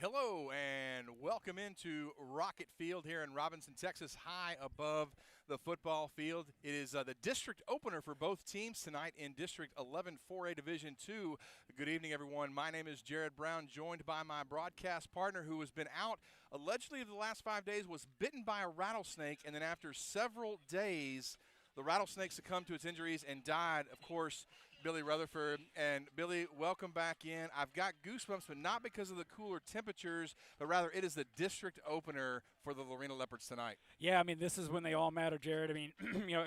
Hello and welcome into Rocket Field here in Robinson, Texas, high above the football field. It is the district opener for both teams tonight in District 11 4A Division II. Good evening, everyone. My name is Jared Brown, joined by my broadcast partner who has been out allegedly the last 5 days, was bitten by a rattlesnake, and then after several days, the rattlesnake succumbed to its injuries and died, of course, Billy Rutherford. And Billy, welcome back in. I've got goosebumps, but not because of the cooler temperatures, but rather it is the district opener for the Lorena Leopards tonight. Yeah, I mean, this is when they all matter, Jared. I mean,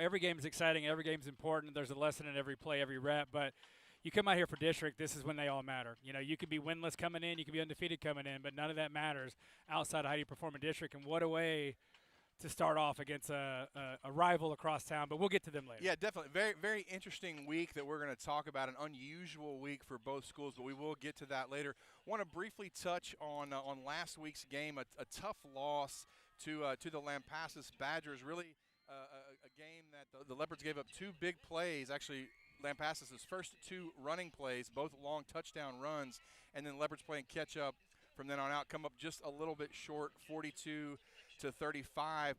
every game is exciting, every game is important. There's a lesson in every play, every rep, but you come out here for district, this is when they all matter. You can be winless coming in, you can be undefeated coming in, but none of that matters outside of how you perform in district. And what a way to start off against a rival across town, but we'll get to them later. Yeah, definitely. Very, very interesting week that we're going to talk about, an unusual week for both schools, but we will get to that later. Want to briefly touch on last week's game, a tough loss to the Lampasas Badgers. Really a game that the Leopards gave up two big plays, actually Lampasas' first two running plays, both long touchdown runs, and then Leopards playing catch-up from then on out, come up just a little bit short, 42-35,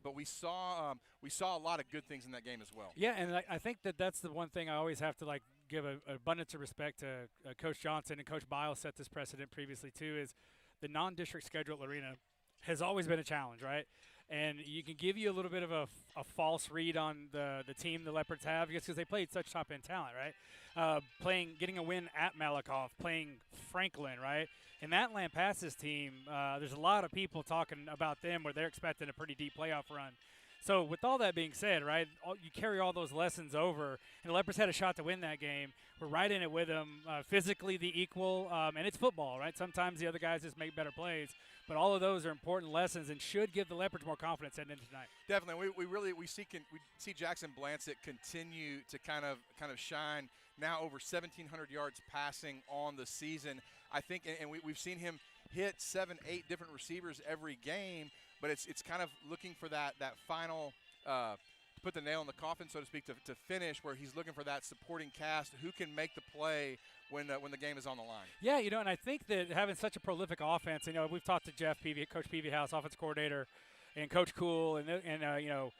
but we saw a lot of good things in that game as well. Yeah, and I think that's the one thing I always have to give an abundance of respect to Coach Johnson, and Coach Biles set this precedent previously too, is the non-district schedule at Lorena has always been a challenge, right? And you can give you a little bit of a false read on the team the Leopards have, just because they played such top-end talent, right? Getting a win at Malakoff, playing Franklin, right? And that Lampasas team, there's a lot of people talking about them where they're expecting a pretty deep playoff run. So with all that being said, right, you carry all those lessons over, and the Leopards had a shot to win that game. We're right in it with them, physically the equal, and it's football, right? Sometimes the other guys just make better plays, but all of those are important lessons and should give the Leopards more confidence heading into tonight. Definitely, we see Jackson Blancett continue to kind of shine. Now over 1,700 yards passing on the season. I think, and we've seen him hit 7, 8 different receivers every game, but it's kind of looking for that final to put the nail in the coffin, so to speak, to finish, where he's looking for that supporting cast who can make the play when the game is on the line. Yeah, and I think that having such a prolific offense, we've talked to Coach Peavyhouse, offensive coordinator, and Coach Cool, and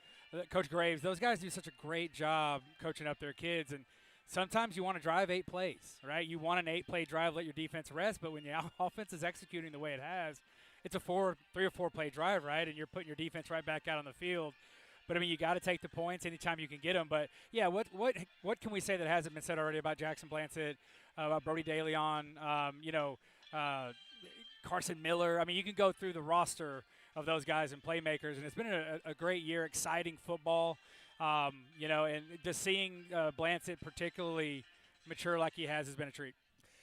Coach Graves. Those guys do such a great job coaching up their kids, and sometimes you want to drive 8 plays, right? You want an 8-play drive, let your defense rest, but when your offense is executing the way it has, it's a 3 or 4 play drive, right? And you're putting your defense right back out on the field. But, you got to take the points anytime you can get them. But, yeah, what can we say that hasn't been said already about Jackson Blancett, about Brody DeLeon, Carson Miller? You can go through the roster of those guys and playmakers, and it's been a great year, exciting football. And just seeing Blancett particularly mature like he has been a treat.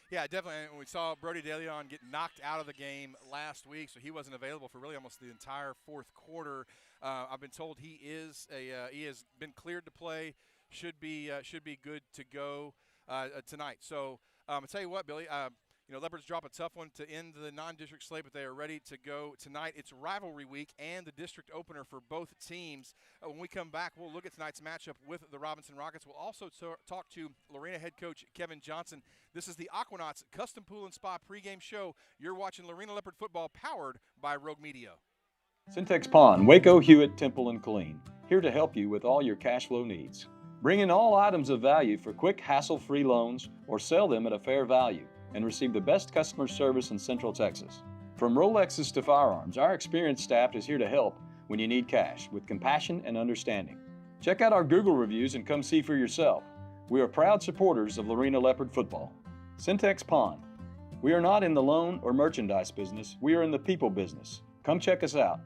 Yeah, definitely. And we saw Brody DeLeon get knocked out of the game last week, so he wasn't available for really almost the entire fourth quarter. I've been told he has been cleared to play, should be good to go tonight. So I'll tell you what, Billy. Leopards drop a tough one to end the non-district slate, but they are ready to go tonight. It's rivalry week and the district opener for both teams. When we come back, we'll look at tonight's matchup with the Robinson Rockets. We'll also talk to Lorena head coach Kevin Johnson. This is the Aquanauts Custom Pool and Spa pregame show. You're watching Lorena Leopard football, powered by Rogue Media. Syntex Pond, Waco, Hewitt, Temple, and Killeen. Here to help you with all your cash flow needs. Bring in all items of value for quick, hassle-free loans or sell them at a fair value, and receive the best customer service in Central Texas. From Rolexes to firearms, our experienced staff is here to help when you need cash with compassion and understanding. Check out our Google reviews and come see for yourself. We are proud supporters of Lorena Leopard football. Syntex Pond. We are not in the loan or merchandise business. We are in the people business. Come check us out.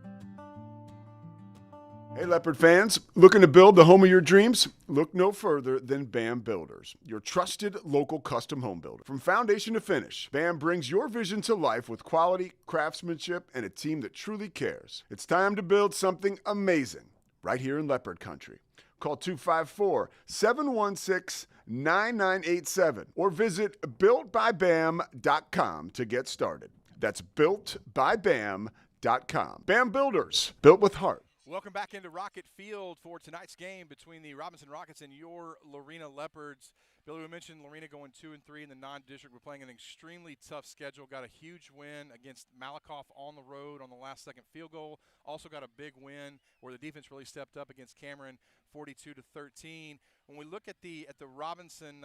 Hey Leopard fans, looking to build the home of your dreams? Look no further than BAM Builders, your trusted local custom home builder. From foundation to finish, BAM brings your vision to life with quality, craftsmanship, and a team that truly cares. It's time to build something amazing right here in Leopard Country. Call 254-716-9987 or visit builtbybam.com to get started. That's builtbybam.com. BAM Builders, built with heart. Welcome back into Rocket Field for tonight's game between the Robinson Rockets and your Lorena Leopards. Billy, we mentioned Lorena going 2-3 in the non-district. We're playing an extremely tough schedule. Got a huge win against Malakoff on the road on the last-second field goal. Also got a big win where the defense really stepped up against Cameron, 42-13. When we look at the Robinson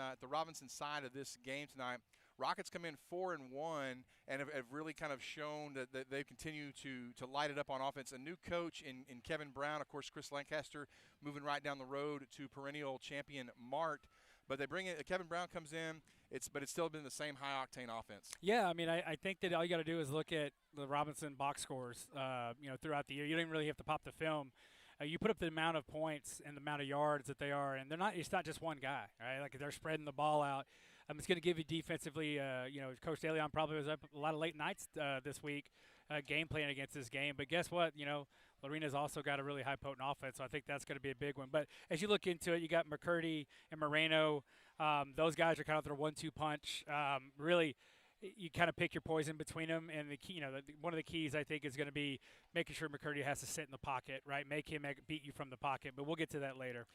side of this game tonight, Rockets come in 4-1 and have really kind of shown that they continue to light it up on offense. A new coach in Kevin Brown, of course, Chris Lancaster moving right down the road to perennial champion Mart. But they bring in Kevin Brown comes in. But it's still been the same high octane offense. Yeah, I mean, I think that all you got to do is look at the Robinson box scores. Throughout the year, you don't even really have to pop the film. You put up the amount of points and the amount of yards that they are, and it's not just one guy, right? Like they're spreading the ball out. It's going to give you defensively. Coach DeLeon probably was up a lot of late nights this week, game plan against this game. But guess what? Lorena's also got a really high potent offense, so I think that's going to be a big one. But as you look into it, you got McCurdy and Moreno. Those guys are kind of their 1-2 punch. Really, you kind of pick your poison between them. And the key, one of the keys I think is going to be making sure McCurdy has to sit in the pocket, right? Make him beat you from the pocket. But we'll get to that later.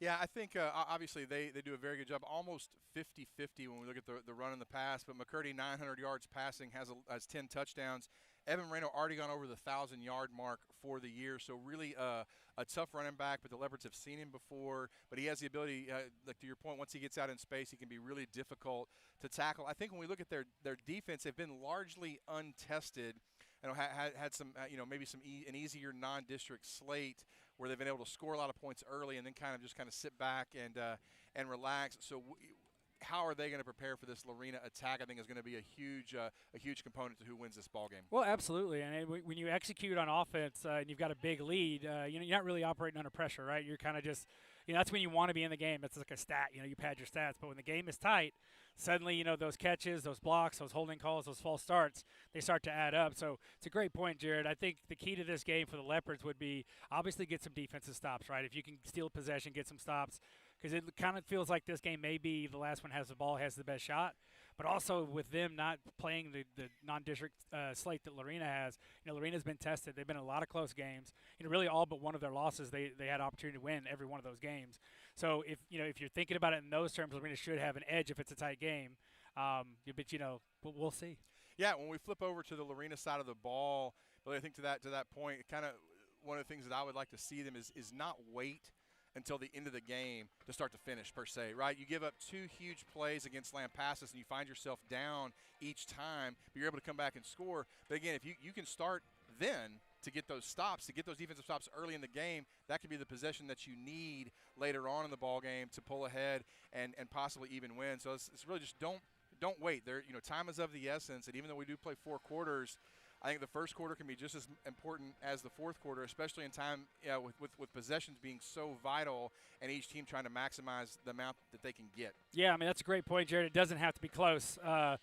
Yeah, I think obviously they do a very good job, almost 50-50 when we look at the run and the pass. But McCurdy, 900 yards passing, has 10 touchdowns. Evan Moreno already gone over the 1,000-yard mark for the year. So really a tough running back, but the Leopards have seen him before. But he has the ability, like to your point, once he gets out in space, he can be really difficult to tackle. I think when we look at their defense, they've been largely untested. Had some, maybe an easier non-district slate where they've been able to score a lot of points early and then kind of sit back and relax. So how are they going to prepare for this Lorena attack? I think is going to be a huge component to who wins this ball game. Well, absolutely. And when you execute on offense and you've got a big lead, you're not really operating under pressure, right? You're kind of just, that's when you want to be in the game. It's like a stat. You pad your stats. But when the game is tight, suddenly, those catches, those blocks, those holding calls, those false starts, they start to add up. So it's a great point, Jared. I think the key to this game for the Leopards would be obviously get some defensive stops, right? If you can steal possession, get some stops, because it kind of feels like this game may be the last one has the ball, has the best shot. But also with them not playing the non-district slate that Lorena has, Lorena's been tested. They've been in a lot of close games. Really all but one of their losses, they had opportunity to win every one of those games. So if you're thinking about it in those terms, Lorena should have an edge if it's a tight game. But we'll see. Yeah, when we flip over to the Lorena side of the ball, but I think to that point, kind of one of the things that I would like to see them is not wait until the end of the game to start to finish, per se, right? You give up 2 huge plays against Lampasas and you find yourself down each time, but you're able to come back and score. But again, if you can start then to get those stops, to get those defensive stops early in the game, that could be the possession that you need later on in the ball game to pull ahead and possibly even win. So it's really just don't wait. Time is of the essence, and even though we do play 4 quarters, I think the first quarter can be just as important as the fourth quarter, especially in time with possessions being so vital and each team trying to maximize the amount that they can get. Yeah, I mean, that's a great point, Jared. It doesn't have to be close. And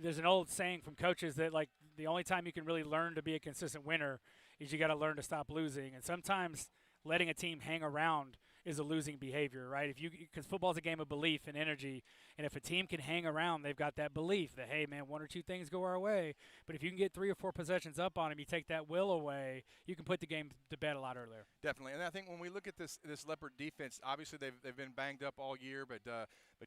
there's an old saying from coaches that, like, the only time you can really learn to be a consistent winner is you got to learn to stop losing. And sometimes letting a team hang around is a losing behavior, right? Because football's a game of belief and energy, and if a team can hang around, they've got that belief that, hey, man, 1 or 2 things go our way. But if you can get 3 or 4 possessions up on them, you take that will away, you can put the game to bed a lot earlier. Definitely, and I think when we look at this Leopard defense, obviously they've been banged up all year, but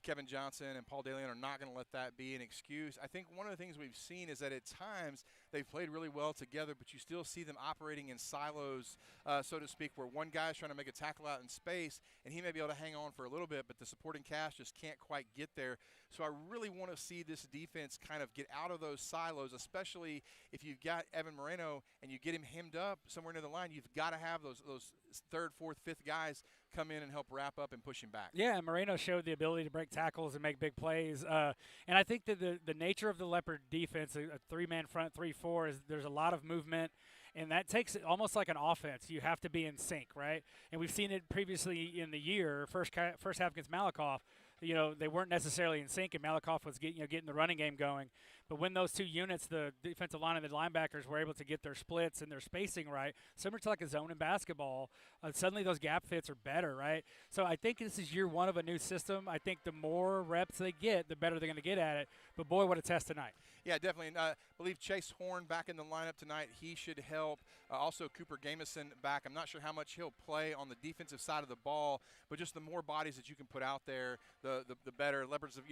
Kevin Johnson and Paul DeLeon are not going to let that be an excuse. I think one of the things we've seen is that at times they've played really well together, but you still see them operating in silos, so to speak, where one guy is trying to make a tackle out in space, and he may be able to hang on for a little bit, but the supporting cast just can't quite get there. So I really want to see this defense kind of get out of those silos, especially if you've got Evan Moreno and you get him hemmed up somewhere near the line. You've got to have those 3rd, 4th, 5th guys come in and help wrap up and push him back. Yeah, and Moreno showed the ability to break tackles and make big plays. And I think that the nature of the Leopard defense, a 3-man front, 3-4, is there's a lot of movement. And that takes it almost like an offense. You have to be in sync, right? And we've seen it previously in the year, first half against Malakoff. They weren't necessarily in sync, and Malakoff was getting the running game going. But when those 2 units, the defensive line and the linebackers, were able to get their splits and their spacing right, similar to like a zone in basketball, suddenly those gap fits are better, right? So I think this is year 1 of a new system. I think the more reps they get, the better they're going to get at it. But, boy, what a test tonight. Yeah, definitely. And I believe Chase Horn back in the lineup tonight. He should help. Also, Cooper Gamison back. I'm not sure how much he'll play on the defensive side of the ball, but just the more bodies that you can put out there, the better. Leopards have,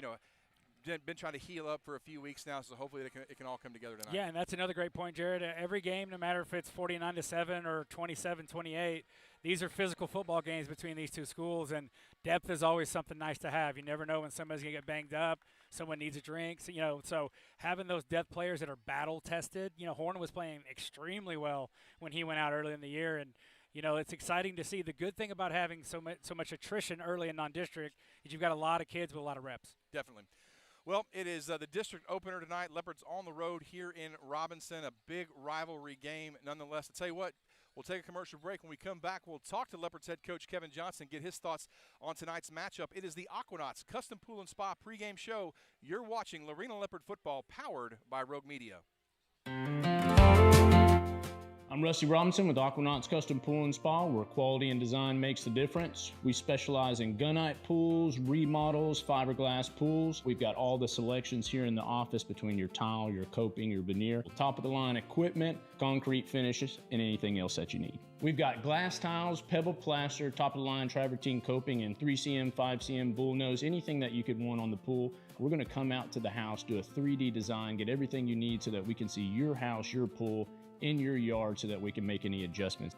been trying to heal up for a few weeks now, so hopefully it can all come together tonight. Yeah, and that's another great point, Jared. Every game, no matter if it's 49-7 or 27-28, these are physical football games between these two schools, and depth is always something nice to have. You never know when somebody's going to get banged up, someone needs a drink. So having those depth players that are battle-tested, Horn was playing extremely well when he went out early in the year, and it's exciting to see. The good thing about having so much attrition early in non-district is you've got a lot of kids with a lot of reps. Definitely. Well, it is the district opener tonight. Leopards on the road here in Robinson, a big rivalry game nonetheless. I'll tell you what, we'll take a commercial break. When we come back, we'll talk to Leopards head coach Kevin Johnson, get his thoughts on tonight's matchup. It is the Aquanauts Custom Pool and Spa pregame show. You're watching Lorena Leopard football, powered by Rogue Media. I'm Rusty Robinson with Aquanauts Custom Pool and Spa, where quality and design makes the difference. We specialize in gunite pools, remodels, fiberglass pools. We've got all the selections here in the office between your tile, your coping, your veneer, top of the line equipment, concrete finishes, and anything else that you need. We've got glass tiles, pebble plaster, top of the line travertine coping, and 3cm, 5cm bullnose, anything that you could want on the pool. We're going to come out to the house, do a 3D design, get everything you need so that we can see your house, your pool, in your yard so that we can make any adjustments.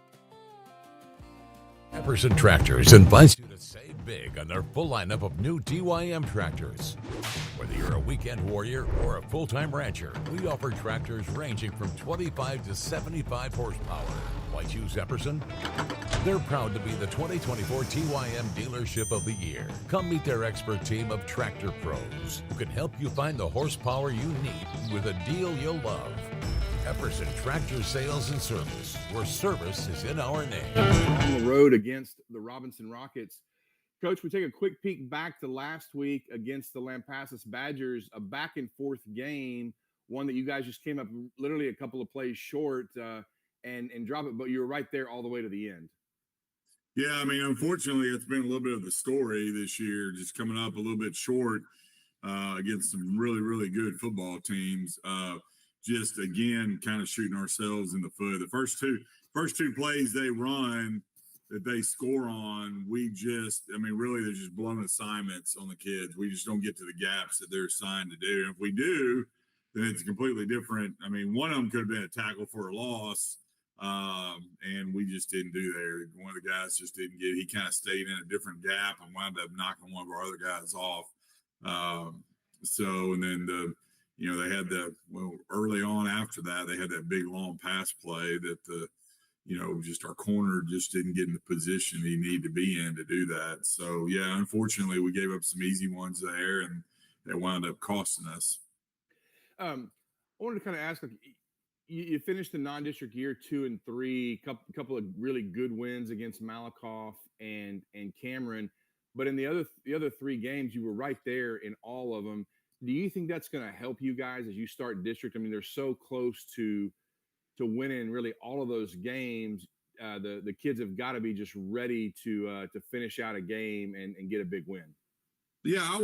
Epperson Tractors invites you to save big on their full lineup of new TYM tractors. Whether you're a weekend warrior or a full-time rancher, we offer tractors ranging from 25 to 75 horsepower. Why choose Epperson? They're proud to be the 2024 TYM Dealership of the Year. Come meet their expert team of tractor pros who can help you find the horsepower you need with a deal you'll love. Epperson Tractor Sales and Service, where service is in our name. On the road against the Robinson Rockets. Coach, we take a quick peek back to last week against the Lampasas Badgers, a back-and-forth game, one that you guys just came up literally a couple of plays short and drop it, but you were right there all the way to the end. Yeah, I mean, unfortunately, it's been a little bit of the story this year, just coming up a little bit short against some really, really good football teams. Just again, kind of shooting ourselves in the foot. The first two plays they run that they score on, really they're just blown assignments on the kids. We just don't get to the gaps that they're assigned to do. And if we do, then it's completely different. I mean, one of them could have been a tackle for a loss, and we just didn't do there. One of the guys just didn't get. He kind of stayed in a different gap and wound up knocking one of our other guys off. And then they had early on after that, they had that big long pass play that just our corner just didn't get in the position he needed to be in to do that. So, yeah, unfortunately, we gave up some easy ones there, and that wound up costing us. I wanted to kind of ask, you finished the non-district year 2-3, couple of really good wins against Malakoff and Cameron, but in the other three games, you were right there in all of them. Do you think that's going to help you guys as you start district? I mean, they're so close to winning really all of those games. The kids have got to be just ready to finish out a game and get a big win. Yeah, I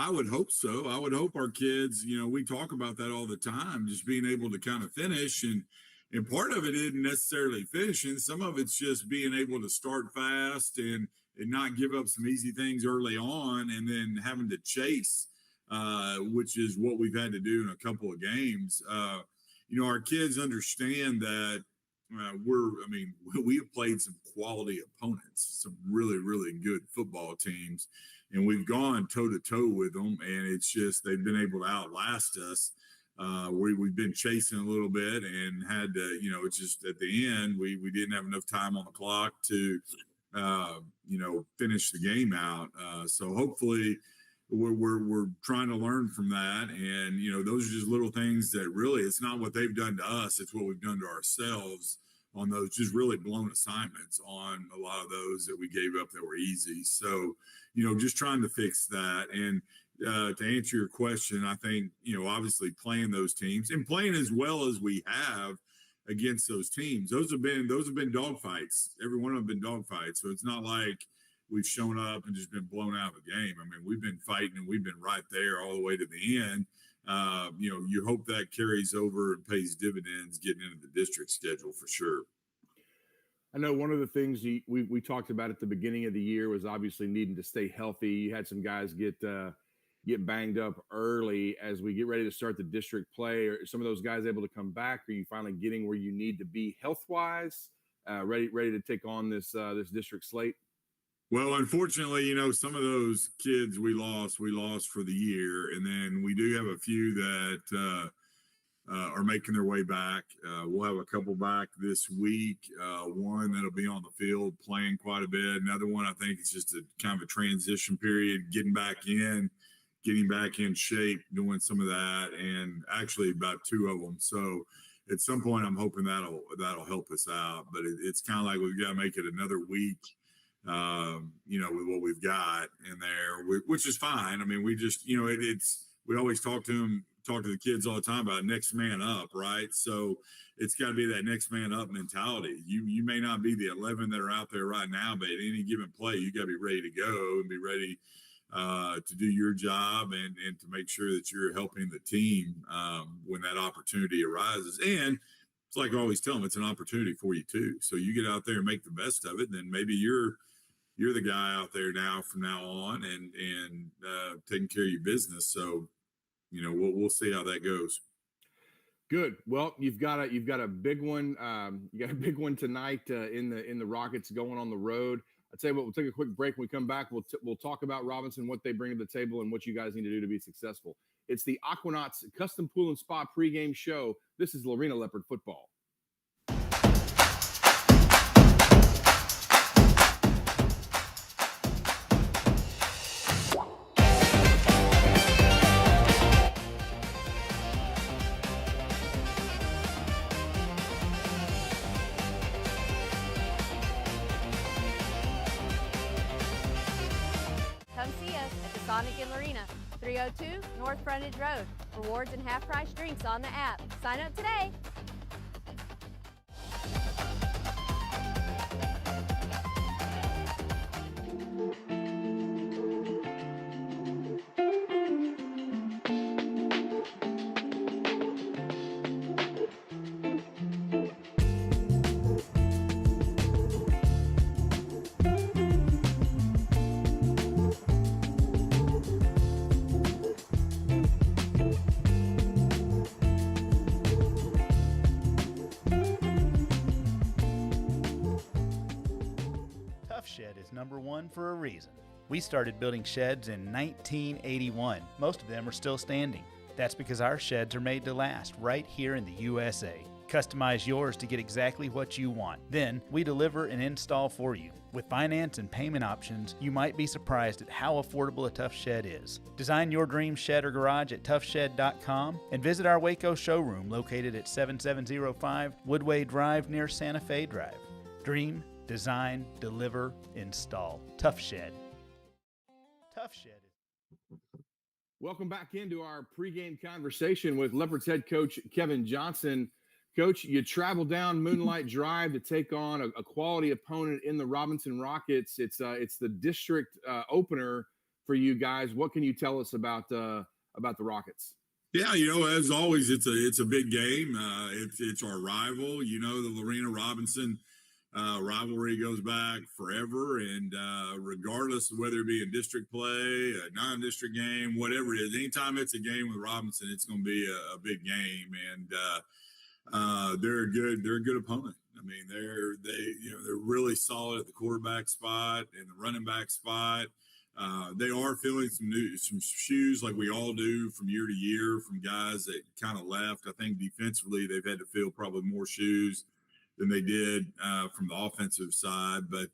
would hope so. I would hope our kids, we talk about that all the time, just being able to kind of finish, and part of it isn't necessarily finishing. Some of it's just being able to start fast and not give up some easy things early on, and then having to chase, which is what we've had to do in a couple of games. Our kids understand that we have played some quality opponents, some really, really good football teams, and we've gone toe-to-toe with them, and it's just they've been able to outlast us. We've been chasing a little bit and had to, it's just at the end, we didn't have enough time on the clock to, finish the game out. So hopefully we're trying to learn from that. And, those are just little things that really, it's not what they've done to us. It's what we've done to ourselves on those just really blown assignments on a lot of those that we gave up that were easy. So, just trying to fix that. And to answer your question, I think, obviously playing those teams and playing as well as we have against those teams, those have been dogfights. Every one of them have been dogfights. So it's not like we've shown up and just been blown out of the game. I mean, we've been fighting and we've been right there all the way to the end. You hope that carries over and pays dividends getting into the district schedule for sure. I know one of the things we talked about at the beginning of the year was obviously needing to stay healthy. You had some guys get banged up early as we get ready to start the district play. Are some of those guys able to come back? Are you finally getting where you need to be health wise, ready to take on this district slate? Well, unfortunately, some of those kids we lost for the year, and then we do have a few that are making their way back. We'll have a couple back this week. One that'll be on the field playing quite a bit. Another one, I think it's just a kind of a transition period, getting back in shape, doing some of that, and actually about two of them. So at some point, I'm hoping that'll help us out. But it's kind of like we've got to make it another week, with what we've got in there, which is fine. I mean, we just, we always talk to the kids all the time about next man up, right? So it's got to be that next man up mentality. You may not be the 11 that are out there right now, but at any given play, you got to be ready to go and be ready to do your job and to make sure that you're helping the team when that opportunity arises. And it's like I always tell them, it's an opportunity for you too. So you get out there and make the best of it. Then maybe you're the guy out there from now on and taking care of your business. So, we'll see how that goes. Good. Well, you've got a big one. You got a big one tonight in the Rockets going on the road. I'll tell you what, we'll take a quick break. When we come back, we'll talk about Robinson, what they bring to the table, and what you guys need to do to be successful. It's the Aquanauts Custom Pool and Spa pregame show. This is Lorena Leopard football. Come see us at the Sonic in Lorena, 302 North Frontage Road. Rewards and half-price drinks on the app. Sign up today. Shed is number one for a reason. We started building sheds in 1981. Most of them are still standing. That's because our sheds are made to last right here in the USA. Customize yours to get exactly what you want. Then we deliver and install for you. With finance and payment options, you might be surprised at how affordable a Tough Shed is. Design your dream shed or garage at toughshed.com and visit our Waco showroom located at 7705 Woodway Drive near Santa Fe Drive. Dream, design, deliver, install. Tough Shed. Tough Shed. Welcome back into our pregame conversation with Leopards head coach Kevin Johnson. Coach, you travel down Moonlight Drive to take on a quality opponent in the Robinson Rockets. It's the district opener for you guys. What can you tell us about the Rockets? Yeah, as always, it's a big game. It's our rival. The Lorena Robinson rivalry goes back forever, and regardless of whether it be a district play, a non-district game, whatever it is, anytime it's a game with Robinson, it's going to be a big game. And they're a good opponent. I mean, they're really solid at the quarterback spot and the running back spot. They are filling some shoes like we all do from year to year from guys that kind of left. I think defensively they've had to fill probably more shoes than they did from the offensive side, but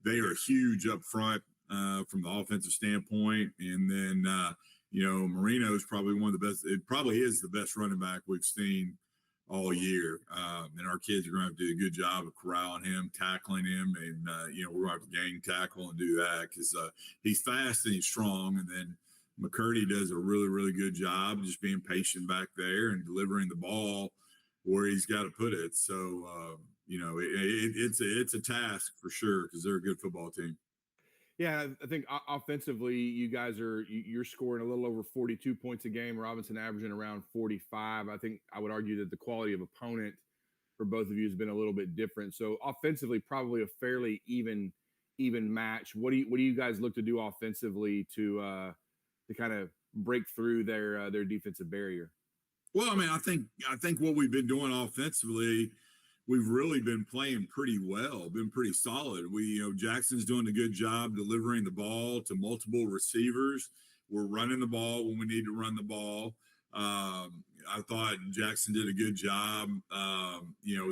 they are huge up front from the offensive standpoint. And then, Marino is probably one of the best. It probably is the best running back we've seen all year. And our kids are going to have to do a good job of corralling him, tackling him, and we're going to have to gang tackle and do that because he's fast and he's strong. And then McCurdy does a really, really good job just being patient back there and delivering the ball where he's got to put it. So, it's a task for sure because they're a good football team. Yeah, I think offensively, you guys you're scoring a little over 42 points a game. Robinson averaging around 45. I think I would argue that the quality of opponent for both of you has been a little bit different. So offensively, probably a fairly even match. What do you guys look to do offensively to kind of break through their defensive barrier? Well, I mean, I think what we've been doing offensively, we've really been playing pretty well, been pretty solid. Jackson's doing a good job delivering the ball to multiple receivers. We're running the ball when we need to run the ball. I thought Jackson did a good job,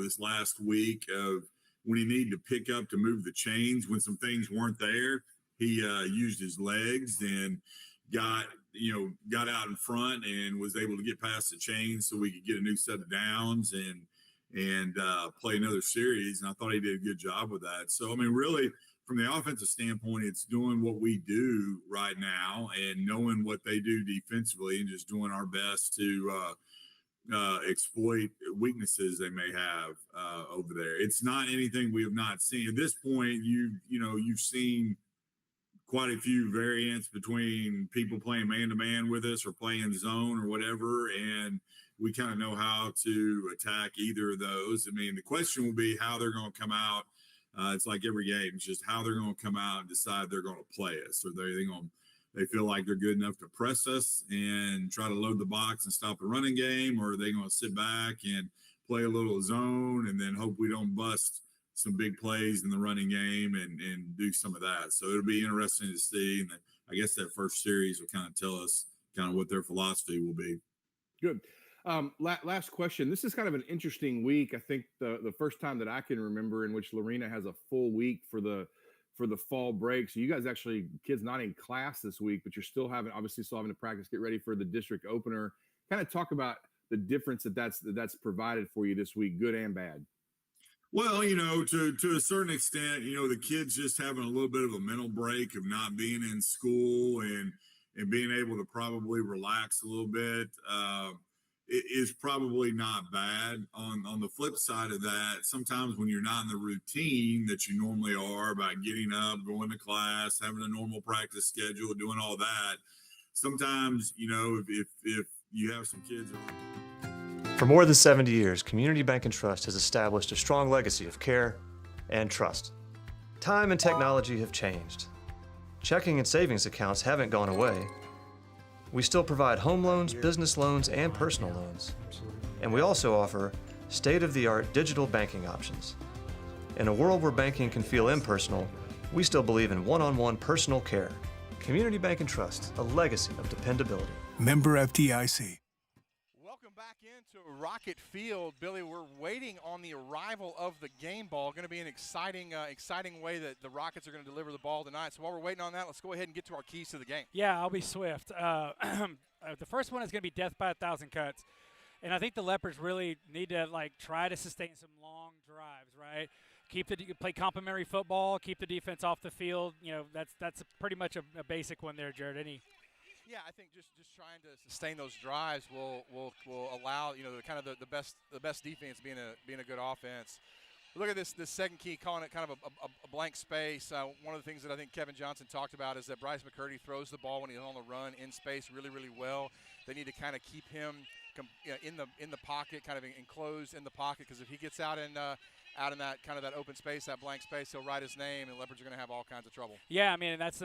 this last week of when he needed to pick up to move the chains when some things weren't there. He used his legs and got out in front and was able to get past the chains so we could get a new set of downs and play another series. And I thought he did a good job with that. So, I mean, really, from the offensive standpoint, it's doing what we do right now and knowing what they do defensively and just doing our best to exploit weaknesses they may have over there. It's not anything we have not seen. At this point, you've seen quite a few variants between people playing man-to-man with us or playing zone or whatever, and we kind of know how to attack either of those. I mean, the question will be how they're going to come out. It's like every game. It's just how they're going to come out and decide they're going to play us. Or they feel like they're good enough to press us and try to load the box and stop the running game, or are they going to sit back and play a little zone and then hope we don't bust some big plays in the running game and do some of that. So it'll be interesting to see. And I guess that first series will kind of tell us kind of what their philosophy will be. Good. Last question. This is kind of an interesting week. I think the first time that I can remember in which Lorena has a full week for the fall break. So you guys actually, kids not in class this week, but you're still having to practice, get ready for the district opener. Kind of talk about the difference that's provided for you this week, good and bad. Well, to a certain extent, the kids just having a little bit of a mental break of not being in school and being able to probably relax a little bit is probably not bad. On the flip side of that, sometimes when you're not in the routine that you normally are about getting up, going to class, having a normal practice schedule, doing all that, sometimes, if you have some kids For more than 70 years, Community Bank & Trust has established a strong legacy of care and trust. Time and technology have changed. Checking and savings accounts haven't gone away. We still provide home loans, business loans, and personal loans. And we also offer state-of-the-art digital banking options. In a world where banking can feel impersonal, we still believe in one-on-one personal care. Community Bank & Trust, a legacy of dependability. Member FDIC. Back into Rocket Field, Billy. We're waiting on the arrival of the game ball. Going to be an exciting way that the Rockets are going to deliver the ball tonight. So while we're waiting on that, let's go ahead and get to our keys to the game. Yeah, I'll be swift. The first one is going to be death by 1,000 cuts, and I think the Leopards really need to try to sustain some long drives, right? Play complementary football, keep the defense off the field. That's pretty much a basic one there, Jared. Yeah, I think just trying to sustain those drives will allow the best defense being a good offense. Look at this second key, calling it kind of a blank space. One of the things that I think Kevin Johnson talked about is that Bryce McCurdy throws the ball when he's on the run in space really well. They need to kind of keep him in the pocket, kind of enclosed in the pocket, because if he gets out in that kind of that open space, that blank space, he'll write his name, and Leopards are going to have all kinds of trouble. Yeah, I mean, that's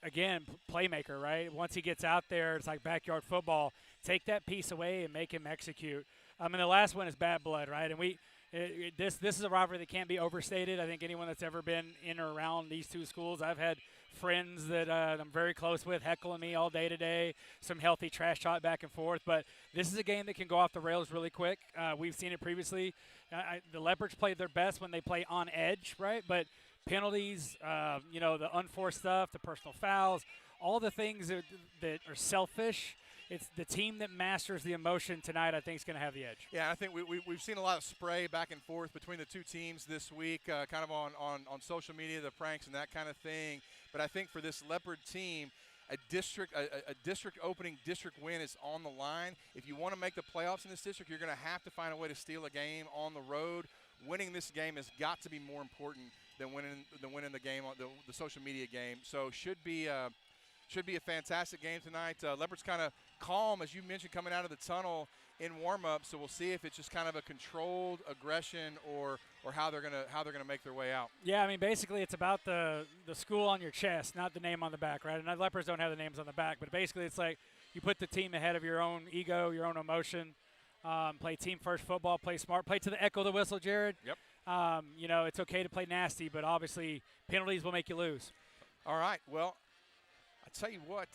again, playmaker, right? Once he gets out there, it's like backyard football. Take that piece away and make him execute. I mean, the last one is bad blood, right? And this is a rivalry that can't be overstated. I think anyone that's ever been in or around these two schools, I've had friends that I'm very close with heckling me all day today, some healthy trash talk back and forth. But this is a game that can go off the rails really quick. We've seen it previously. The Leopards play their best when they play on edge, right? But penalties, the unforced stuff, the personal fouls, all the things that are selfish. It's the team that masters the emotion tonight, I think, is going to have the edge. Yeah, I think we've seen a lot of spray back and forth between the two teams this week, kind of on social media, the pranks and that kind of thing. But I think for this Leopard team, a district opening district win is on the line. If you want to make the playoffs in this district, you're going to have to find a way to steal a game on the road. Winning this game has got to be more important than winning the game on the social media game. So should be should be a fantastic game tonight. Leopards kind of calm, as you mentioned, coming out of the tunnel in warm-up, so we'll see if it's just kind of a controlled aggression or how they're gonna make their way out. Yeah, I mean, basically it's about the school on your chest, not the name on the back, right? And the Leopards don't have the names on the back, but basically it's like you put the team ahead of your own ego, your own emotion. Play team-first football, play smart, play to the echo of the whistle, Jared. Yep. You know, it's okay to play nasty, but obviously penalties will make you lose. All right, well, I tell you what,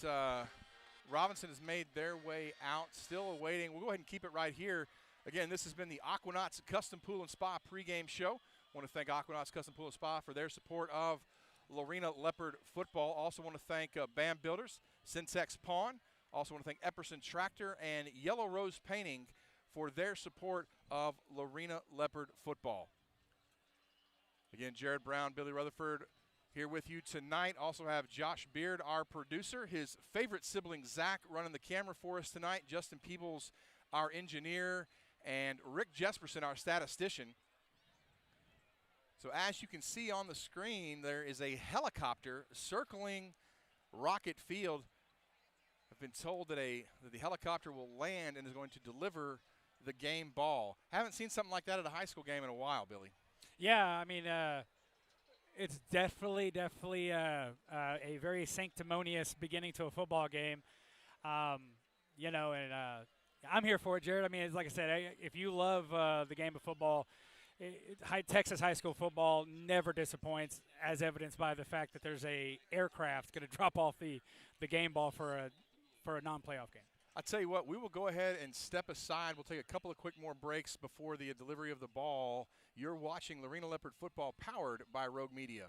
Robinson has made their way out, still awaiting. We'll go ahead and keep it right here. Again, this has been the Aquanauts Custom Pool and Spa pregame show. I want to thank Aquanauts Custom Pool and Spa for their support of Lorena Leopard football. Also want to thank BAM Builders, Syntex Pawn. Also want to thank Epperson Tractor and Yellow Rose Painting for their support of Lorena Leopard football. Again, Jared Brown, Billy Rutherford here with you tonight. Also have Josh Beard, our producer, his favorite sibling Zach running the camera for us tonight, Justin Peebles, our engineer, and Rick Jesperson, our statistician. So as you can see on the screen, there is a helicopter circling Rocket Field. I've been told that the helicopter will land and is going to deliver the game ball. Haven't seen something like that at a high school game in a while, Billy. Yeah, I mean, it's definitely a very sanctimonious beginning to a football game. You know, and I'm here for it, Jared. I mean, it's like I said, if you love the game of football, Texas high school football never disappoints, as evidenced by the fact that there's a aircraft going to drop off the game ball for a non-playoff game. I tell you what, we will go ahead and step aside. We'll take a couple of quick more breaks before the delivery of the ball. You're watching Lorena Leopard football, powered by Rogue Media.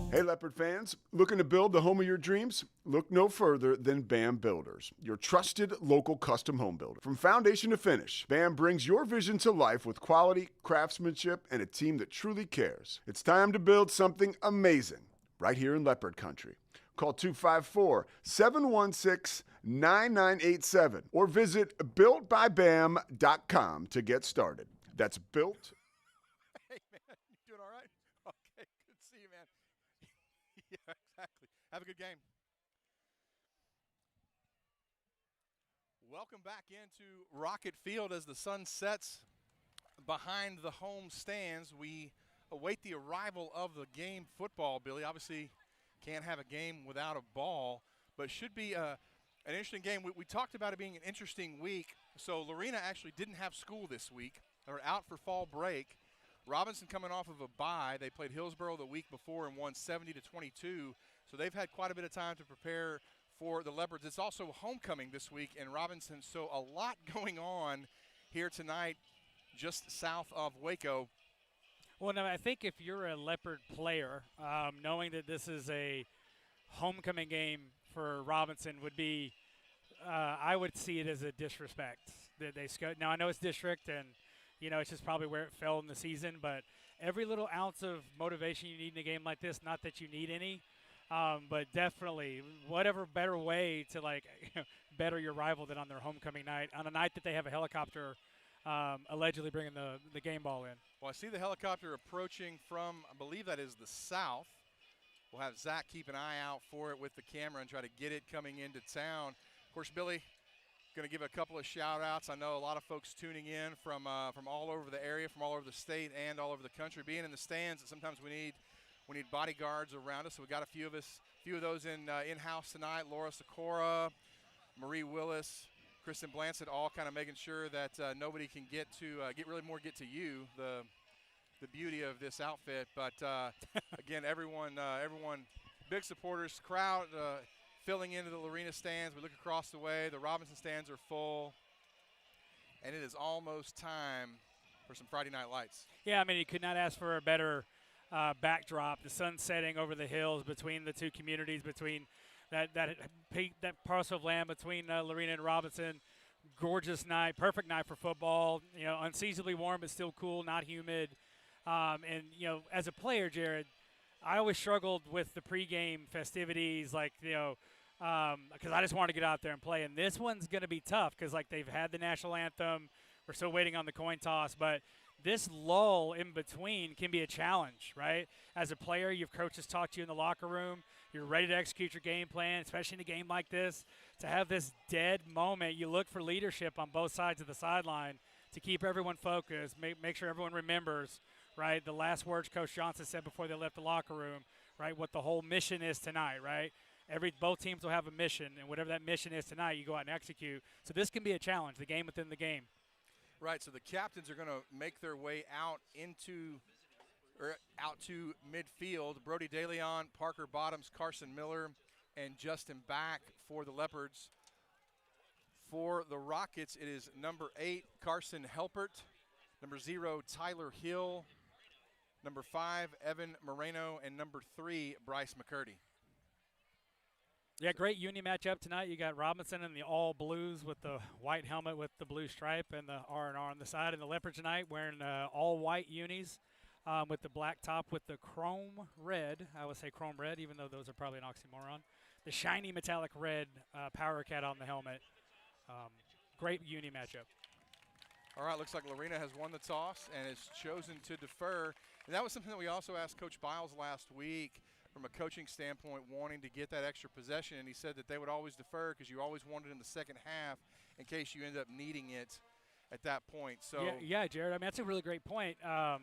Hey, Leopard fans, looking to build the home of your dreams? Look no further than BAM Builders, your trusted local custom home builder. From foundation to finish, BAM brings your vision to life with quality, craftsmanship, and a team that truly cares. It's time to build something amazing right here in Leopard Country. Call 254-716-9987 or visit builtbybam.com to get started. That's built. Hey, man, you doing all right? Okay, good to see you, man. Yeah, exactly. Have a good game. Welcome back into Rocket Field as the sun sets behind the home stands. We await the arrival of the game football, Billy. Obviously, can't have a game without a ball, but should be an interesting game. We talked about it being an interesting week. So Lorena actually didn't have school this week. They're out for fall break. Robinson coming off of a bye. They played Hillsboro the week before and won 70-22. So they've had quite a bit of time to prepare for the Leopards. It's also homecoming this week in Robinson, so a lot going on here tonight just south of Waco. Well, no, I think if you're a Leopard player, knowing that this is a homecoming game for Robinson would be, I would see it as a disrespect. That they now, I know it's district and, you know, it's just probably where it fell in the season, but every little ounce of motivation you need in a game like this, not that you need any, but definitely whatever better way to, like, better your rival than on their homecoming night, on a night that they have a helicopter allegedly bringing the game ball in. Well, I see the helicopter approaching from, I believe that is the south. We'll have Zach keep an eye out for it with the camera and try to get it coming into town. Of course, Billy, Going to give a couple of shout-outs. I know a lot of folks tuning in from all over the area, from all over the state and all over the country. Being in the stands, sometimes we need bodyguards around us. So we got a few of those in-house tonight. Laura Sikora, Marie Willis, Kristen Blansett, all kind of making sure that nobody can get to you, the beauty of this outfit. But again, everyone, big supporters, crowd filling into the Lorena stands. We look across the way. The Robinson stands are full, and it is almost time for some Friday night lights. Yeah, I mean, you could not ask for a better backdrop. The sun setting over the hills between the two communities, between that parcel of land between Lorena and Robinson. Gorgeous night, perfect night for football. Unseasonably warm but still cool, not humid. And as a player, Jared, I always struggled with the pregame festivities, because I just wanted to get out there and play. And this one's going to be tough because, they've had the national anthem. We're still waiting on the coin toss. But this lull in between can be a challenge, right? As a player, your coaches talk to you in the locker room. You're ready to execute your game plan, especially in a game like this. To have this dead moment, you look for leadership on both sides of the sideline to keep everyone focused, make sure everyone remembers, right, the last words Coach Johnson said before they left the locker room, right, what the whole mission is tonight, right? Both teams will have a mission, and whatever that mission is tonight, you go out and execute. So this can be a challenge, the game within the game. Right, so the captains are going to make their way out to midfield. Brody DeLeon, Parker Bottoms, Carson Miller, and Justin Back for the Leopards. For the Rockets, it is number 8, Carson Helpert, number 0, Tyler Hill, number 5, Evan Moreno, and number 3, Bryce McCurdy. Yeah, great uni matchup tonight. You got Robinson in the all blues with the white helmet with the blue stripe and the R&R on the side, and the Leopards tonight wearing all white unis with the black top with the chrome red. I would say chrome red, even though those are probably an oxymoron. The shiny metallic red Power Cat on the helmet. Great uni matchup. All right, looks like Lorena has won the toss and has chosen to defer. And that was something that we also asked Coach Biles last week from a coaching standpoint, wanting to get that extra possession. And he said that they would always defer because you always wanted in the second half in case you end up needing it at that point. So yeah, Jared, I mean, that's a really great point. I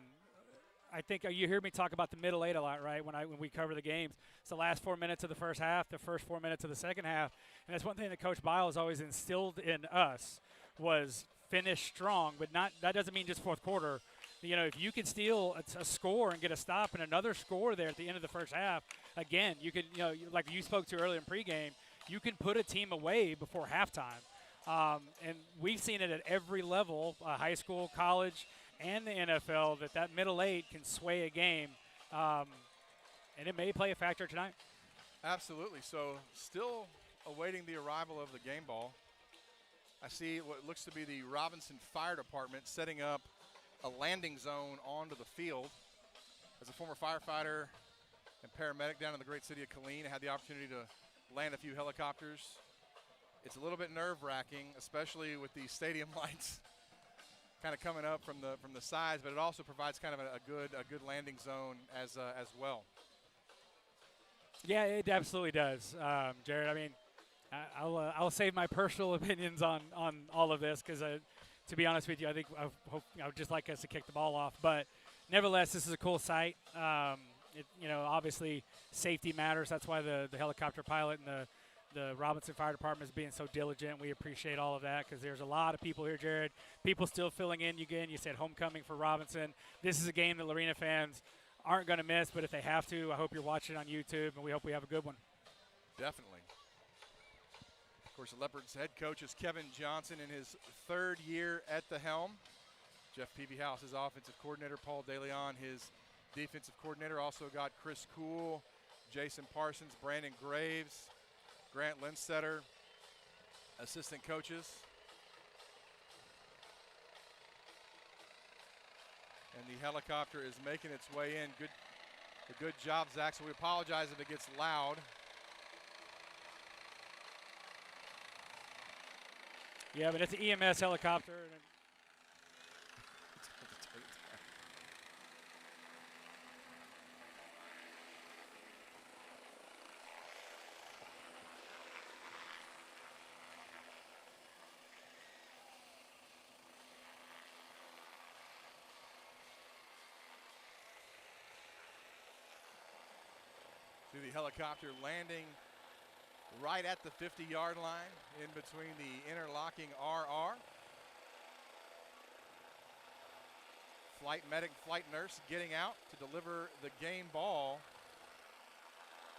think you hear me talk about the middle eight a lot, right, when we cover the games. It's the last 4 minutes of the first half, the first 4 minutes of the second half. And that's one thing that Coach Biles always instilled in us was finish strong, but that doesn't mean just fourth quarter. If you can steal a score and get a stop and another score there at the end of the first half, again, you could, like you spoke to earlier in pregame, you can put a team away before halftime. And we've seen it at every level, high school, college, and the NFL, that middle eight can sway a game. And it may play a factor tonight. Absolutely. So still awaiting the arrival of the game ball. I see what looks to be the Robinson Fire Department setting up a landing zone onto the field. As a former firefighter and paramedic down in the great city of Killeen, I had the opportunity to land a few helicopters. It's a little bit nerve-wracking, especially with the stadium lights kind of coming up from the sides, but it also provides kind of a good landing zone as well. Yeah, it absolutely does, Jared. I mean, I'll save my personal opinions on all of this because, to be honest with you, I think I would just like us to kick the ball off. But nevertheless, this is a cool sight. Obviously safety matters. That's why the helicopter pilot and the Robinson Fire Department is being so diligent. We appreciate all of that because there's a lot of people here, Jared. People still filling in. You said homecoming for Robinson. This is a game that Lorena fans aren't going to miss, but if they have to, I hope you're watching on YouTube, and we hope we have a good one. Definitely. Of course, the Leopards head coach is Kevin Johnson in his third year at the helm. Jeff Peavyhouse, his offensive coordinator. Paul DeLeon, his defensive coordinator. Also got Chris Kuhl, Jason Parsons, Brandon Graves, Grant Linstetter, assistant coaches. And the helicopter is making its way in. Good job, Zach. So we apologize if it gets loud. Yeah, but it's an EMS helicopter. the helicopter landing right at the 50-yard line in between the interlocking RR. Flight medic, flight nurse getting out to deliver the game ball.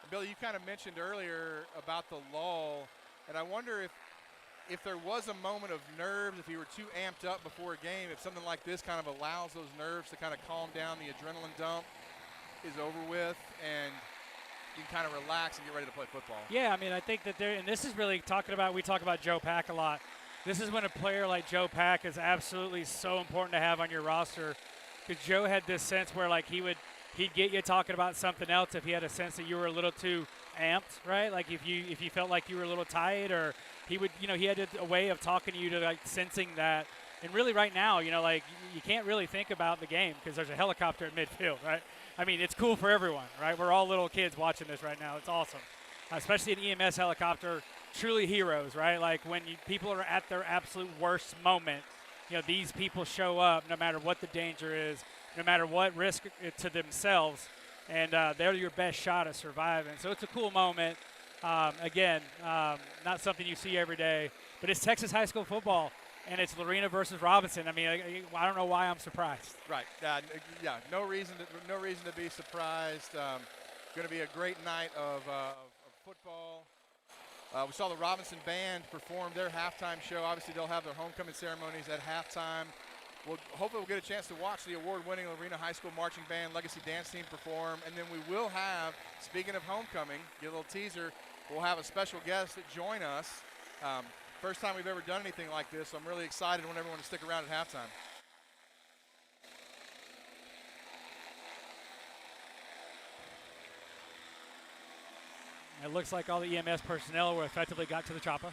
And Billy, you kind of mentioned earlier about the lull, and I wonder if there was a moment of nerves, if you were too amped up before a game, if something like this kind of allows those nerves to kind of calm down, the adrenaline dump is over with, and you can kind of relax and get ready to play football. Yeah, I mean, I think that and this is really we talk about Joe Pack a lot. This is when a player like Joe Pack is absolutely so important to have on your roster, because Joe had this sense where, like, he'd get you talking about something else if he had a sense that you were a little too amped, right? Like if you felt like you were a little tight, or he would, he had a way of talking to you to, like, sensing that. And really right now, like, you can't really think about the game because there's a helicopter at midfield, right? I mean, it's cool for everyone, right? We're all little kids watching this right now. It's awesome, especially an EMS helicopter. Truly heroes, right? Like when people are at their absolute worst moment, these people show up no matter what the danger is, no matter what risk to themselves, and they're your best shot at surviving. So it's a cool moment. Again, not something you see every day, but it's Texas high school football, and it's Lorena versus Robinson. I mean, I don't know why I'm surprised. Right. Yeah. No reason to be surprised. Going to be a great night of football. We saw the Robinson Band perform their halftime show. Obviously, they'll have their homecoming ceremonies at halftime. Hopefully we'll get a chance to watch the award-winning Lorena High School Marching Band Legacy Dance Team perform. And then we will have, speaking of homecoming, get a little teaser, we'll have a special guest that join us. First time we've ever done anything like this, so I'm really excited. I want everyone to stick around at halftime. It looks like all the EMS personnel were effectively got to the chopper.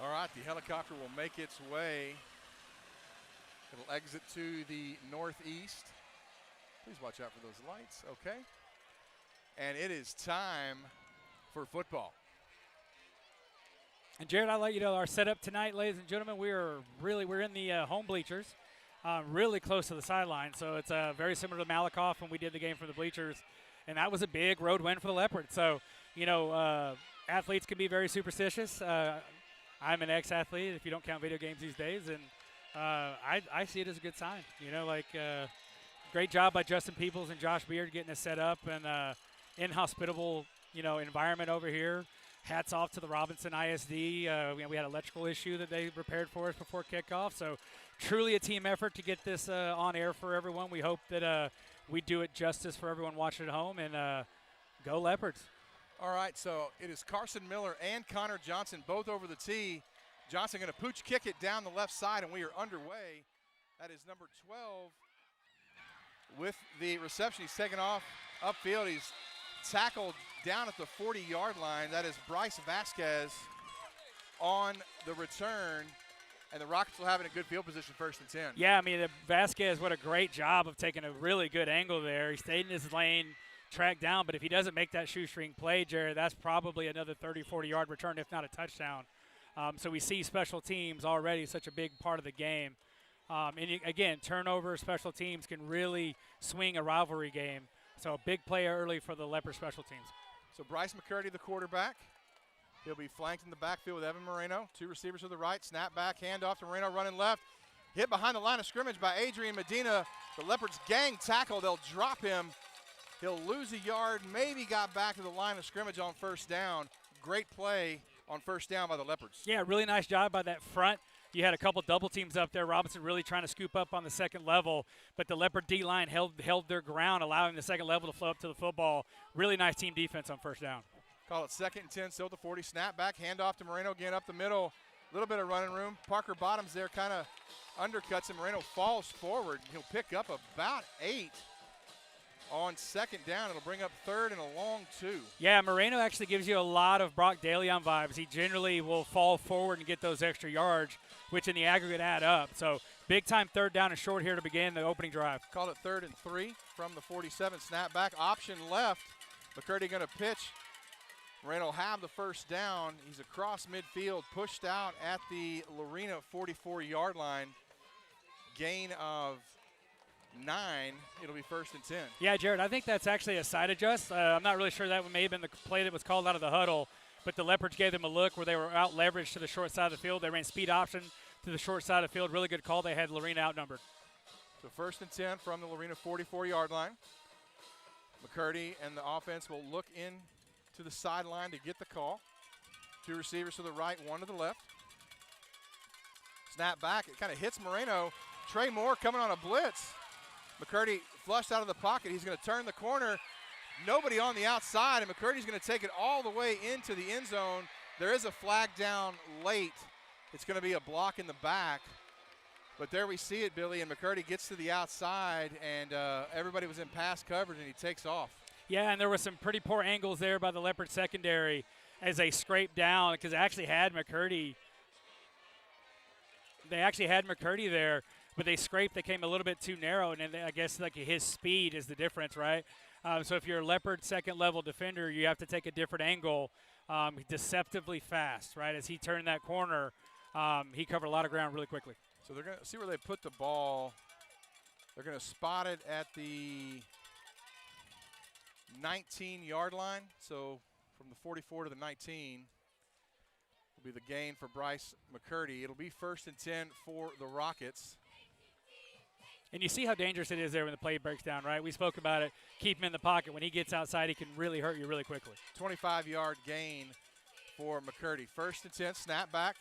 All right, the helicopter will make its way. It'll exit to the northeast. Please watch out for those lights, okay? And it is time for football. And Jared, I'll let you know our setup tonight, ladies and gentlemen. We're in the home bleachers, really close to the sideline. So it's very similar to Malakoff when we did the game from the bleachers, and that was a big road win for the Leopards. So athletes can be very superstitious. I'm an ex-athlete, if you don't count video games these days, and I see it as a good sign. Great job by Justin Peoples and Josh Beard getting us set up, and inhospitable environment over here. Hats off to the Robinson ISD. We had an electrical issue that they repaired for us before kickoff. So truly a team effort to get this on air for everyone. We hope that we do it justice for everyone watching at home, and go Leopards. All right, so it is Carson Miller and Connor Johnson both over the tee. Johnson going to pooch kick it down the left side, and we are underway. That is number 12 with the reception. He's taken off upfield. He's tackled down at the 40-yard line. That is Bryce Vasquez on the return, and the Rockets will have it in good field position, 1st and 10. Yeah, I mean, Vasquez, what a great job of taking a really good angle there. He stayed in his lane, tracked down, but if he doesn't make that shoestring play, Jared, that's probably another 30, 40-yard return, if not a touchdown. So we see special teams already such a big part of the game. Again, turnover, special teams can really swing a rivalry game. So a big play early for the Leopard special teams. So Bryce McCurdy, the quarterback. He'll be flanked in the backfield with Evan Moreno. 2 receivers to the right. Snap back, handoff to Moreno, running left. Hit behind the line of scrimmage by Adrian Medina. The Leopards gang tackle. They'll drop him. He'll lose a yard. Maybe got back to the line of scrimmage on 1st down. Great play on 1st down by the Leopards. Yeah, really nice job by that front. You had a couple double teams up there. Robinson really trying to scoop up on the second level, but the Leopard D-line held their ground, allowing the second level to flow up to the football. Really nice team defense on 1st down. Call it 2nd and 10, still at the 40. Snap back, handoff to Moreno again up the middle. A little bit of running room. Parker Bottoms there kind of undercuts him. Moreno falls forward. He'll pick up about 8 on 2nd down. It'll bring up 3rd and a long 2. Yeah, Moreno actually gives you a lot of Brock DeLeon vibes. He generally will fall forward and get those extra yards, which in the aggregate add up. So big time 3rd down and short here to begin the opening drive. Called it 3rd and 3 from the 47. Snap back, option left. McCurdy going to pitch Moreno will have the first down. He's across midfield, pushed out at the Lorena 44-yard line. Gain of 9. It'll be 1st and 10. Yeah, Jared, I think that's actually a side adjust. I'm not really sure that may have been the play that was called out of the huddle, but the Leopards gave them a look where they were out leveraged to the short side of the field. They ran speed option to the short side of the field. Really good call. They had Lorena outnumbered. So 1st and 10 from the Lorena 44-yard line. McCurdy and the offense will look in to the sideline to get the call. 2 receivers to the right, 1 to the left. Snap back. It kind of hits Moreno. Trey Moore coming on a blitz. McCurdy flushed out of the pocket. He's going to turn the corner. Nobody on the outside, and McCurdy's going to take it all the way into the end zone. There is a flag down late. It's going to be a block in the back. But there we see it, Billy, and McCurdy gets to the outside, and everybody was in pass coverage, and he takes off. Yeah, and there were some pretty poor angles there by the Leopard secondary as they scraped down because they actually had McCurdy. They actually had McCurdy there, but they scraped. They came a little bit too narrow, and then I guess like his speed is the difference, right? So if you're a Leopard second-level defender, you have to take a different angle. Deceptively fast, right? As he turned that corner, he covered a lot of ground really quickly. So they're going to see where they put the ball. They're going to spot it at the 19-yard line. So from the 44 to the 19 will be the gain for Bryce McCurdy. It'll be 1st and 10 for the Rockets. And you see how dangerous it is there when the play breaks down, right? We spoke about it. Keep him in the pocket. When he gets outside, he can really hurt you really quickly. 25-yard gain for McCurdy. 1st and 10, snap back.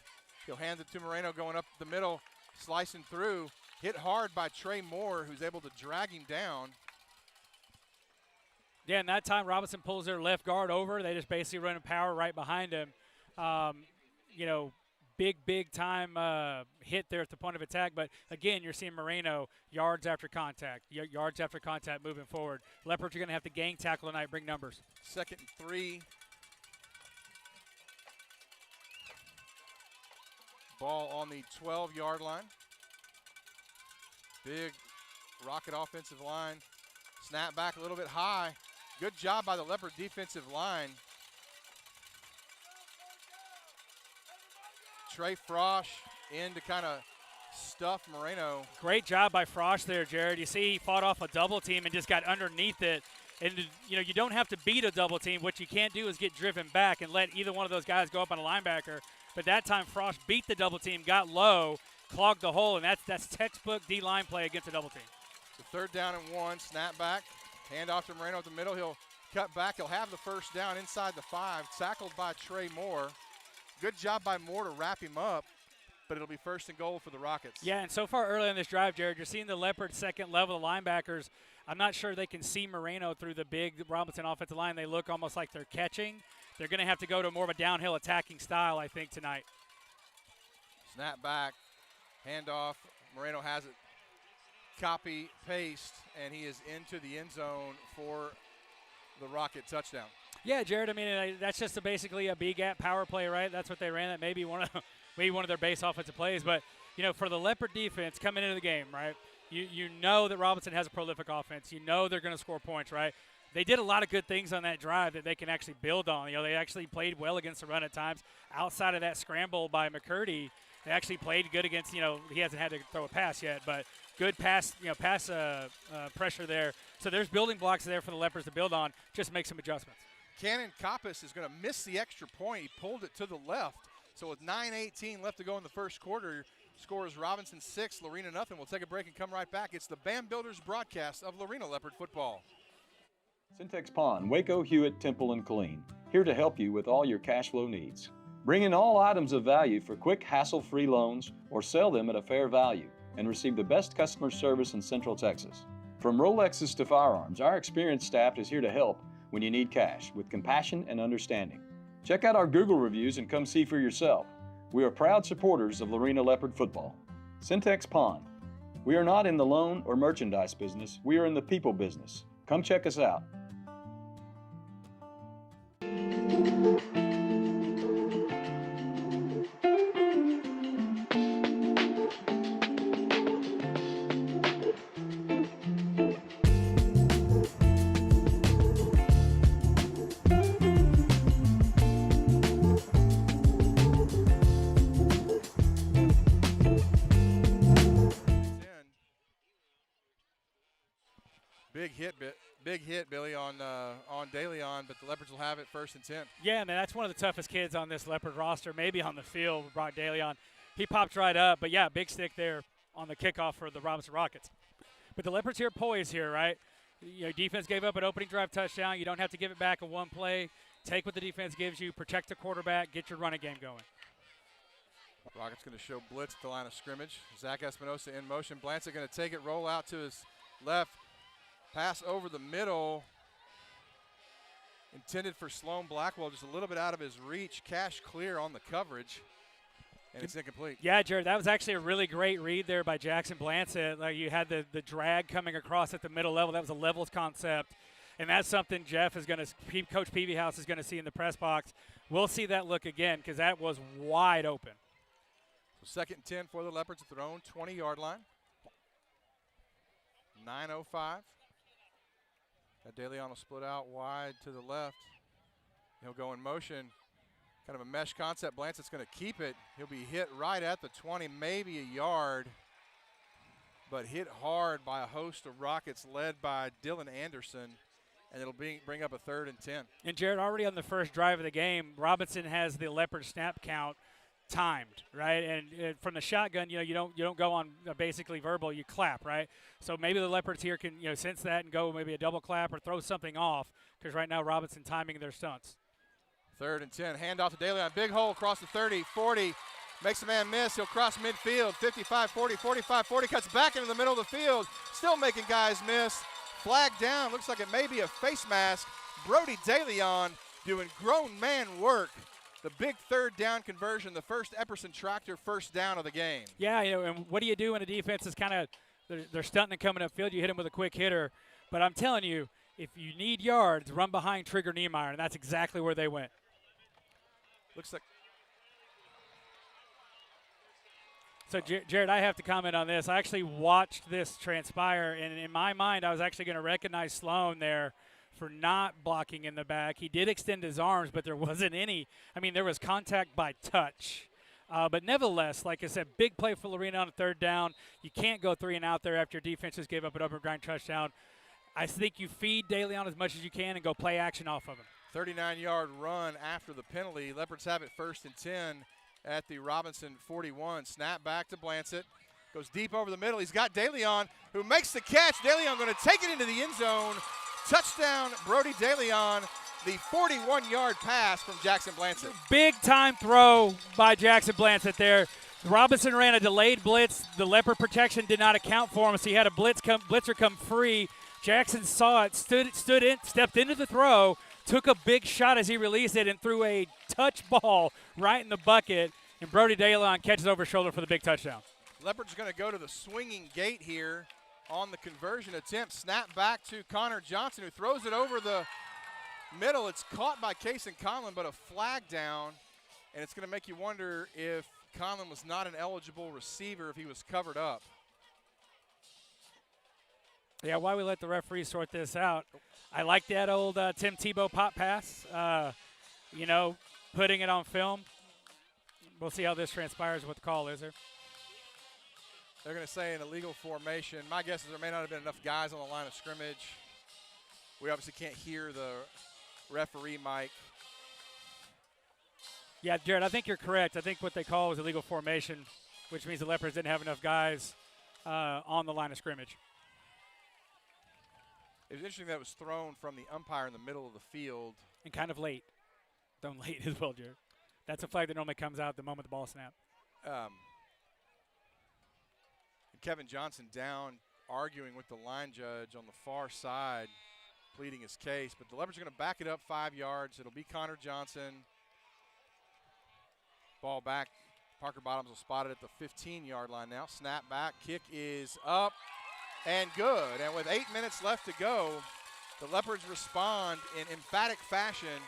He'll hand it to Moreno going up the middle, slicing through. Hit hard by Trey Moore, who's able to drag him down. Yeah, and that time Robinson pulls their left guard over. They just basically run a power right behind him. Big time hit there at the point of attack. But, again, you're seeing Moreno yards after contact moving forward. Leopards are going to have to gang tackle tonight, bring numbers. 2nd and 3. Ball on the 12-yard line. Big Rocket offensive line. Snap back a little bit high. Good job by the Leopard defensive line. Trey Frosch in to kind of stuff Moreno. Great job by Frosch there, Jared. You see he fought off a double team and just got underneath it. And, you don't have to beat a double team. What you can't do is get driven back and let either one of those guys go up on a linebacker. But that time Frosch beat the double team, got low, clogged the hole, and that's textbook D-line play against a double team. So 3rd down and 1, snap back. Hand off to Moreno at the middle. He'll cut back. He'll have the first down inside the 5. Tackled by Trey Moore. Good job by Moore to wrap him up, but it'll be 1st and goal for the Rockets. Yeah, and so far early in this drive, Jared, you're seeing the Leopards second level linebackers. I'm not sure they can see Moreno through the big Robinson offensive line. They look almost like they're catching. They're going to have to go to more of a downhill attacking style, I think, tonight. Snap back, handoff. Moreno has it. Copy, paste, and he is into the end zone for the Rocket touchdown. Yeah, Jared, I mean, that's just basically a B-gap power play, right? That's what they ran. That may be one of their base offensive plays. But, for the Leopard defense coming into the game, right, you know that Robinson has a prolific offense. You know they're going to score points, right? They did a lot of good things on that drive that they can actually build on. They actually played well against the run at times. Outside of that scramble by McCurdy, they actually played good against, he hasn't had to throw a pass yet, but good pass pressure there. So there's building blocks there for the Leopards to build on. Just make some adjustments. Cannon Coppice is going to miss the extra point. He pulled it to the left. So with 9:18 left to go in the first quarter, score is Robinson 6, Lorena nothing. We'll take a break and come right back. It's the Bam Builders broadcast of Lorena Leopard football. Syntex Pond, Waco, Hewitt, Temple, and Killeen. Here to help you with all your cash flow needs. Bring in all items of value for quick, hassle-free loans or sell them at a fair value and receive the best customer service in Central Texas. From Rolexes to firearms, our experienced staff is here to help when you need cash with compassion and understanding. Check out our Google reviews and come see for yourself. We are proud supporters of Lorena Leopard football. Syntex Pond. We are not in the loan or merchandise business. We are in the people business. Come check us out. Big hit, Billy, on DeLeon, but the Leopards will have it 1st and 10. Yeah, man, that's one of the toughest kids on this Leopard roster, maybe on the field, Brock DeLeon. He popped right up, but, yeah, big stick there on the kickoff for the Robinson Rockets. But the Leopards here poised here, right? Defense gave up an opening drive touchdown. You don't have to give it back in one play. Take what the defense gives you, protect the quarterback, get your running game going. Rockets going to show blitz at the line of scrimmage. Zach Espinosa in motion. Blanchett going to take it, roll out to his left. Pass over the middle. Intended for Sloan Blackwell, just a little bit out of his reach. Cash clear on the coverage. And it's incomplete. Yeah, Jared, that was actually a really great read there by Jackson Blanchett. Like, you had the drag coming across at the middle level. That was a levels concept. And that's something Jeff is going to – Coach Peavyhouse is going to see in the press box. We'll see that look again because that was wide open. So 2nd and 10 for the Leopards at their own 20-yard line. 9:05. DeLeon will split out wide to the left. He'll go in motion. Kind of a mesh concept. Blanchett's going to keep it. He'll be hit right at the 20, maybe a yard, but hit hard by a host of Rockets led by Dylan Anderson, and it'll bring up a 3rd and 10. And, Jared, already on the first drive of the game, Robinson has the Leopard snap count timed, right? And from the shotgun, you don't go on basically verbal, you clap, right? So maybe the Leopards here can, sense that and go maybe a double clap or throw something off because right now Robinson timing their stunts. 3rd and 10, handoff to DeLeon, big hole across the 30, 40, makes a man miss, he'll cross midfield, 55, 40, 45, 40, cuts back into the middle of the field, still making guys miss, flag down, looks like it may be a face mask. Brody DeLeon doing grown man work. The big 3rd down conversion, the first Epperson Tractor first down of the game. Yeah, and what do you do when a defense is kind of, they're stunting and coming upfield? You hit them with a quick hitter. But I'm telling you, if you need yards, run behind Trigger Niemeyer, and that's exactly where they went. Looks like. So, Jared, I have to comment on this. I actually watched this transpire, and in my mind, I was actually going to recognize Sloan there for not blocking in the back. He did extend his arms, but there wasn't any. I mean, there was contact by touch. But nevertheless, like I said, big play for Lorena on a 3rd down. You can't go 3 and out there after your defense just gave up an overgrind touchdown. I think you feed DeLeon as much as you can and go play action off of him. 39-yard run after the penalty. Leopards have it 1st and 10 at the Robinson 41. Snap back to Blanchett. Goes deep over the middle. He's got DeLeon, who makes the catch. DeLeon going to take it into the end zone. Touchdown, Brody DeLeon. The 41-yard pass from Jackson Blanchett. Big-time throw by Jackson Blanchett there. Robinson ran a delayed blitz. The Leopard protection did not account for him, so he had a blitzer come free. Jackson saw it, stepped into the throw, took a big shot as he released it, and threw a touch ball right in the bucket. And Brody DeLeon catches over his shoulder for the big touchdown. Leopards going to go to the swinging gate here on the conversion attempt. Snap back to Connor Johnson, who throws it over the middle. It's caught by Kason Conlon, but a flag down. And it's going to make you wonder if Conlon was not an eligible receiver if he was covered up. Yeah, why we let the referee sort this out. I like that old Tim Tebow pop pass, putting it on film. We'll see how this transpires, what the call is there. They're going to say an illegal formation. My guess is there may not have been enough guys on the line of scrimmage. We obviously can't hear the referee mic. Yeah, Jared, I think you're correct. I think what they call was illegal formation, which means the Leopards didn't have enough guys on the line of scrimmage. It was interesting that it was thrown from the umpire in the middle of the field. And kind of late. Thrown late as well, Jared. That's a flag that normally comes out the moment the ball snapped. Kevin Johnson down, arguing with the line judge on the far side, pleading his case. But the Leopards are going to back it up 5 yards. It'll be Connor Johnson. Ball back. Parker Bottoms will spot it at the 15-yard line now. Snap back. Kick is up and good. And with 8 minutes left to go, the Leopards respond in emphatic fashion.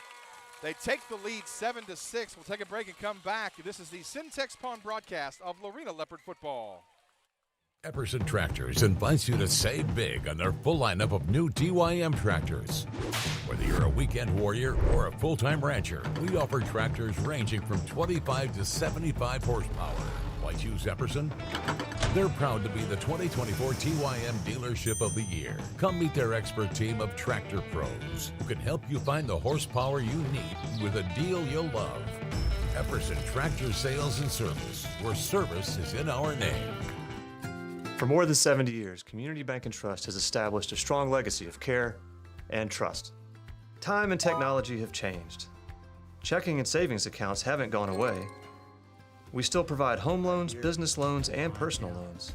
They take the lead 7-6. We'll take a break and come back. This is the Syntex Pond broadcast of Lorena Leopard football. Epperson Tractors invites you to save big on their full lineup of new DYM tractors. Whether you're a weekend warrior or a full-time rancher, we offer tractors ranging from 25 to 75 horsepower. I choose Epperson? They're proud to be the 2024 TYM Dealership of the Year. Come meet their expert team of tractor pros who can help you find the horsepower you need with a deal you'll love. Epperson Tractor Sales and Service, where service is in our name. For more than 70 years, Community Bank and Trust has established a strong legacy of care and trust. Time and technology have changed. Checking and savings accounts haven't gone away. We still provide home loans, business loans, and personal loans.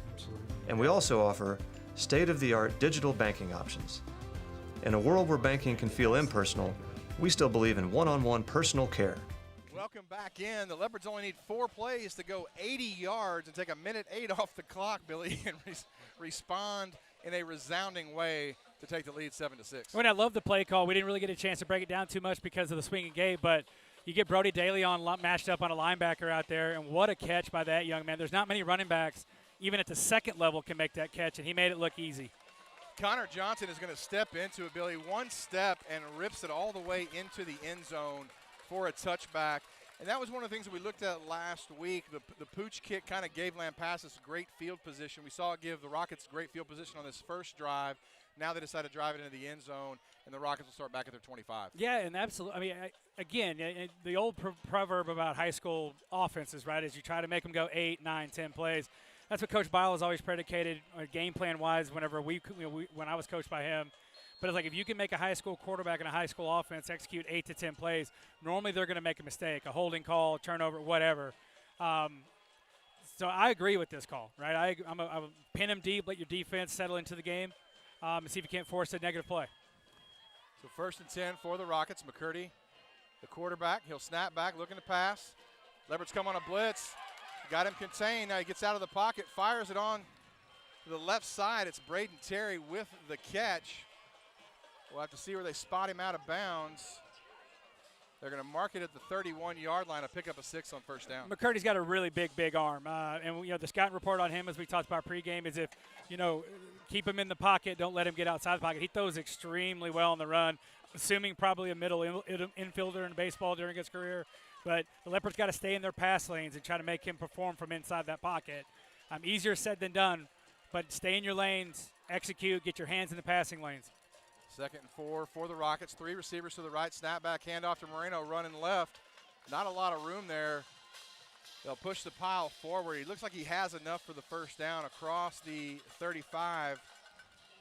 And we also offer state-of-the-art digital banking options. In a world where banking can feel impersonal, we still believe in one-on-one personal care. Welcome back in. The Leopards only need 4 plays to go 80 yards and take a minute 8 off the clock, Billy, and respond in a resounding way to take the lead 7-6. I mean, I love the play call. We didn't really get a chance to break it down too much because of the swinging gate, but you get Brody Daly matched up on a linebacker out there, and what a catch by that young man. There's not many running backs, even at the second level, can make that catch, and he made it look easy. Connor Johnson is going to step into it, Billy. One step and rips it all the way into the end zone for a touchback. And that was one of the things that we looked at last week. The pooch kick kind of gave Lampasas great field position. We saw it give the Rockets great field position on this first drive. Now they decide to drive it into the end zone, and the Rockets will start back at their 25. Yeah, and absolutely. I mean, again, the old proverb about high school offenses, right, is you try to make them go 8, 9, 10 plays. That's what Coach Bile has always predicated game plan-wise whenever when I was coached by him. But it's like if you can make a high school quarterback and a high school offense execute 8 to 10 plays, normally they're going to make a mistake, a holding call, turnover, whatever. So I agree with this call, right? I'm a pin them deep, let your defense settle into the game, and see if you can't force a negative play. So 1st and 10 for the Rockets. McCurdy, the quarterback. He'll snap back, looking to pass. Leopards come on a blitz. Got him contained. Now he gets out of the pocket, fires it on to the left side. It's Braden Terry with the catch. We'll have to see where they spot him out of bounds. They're going to mark it at the 31-yard line. A pick up a 6 on first down. McCurdy's got a really big arm. And, the scouting report on him, as we talked about pregame, is if, keep him in the pocket, don't let him get outside the pocket. He throws extremely well on the run, assuming probably a middle infielder in baseball during his career. But the Leopards got to stay in their pass lanes and try to make him perform from inside that pocket. Easier said than done, but stay in your lanes, execute, get your hands in the passing lanes. 2nd and 4 for the Rockets. 3 receivers to the right. Snapback handoff to Moreno running left. Not a lot of room there. They'll push the pile forward. He looks like he has enough for the first down across the 35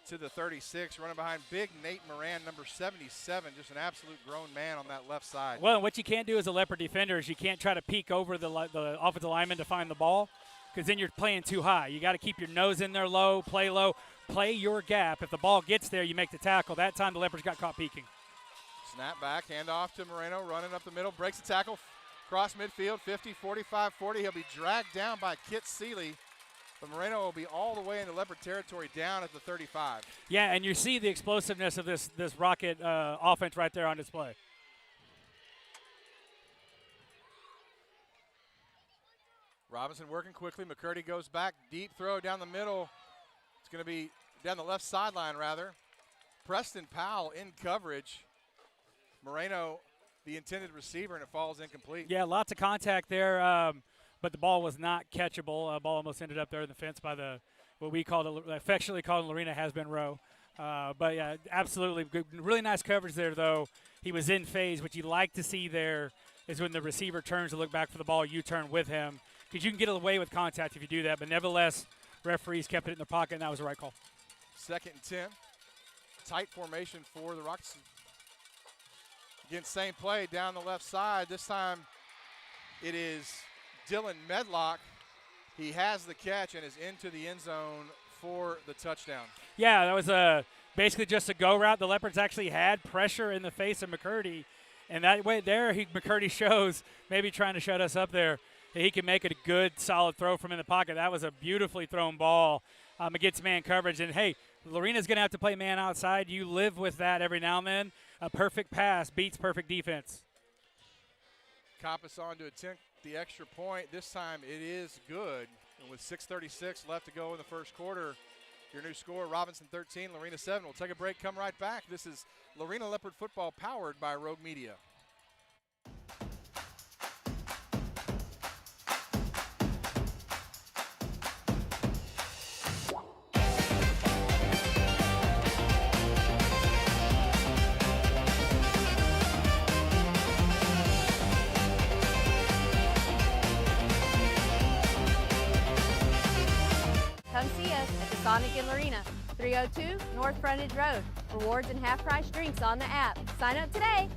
to the 36. Running behind big Nate Moran, number 77. Just an absolute grown man on that left side. Well, what you can't do as a Leopard defender is you can't try to peek over the offensive lineman to find the ball, because then you're playing too high. You got to keep your nose in there low, play your gap. If the ball gets there, you make the tackle. That time the Leopards got caught peeking. Snap back, handoff to Moreno, running up the middle, breaks the tackle, cross midfield, 50, 45, 40. He'll be dragged down by Kit Seeley, but Moreno will be all the way into Leopard territory down at the 35. Yeah, and you see the explosiveness of this Rocket offense right there on display. Robinson working quickly. McCurdy goes back. Deep throw down the middle. It's going to be down the left sideline, rather. Preston Powell in coverage. Moreno, the intended receiver, and it falls incomplete. Yeah, lots of contact there, but the ball was not catchable. Ball almost ended up there in the fence by what we affectionately called Lorena has-been row. But, yeah, absolutely good. Really nice coverage there, though. He was in phase. What you like to see there is when the receiver turns to look back for the ball, you turn with him, because you can get away with contact if you do that. But nevertheless, referees kept it in their pocket, and that was the right call. 2nd and 10. Tight formation for the Rockets. Again, same play down the left side. This time it is Dylan Medlock. He has the catch and is into the end zone for the touchdown. Yeah, that was basically just a go route. The Leopards actually had pressure in the face of McCurdy, and that way there McCurdy shows, maybe trying to shut us up there, that he can make it a good, solid throw from in the pocket. That was a beautifully thrown ball against man coverage. And, hey, Lorena's going to have to play man outside. You live with that every now and then. A perfect pass beats perfect defense. Compass on to attempt the extra point. This time it is good. And with 6:36 left to go in the first quarter, your new score, Robinson 13, Lorena 7. We'll take a break, come right back. This is Lorena Leopard Football powered by Rogue Media. Come see us at the Sonic in Lorena, 302 North Frontage Road. Rewards and half-price drinks on the app. Sign up today.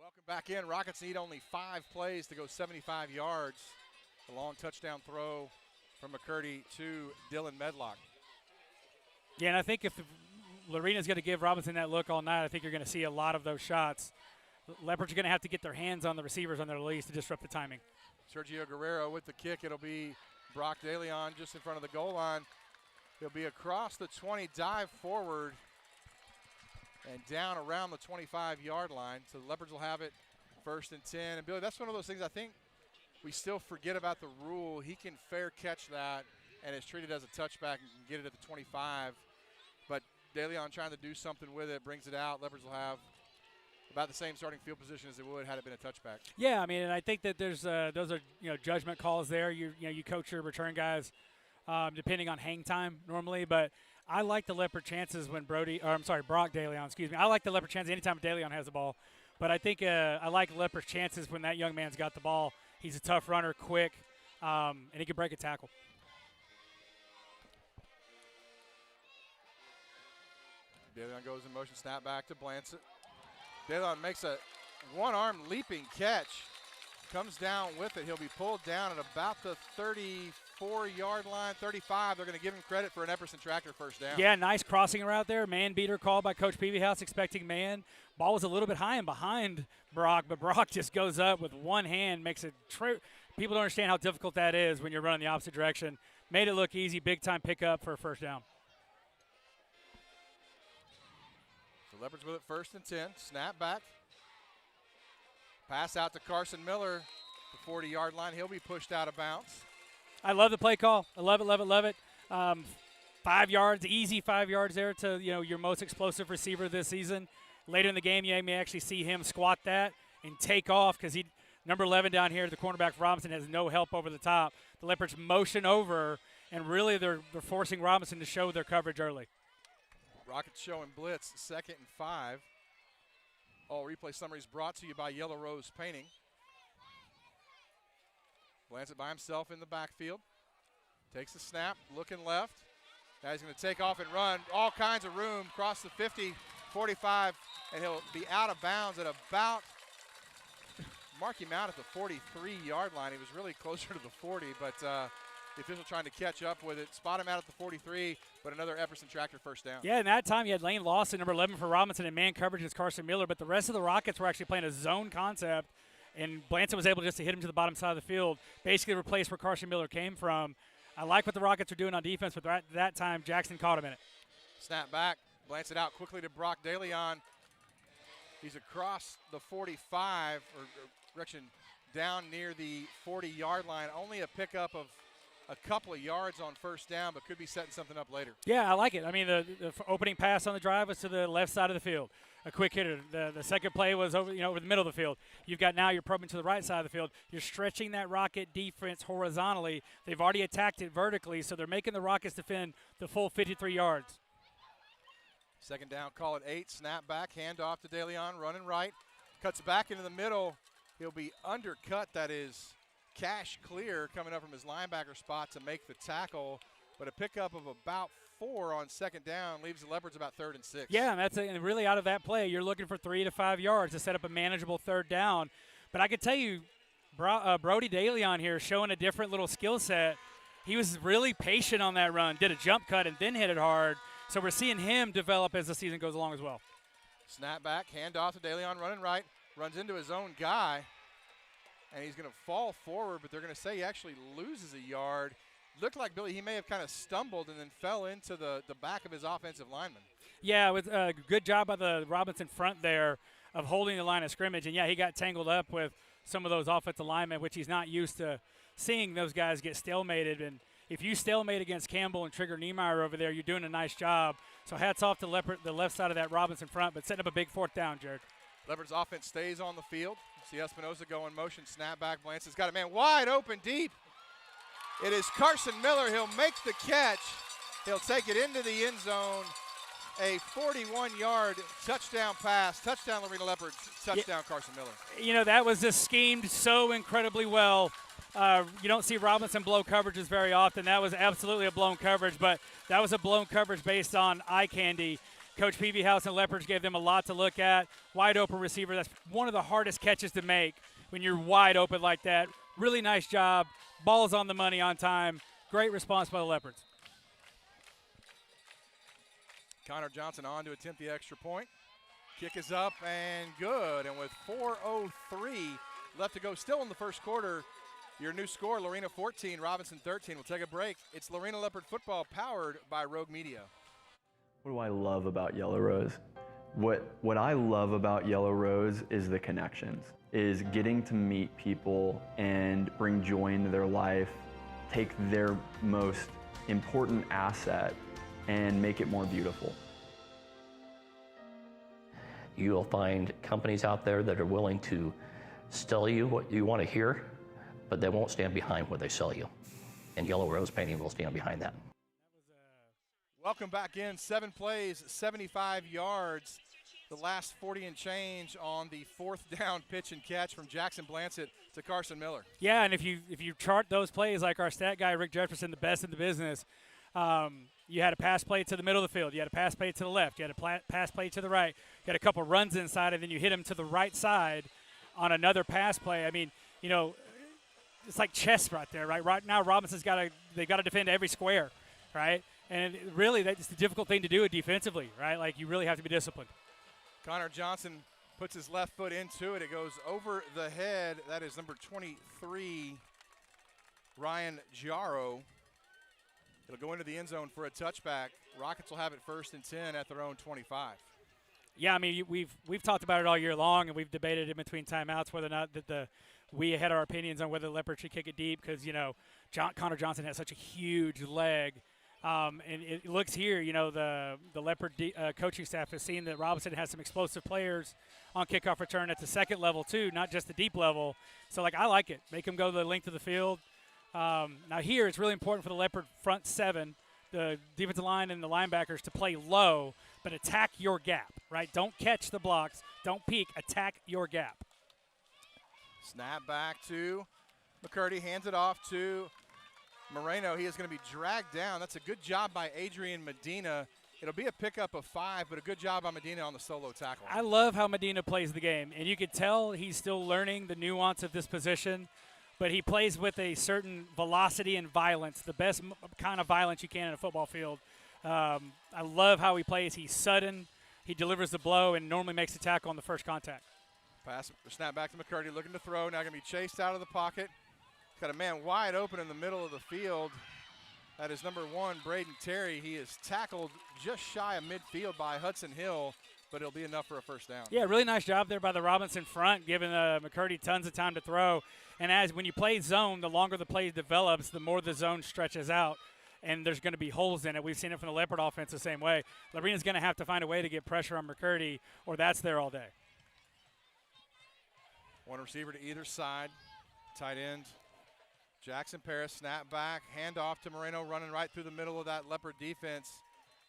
Welcome back in. Rockets need only 5 plays to go 75 yards. A long touchdown throw from McCurdy to Dylan Medlock. Yeah, and I think if Lorena's going to give Robinson that look all night, I think you're going to see a lot of those shots. Leopards are going to have to get their hands on the receivers on their release to disrupt the timing. Sergio Guerrero with the kick. It'll be Brock DeLeon just in front of the goal line. He'll be across the 20, dive forward, and down around the 25-yard line. So the Leopards will have it 1st and 10. And, Billy, that's one of those things I think we still forget about the rule. He can fair catch that and is treated as a touchback and can get it at the 25. But DeLeon trying to do something with it, brings it out. Leopards will have about the same starting field position as they would had it been a touchback. Yeah, I mean, and I think that there's those are judgment calls there. You coach your return guys depending on hang time normally, but I like the Leopard chances when Brock DeLeon, excuse me. I like the Leopard chances anytime DeLeon has the ball, but I think I like Leopard's chances when that young man's got the ball. He's a tough runner, quick, and he can break a tackle. DeLeon goes in motion, snap back to Blancett. DeLeon makes a one-arm leaping catch, comes down with it. He'll be pulled down at about the 34-yard line, 35. They're going to give him credit for an Epperson Tractor first down. Yeah, nice crossing route there. Man beater call by Coach Peavyhouse, expecting man. Ball was a little bit high and behind Brock, but Brock just goes up with one hand, makes it people don't understand how difficult that is when you're running the opposite direction. Made it look easy, big-time pickup for a first down. Leopards with it 1st and 10. Snap back. Pass out to Carson Miller. The 40-yard line. He'll be pushed out of bounds. I love the play call. I love it, love it, love it. 5 yards, easy 5 yards there to your most explosive receiver this season. Later in the game, you may actually see him squat that and take off because number 11 down here, the cornerback Robinson, has no help over the top. The Leopards motion over, and really they're forcing Robinson to show their coverage early. Rockets showing blitz, 2nd and 5. All replay summaries brought to you by Yellow Rose Painting. Blancett by himself in the backfield. Takes the snap, looking left. Now he's going to take off and run. All kinds of room, cross the 50, 45, and he'll be out of bounds at about, mark him out at the 43-yard line. He was really closer to the 40, but the official trying to catch up with it. Spot him out at the 43, but another Epperson Tractor first down. Yeah, and that time you had Lane Lawson, number 11 for Robinson, and man coverage is Carson Miller, but the rest of the Rockets were actually playing a zone concept, and Blancett was able just to hit him to the bottom side of the field, basically replace where Carson Miller came from. I like what the Rockets are doing on defense, but that time Jackson caught him in it. Snap back, Blancett out quickly to Brock DeLeon. He's across the 45, or direction down near the 40-yard line. Only a pickup of a couple of yards on first down, but could be setting something up later. Yeah, I like it. I mean, the opening pass on the drive was to the left side of the field. A quick hitter. The second play was over the middle of the field. You've got now you're probing to the right side of the field. You're stretching that Rocket defense horizontally. They've already attacked it vertically, so they're making the Rockets defend the full 53 yards. 2nd down, call it 8. Snap back, handoff to DeLeon, running right. Cuts back into the middle. He'll be undercut. That is Cash Clear coming up from his linebacker spot to make the tackle, but a pickup of about 4 on 2nd down leaves the Leopards about 3rd and 6. Yeah, and really out of that play, you're looking for 3 to 5 yards to set up a manageable 3rd down. But I could tell you, Brody DeLeon here showing a different little skill set. He was really patient on that run, did a jump cut and then hit it hard. So we're seeing him develop as the season goes along as well. Snap back, handoff to DeLeon, running right, runs into his own guy. And he's going to fall forward, but they're going to say he actually loses a yard. Looked like, Billy, he may have kind of stumbled and then fell into the back of his offensive lineman. Yeah, it was a good job by the Robinson front there of holding the line of scrimmage. And, yeah, he got tangled up with some of those offensive linemen, which he's not used to seeing those guys get stalemated. And if you stalemate against Campbell and Trigger Niemeyer over there, you're doing a nice job. So hats off to the left side of that Robinson front, but setting up a big 4th down, Jared. Leopards offense stays on the field. See Espinosa go in motion, snap back. Blancett's got a man wide open deep. It is Carson Miller. He'll make the catch. He'll take it into the end zone A 41-yard touchdown pass. Touchdown, Lorena Leopards. Touchdown, Carson Miller. You know, that was just schemed so incredibly well. You don't see Robinson blow coverages very often. That was absolutely a blown coverage, but that was a blown coverage based on eye candy. Coach Peavy-House and Leopards gave them a lot to look at. Wide open receiver. That's one of the hardest catches to make when you're wide open like that. Really nice job. Ball's on the money on time. Great response by the Leopards. Connor Johnson on to attempt the extra point. Kick is up and good. And with 4:03 left to go still in the first quarter, your new score, Lorena 14, Robinson 13. We'll take a break. It's Lorena Leopard football powered by Rogue Media. What do I love about Yellow Rose? What I love about Yellow Rose is the connections, is getting to meet people and bring joy into their life, take their most important asset and make it more beautiful. You'll find companies out there that are willing to sell you what you want to hear, but they won't stand behind what they sell you. And Yellow Rose Painting will stand behind that. Welcome back in. 7 plays, 75 yards. The last 40 and change on the 4th down pitch and catch from Jackson Blancett to Carson Miller. Yeah, and if you chart those plays like our stat guy, Rick Jefferson, the best in the business, you had a pass play to the middle of the field. You had a pass play to the left. You had a pass play to the right. You had a couple runs inside, and then you hit him to the right side on another pass play. I mean, you know, it's like chess right there, right? Right now, Robinson's they've got to defend every square, right? And really, that's the difficult thing to do defensively, right? Like, you really have to be disciplined. Connor Johnson puts his left foot into it. It goes over the head. That is number 23, Ryan Giaro. It'll go into the end zone for a touchback. Rockets will have it 1st and 10 at their own 25. Yeah, I mean, we've talked about it all year long, and we've debated in between timeouts whether or not we had our opinions on whether the Leopards should kick it deep because, you know, Connor Johnson has such a huge leg. And it looks here, you know, the Leopard coaching staff has seen that Robinson has some explosive players on kickoff return at the second level too, not just the deep level. So, like, I like it. Make them go the length of the field. Now here it's really important for the Leopard front 7, the defensive line and the linebackers to play low, but attack your gap, right? Don't catch the blocks. Don't peek. Attack your gap. Snap back to McCurdy. Hands it off to Moreno. He is going to be dragged down. That's a good job by Adrian Medina. It'll be a pickup of 5, but a good job by Medina on the solo tackle. I love how Medina plays the game, and you can tell he's still learning the nuance of this position, but he plays with a certain velocity and violence, the best kind of violence you can in a football field. I love how he plays. He's sudden. He delivers the blow and normally makes the tackle on the first contact. Pass, snap back to McCurdy, looking to throw. Now going to be chased out of the pocket. Got a man wide open in the middle of the field. That is number 1, Braden Terry. He is tackled just shy of midfield by Hudson Hill, but it'll be enough for a 1st down. Yeah, really nice job there by the Robinson front, giving McCurdy tons of time to throw. And when you play zone, the longer the play develops, the more the zone stretches out, and there's going to be holes in it. We've seen it from the Leopard offense the same way. Lorena's going to have to find a way to get pressure on McCurdy, or that's there all day. One receiver to either side. Tight end Jackson Paris, snap back, hand off to Moreno, running right through the middle of that Leopard defense.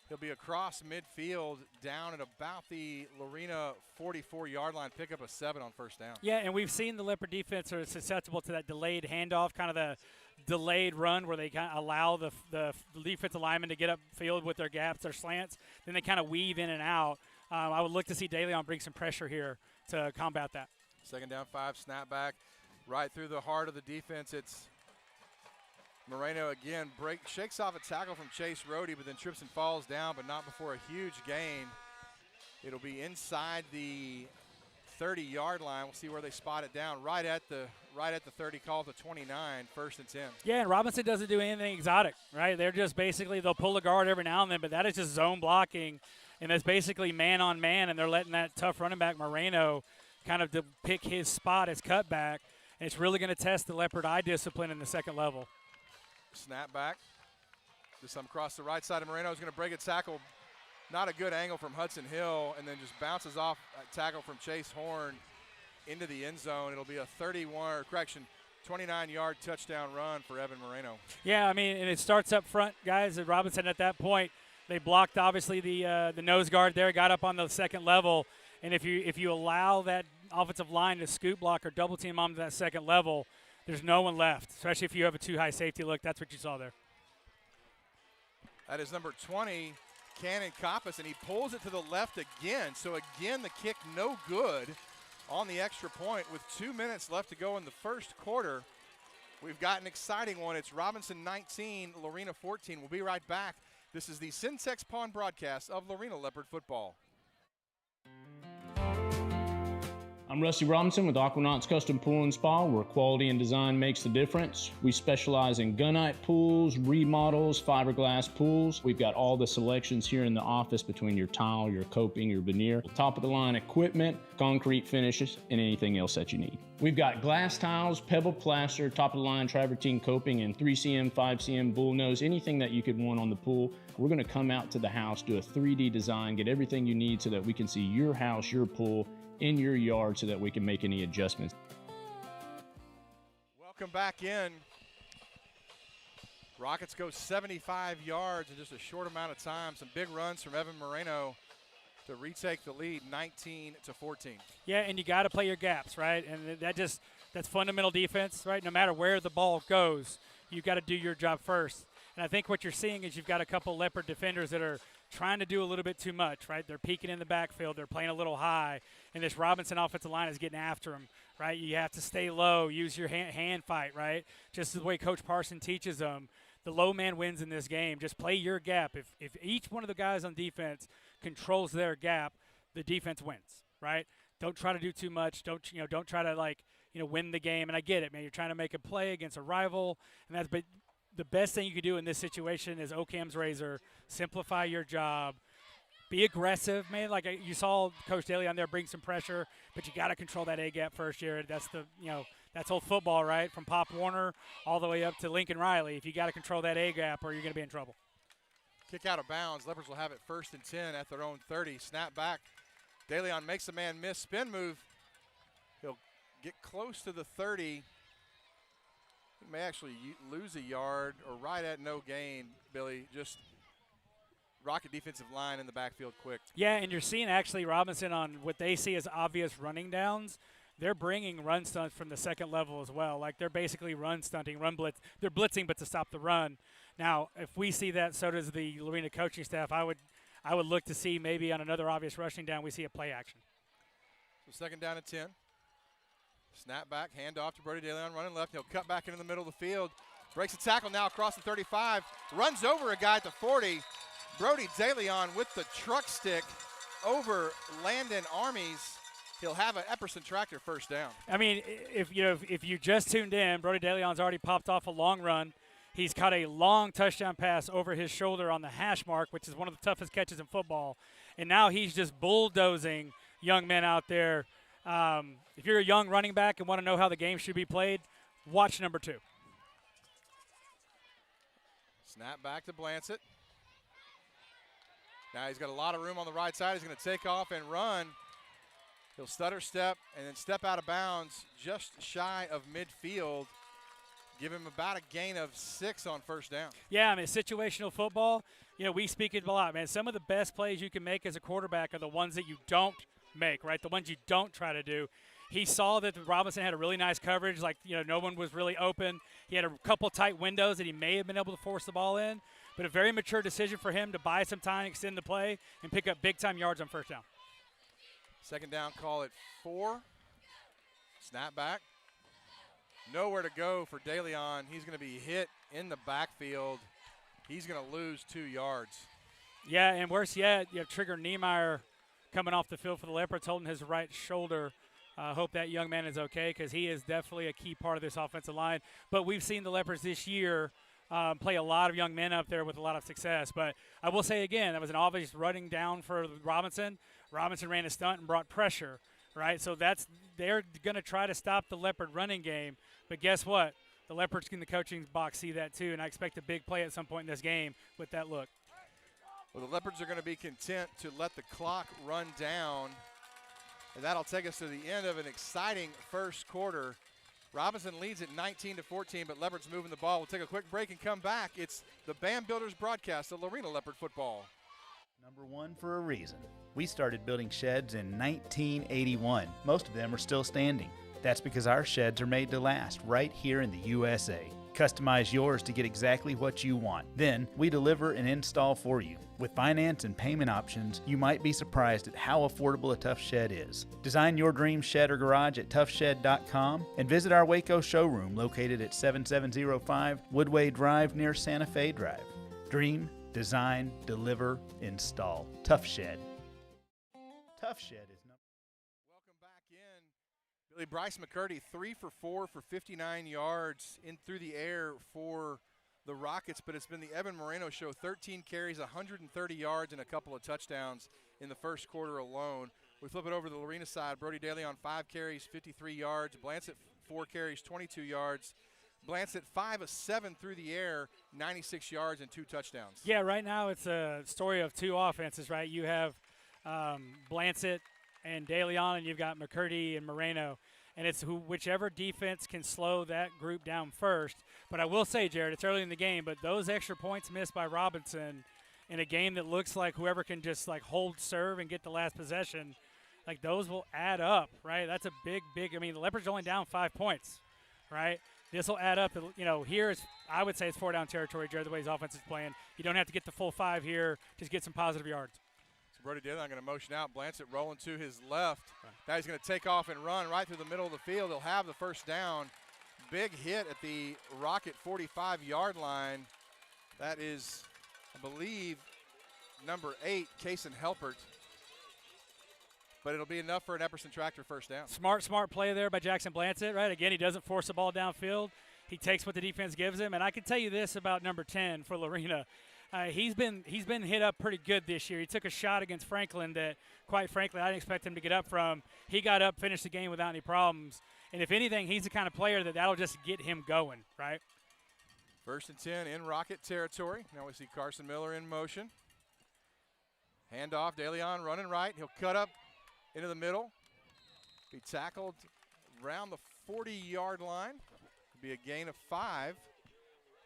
He'll be across midfield, down at about the Lorena 44-yard line, pick up a 7 on 1st down. Yeah, and we've seen the Leopard defense are susceptible to that delayed handoff, kind of the delayed run where they kind of allow the defensive linemen to get upfield with their gaps, their slants. Then they kind of weave in and out. I would look to see DeLeon bring some pressure here to combat that. 2nd down, 5, snap back, right through the heart of the defense. It's Moreno again, shakes off a tackle from Chase Rohde, but then trips and falls down, but not before a huge gain. It'll be inside the 30-yard line. We'll see where they spot it down. Right at the 30, call to 29, 1st and 10. Yeah, and Robinson doesn't do anything exotic, right? They're just basically, they'll pull a guard every now and then, but that is just zone blocking, and that's basically man-on-man, and they're letting that tough running back Moreno kind of to pick his spot as cutback, and it's really going to test the Leopard eye discipline in the second level. Snap back. Just across the right side of Moreno is going to break a tackle. Not a good angle from Hudson Hill, and then just bounces off a tackle from Chase Horn into the end zone. It'll be a 29-yard touchdown run for Evan Moreno. Yeah, I mean, and it starts up front, guys. And Robinson at that point, They blocked, obviously, the nose guard there, got up on the second level. And if you allow that offensive line to scoop block or double team onto that second level, there's no one left, especially if you have a too high safety look. That's what you saw there. That is number 20, Cannon Coppas, and he pulls it to the left again. So again, the kick no good on the extra point with 2 minutes left to go in the first quarter. We've got an exciting one. It's Robinson 19, Lorena 14. We'll be right back. This is the Syntex Pawn broadcast of Lorena Leopard football. I'm Rusty Robinson with Aquanauts Custom Pool and Spa, where quality and design makes the difference. We specialize in gunite pools, remodels, fiberglass pools. We've got all the selections here in the office between your tile, your coping, your veneer, top of the line equipment, concrete finishes, and anything else that you need. We've got glass tiles, pebble plaster, top of the line travertine coping, and 3cm, 5cm bullnose, anything that you could want on the pool. We're gonna come out to the house, do a 3D design, get everything you need so that we can see your house, your pool, in your yard so that we can make any adjustments. Welcome back in. Rockets go 75 yards in just a short amount of time. Some big runs from Evan Moreno to retake the lead, 19-14. Yeah, and you got to play your gaps, right? And that's fundamental defense, right? No matter where the ball goes, you've got to do your job first. And I think what you're seeing is you've got a couple Leopard defenders that are trying to do a little bit too much, right? They're peeking in the backfield. They're playing a little high. And this Robinson offensive line is getting after them, right? You have to stay low, use your hand fight, right? Just the way Coach Parson teaches them. The low man wins in this game. Just play your gap. If each one of the guys on defense controls their gap, the defense wins, right? Don't try to do too much. Don't try to win the game. And I get it, man. You're trying to make a play against a rival, and but the best thing you can do in this situation is Occam's razor. Simplify your job. Be aggressive, man. Like you saw Coach Daly on there bring some pressure, but you got to control that A gap first, Jared. That's that's old football, right? From Pop Warner all the way up to Lincoln Riley. If you got to control that A gap, or you're going to be in trouble. Kick out of bounds. Leopards will have it 1st and 10 at their own 30. Snap back. DeLeon makes a man miss. Spin move. He'll get close to the 30. He may actually lose a yard or right at no gain, Billy. Just Rocket defensive line in the backfield quick. Yeah, and you're seeing actually Robinson on what they see as obvious running downs. They're bringing run stunts from the second level as well. Like they're basically run stunting, run blitz. They're blitzing, but to stop the run. Now, if we see that, so does the Lorena coaching staff. I would look to see maybe on another obvious rushing down, we see a play action. So 2nd down and 10. Snap back, hand off to Brody DeLeon, running left. He'll cut back into the middle of the field. Breaks a tackle now across the 35. Runs over a guy at the 40. Brody DeLeon with the truck stick over Landon Armies. He'll have an Epperson tractor 1st down. I mean, if you just tuned in, Brody DeLeon's already popped off a long run. He's caught a long touchdown pass over his shoulder on the hash mark, which is one of the toughest catches in football. And now he's just bulldozing young men out there. If you're a young running back and want to know how the game should be played, watch number 2. Snap back to Blancett. Now he's got a lot of room on the right side. He's going to take off and run. He'll stutter step and then step out of bounds just shy of midfield. Give him about a gain of 6 on 1st down. Yeah, I mean, situational football, we speak it a lot, man. Some of the best plays you can make as a quarterback are the ones that you don't make, right? The ones you don't try to do. He saw that Robinson had a really nice coverage, like, no one was really open. He had a couple tight windows that he may have been able to force the ball in, but a very mature decision for him to buy some time, extend the play, and pick up big-time yards on 1st down. 2nd down call at 4. Snap back. Nowhere to go for DeLeon. He's going to be hit in the backfield. He's going to lose 2 yards. Yeah, and worse yet, you have Trigger Niemeyer coming off the field for the Leopards, holding his right shoulder. Hope that young man is okay because he is definitely a key part of this offensive line. But we've seen the Leopards this year play a lot of young men up there with a lot of success. But I will say again, that was an obvious running down for Robinson. Robinson ran a stunt and brought pressure, right? So they're going to try to stop the Leopard running game. But guess what? The Leopards in the coaching box see that too, and I expect a big play at some point in this game with that look. Well, the Leopards are going to be content to let the clock run down, and that'll take us to the end of an exciting first quarter. Robinson leads at 19-14, but Leopards moving the ball. We'll take a quick break and come back. It's the Bam Builders broadcast of Lorena Leopard football. Number one for a reason. We started building sheds in 1981. Most of them are still standing. That's because our sheds are made to last right here in the USA. Customize yours to get exactly what you want. Then we deliver and install for you. With finance and payment options, you might be surprised at how affordable a Tough Shed is. Design your dream shed or garage at toughshed.com and visit our Waco showroom located at 7705 Woodway Drive near Santa Fe Drive. Dream, design, deliver, install. Tough Shed. Tough Shed is number. Welcome back in. Billy Bryce McCurdy, 3 for 4 for 59 yards in through the air for the Rockets, but it's been the Evan Moreno show. 13 carries, 130 yards, and a couple of touchdowns in the first quarter alone. We flip it over to the Lorena side. Brody Daly on 5 carries, 53 yards. Blancett 4 carries, 22 yards. Blancett 5 of 7 through the air, 96 yards and 2 touchdowns. Yeah, right now it's a story of 2 offenses, right? You have Blancett and Daly on, and you've got McCurdy and Moreno. And it's whichever defense can slow that group down first. But I will say, Jared, it's early in the game, but those extra points missed by Robinson in a game that looks like whoever can just, like, hold serve and get the last possession, like, those will add up, right? That's a big, I mean, the Leopards are only down 5 points, right? This will add up. You know, I would say it's 4-down territory, Jared, the way his offense is playing. You don't have to get the full 5 here. Just get some positive yards. Brody Daly, I'm going to motion out. Blancett rolling to his left. Now he's going to take off and run right through the middle of the field. He'll have the first down. Big hit at the Rocket 45-yard line. That is, I believe, number 8, Kason Helpert. But it'll be enough for an Epperson Tractor first down. Smart play there by Jackson Blancett, right? Again, he doesn't force the ball downfield. He takes what the defense gives him. And I can tell you this about number 10 for Lorena. He's been hit up pretty good this year. He took a shot against Franklin that, quite frankly, I didn't expect him to get up from. He got up, finished the game without any problems. And if anything, he's the kind of player that'll just get him going, right? 1st and 10 in Rocket territory. Now we see Carson Miller in motion. Handoff, DeLeon running right. He'll cut up into the middle. Be tackled around the 40-yard line. Be a gain of 5.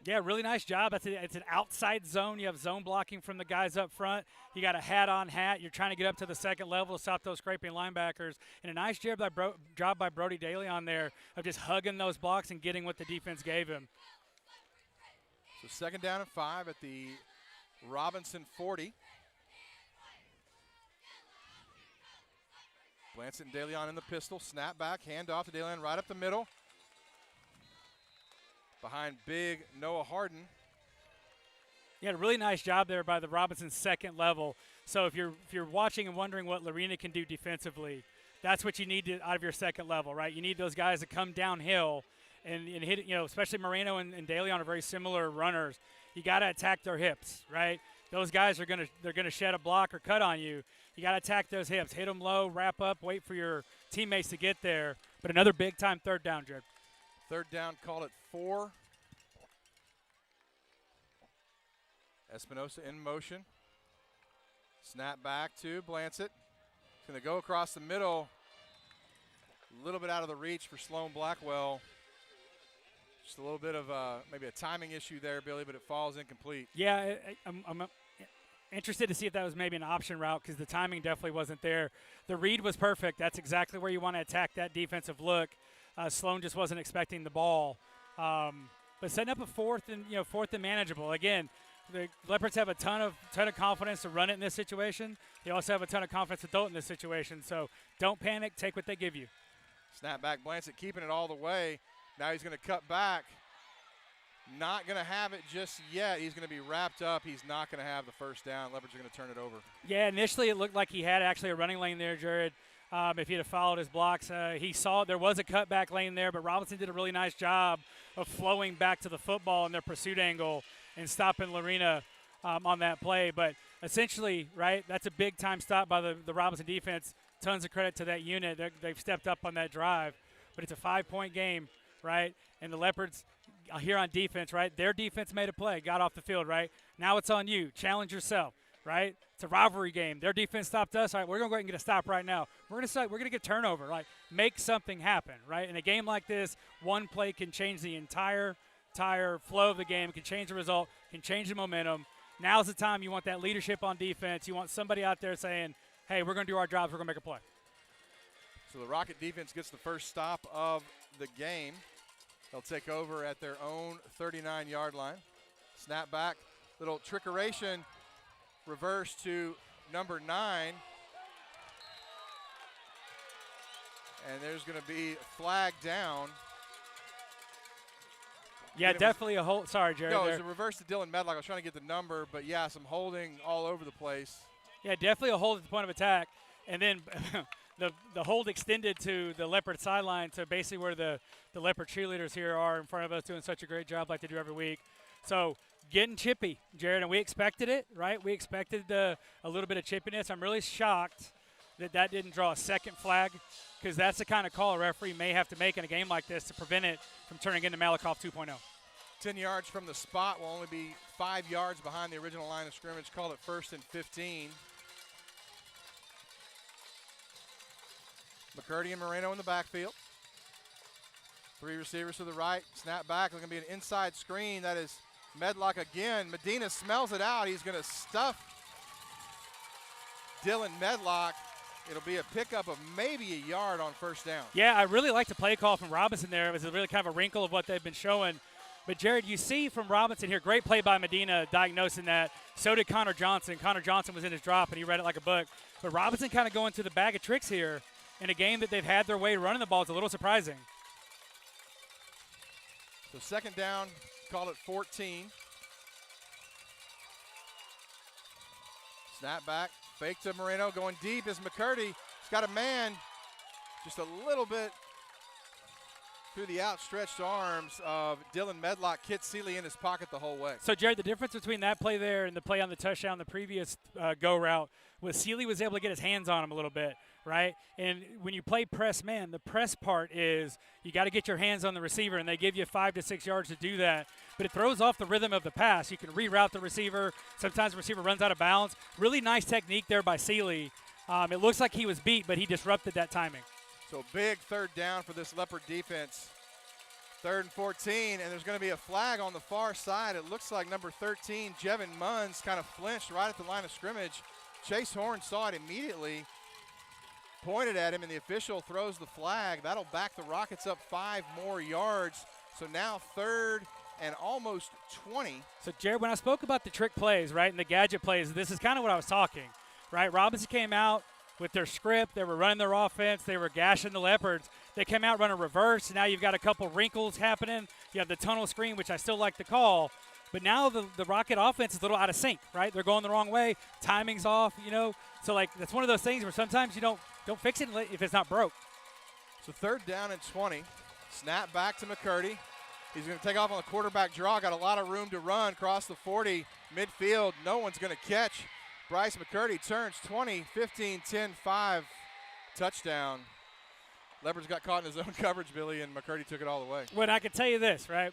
Yeah, really nice job. It's an outside zone. You have zone blocking from the guys up front. You got a hat-on hat. You're trying to get up to the second level to stop those scraping linebackers. And a nice job by Brody Daly on there of just hugging those blocks and getting what the defense gave him. So 2nd down and 5 at the Robinson 40. Blancett and DeLeon in the pistol. Snap back, hand off to DeLeon right up the middle. Behind big Noah Harden. Yeah, a really nice job there by the Robinson second level. So if you're watching and wondering what Lorena can do defensively, that's what you need out of your second level, right? You need those guys to come downhill and hit, you know, especially Moreno and Daly are very similar runners. You got to attack their hips, right? Those guys they're gonna shed a block or cut on you. You got to attack those hips, hit them low, wrap up, wait for your teammates to get there. But another big time 3rd down, Jared. 3rd down, call it 4. Espinosa in motion. Snap back to Blancett. He's going to go across the middle. A little bit out of the reach for Sloan Blackwell. Just a little bit of maybe a timing issue there, Billy, but it falls incomplete. Yeah, I'm interested to see if that was maybe an option route because the timing definitely wasn't there. The read was perfect. That's exactly where you want to attack that defensive look. Sloan just wasn't expecting the ball. But setting up a 4th and manageable. Again, the Leopards have a ton of confidence to run it in this situation. They also have a ton of confidence to throw it in this situation. So don't panic. Take what they give you. Snap back. Blancett keeping it all the way. Now he's going to cut back. Not going to have it just yet. He's going to be wrapped up. He's not going to have the first down. Leopards are going to turn it over. Yeah, initially it looked like he had actually a running lane there, Jared. If he'd have followed his blocks, he saw there was a cutback lane there, but Robinson did a really nice job of flowing back to the football in their pursuit angle and stopping Lorena on that play. But essentially, right, that's a big-time stop by the Robinson defense. Tons of credit to that unit. They've stepped up on that drive. But it's a 5-point game, right? And the Leopards here on defense, right, their defense made a play, got off the field, right? Now it's on you. Challenge yourself. right? It's a rivalry game. Their defense stopped us. All right, we're going to go ahead and get a stop right now. We're going to get turnover. Like, make something happen, right? In a game like this, one play can change the entire flow of the game, can change the result, can change the momentum. Now's the time you want that leadership on defense. You want somebody out there saying, hey, we're going to do our jobs. We're going to make a play. So the Rocket defense gets the first stop of the game. They'll take over at their own 39-yard line. Snap back, little trickeration, reverse to number 9. And there's going to be flag down. Yeah, definitely a hold. Sorry, Jared. No, it was a reverse to Dylan Medlock. I was trying to get the number, but yeah, some holding all over the place. Yeah, definitely a hold at the point of attack. And then the hold extended to the Leopard sideline to basically where the Leopard cheerleaders here are in front of us doing such a great job like they do every week. So getting chippy, Jared, and we expected it, right? We expected a little bit of chippiness. I'm really shocked that didn't draw a second flag, because that's the kind of call a referee may have to make in a game like this to prevent it from turning into Malakoff 2.0. 10 yards from the spot will only be 5 yards behind the original line of scrimmage. Called it 1st and 15. McCurdy and Moreno in the backfield. 3 receivers to the right. Snap back. It's going to be an inside screen. That is Medlock again. Medina smells it out. He's going to stuff Dylan Medlock. It'll be a pickup of maybe a yard on first down. Yeah, I really like the play call from Robinson there. It was really kind of a wrinkle of what they've been showing. But, Jared, you see from Robinson here, great play by Medina diagnosing that. So did Connor Johnson. Connor Johnson was in his drop, and he read it like a book. But Robinson kind of going through the bag of tricks here in a game that they've had their way running the ball. It's a little surprising. So second down, call it 14. Snap back, fake to Moreno, going deep is McCurdy. He's got a man just a little bit through the outstretched arms of Dylan Medlock. Kit Seeley in his pocket the whole way. So, Jared, the difference between that play there and the play on the touchdown, the previous go route, was Seeley was able to get his hands on him a little bit, right? And when you play press man, the press part is you got to get your hands on the receiver, and they give you 5 to 6 yards to do that. But it throws off the rhythm of the pass. You can reroute the receiver. Sometimes the receiver runs out of bounds. Really nice technique there by Seeley. It looks like he was beat, but he disrupted that timing. So big third down for this Leopard defense. 3rd and 14, and there's going to be a flag on the far side. It looks like number 13, Jevin Munns, kind of flinched right at the line of scrimmage. Chase Horn saw it immediately, pointed at him, and the official throws the flag. That'll back the Rockets up 5 more yards. So now 3rd and almost 20. So, Jared, when I spoke about the trick plays, right, and the gadget plays, this is kind of what I was talking, right? Robinson came out with their script. They were running their offense. They were gashing the Leopards. They came out running reverse. Now you've got a couple wrinkles happening. You have the tunnel screen, which I still like the call. But now the Rocket offense is a little out of sync, right? They're going the wrong way. Timing's off, you know. So, like, that's one of those things where sometimes you don't fix it if it's not broke. So 3rd down and 20. Snap back to McCurdy. He's going to take off on the quarterback draw. Got a lot of room to run across the 40. Midfield, no one's going to catch. Bryce McCurdy turns 20, 15, 10, 5. Touchdown. Leopards got caught in his own coverage, Billy, and McCurdy took it all the way. Well, I can tell you this, right?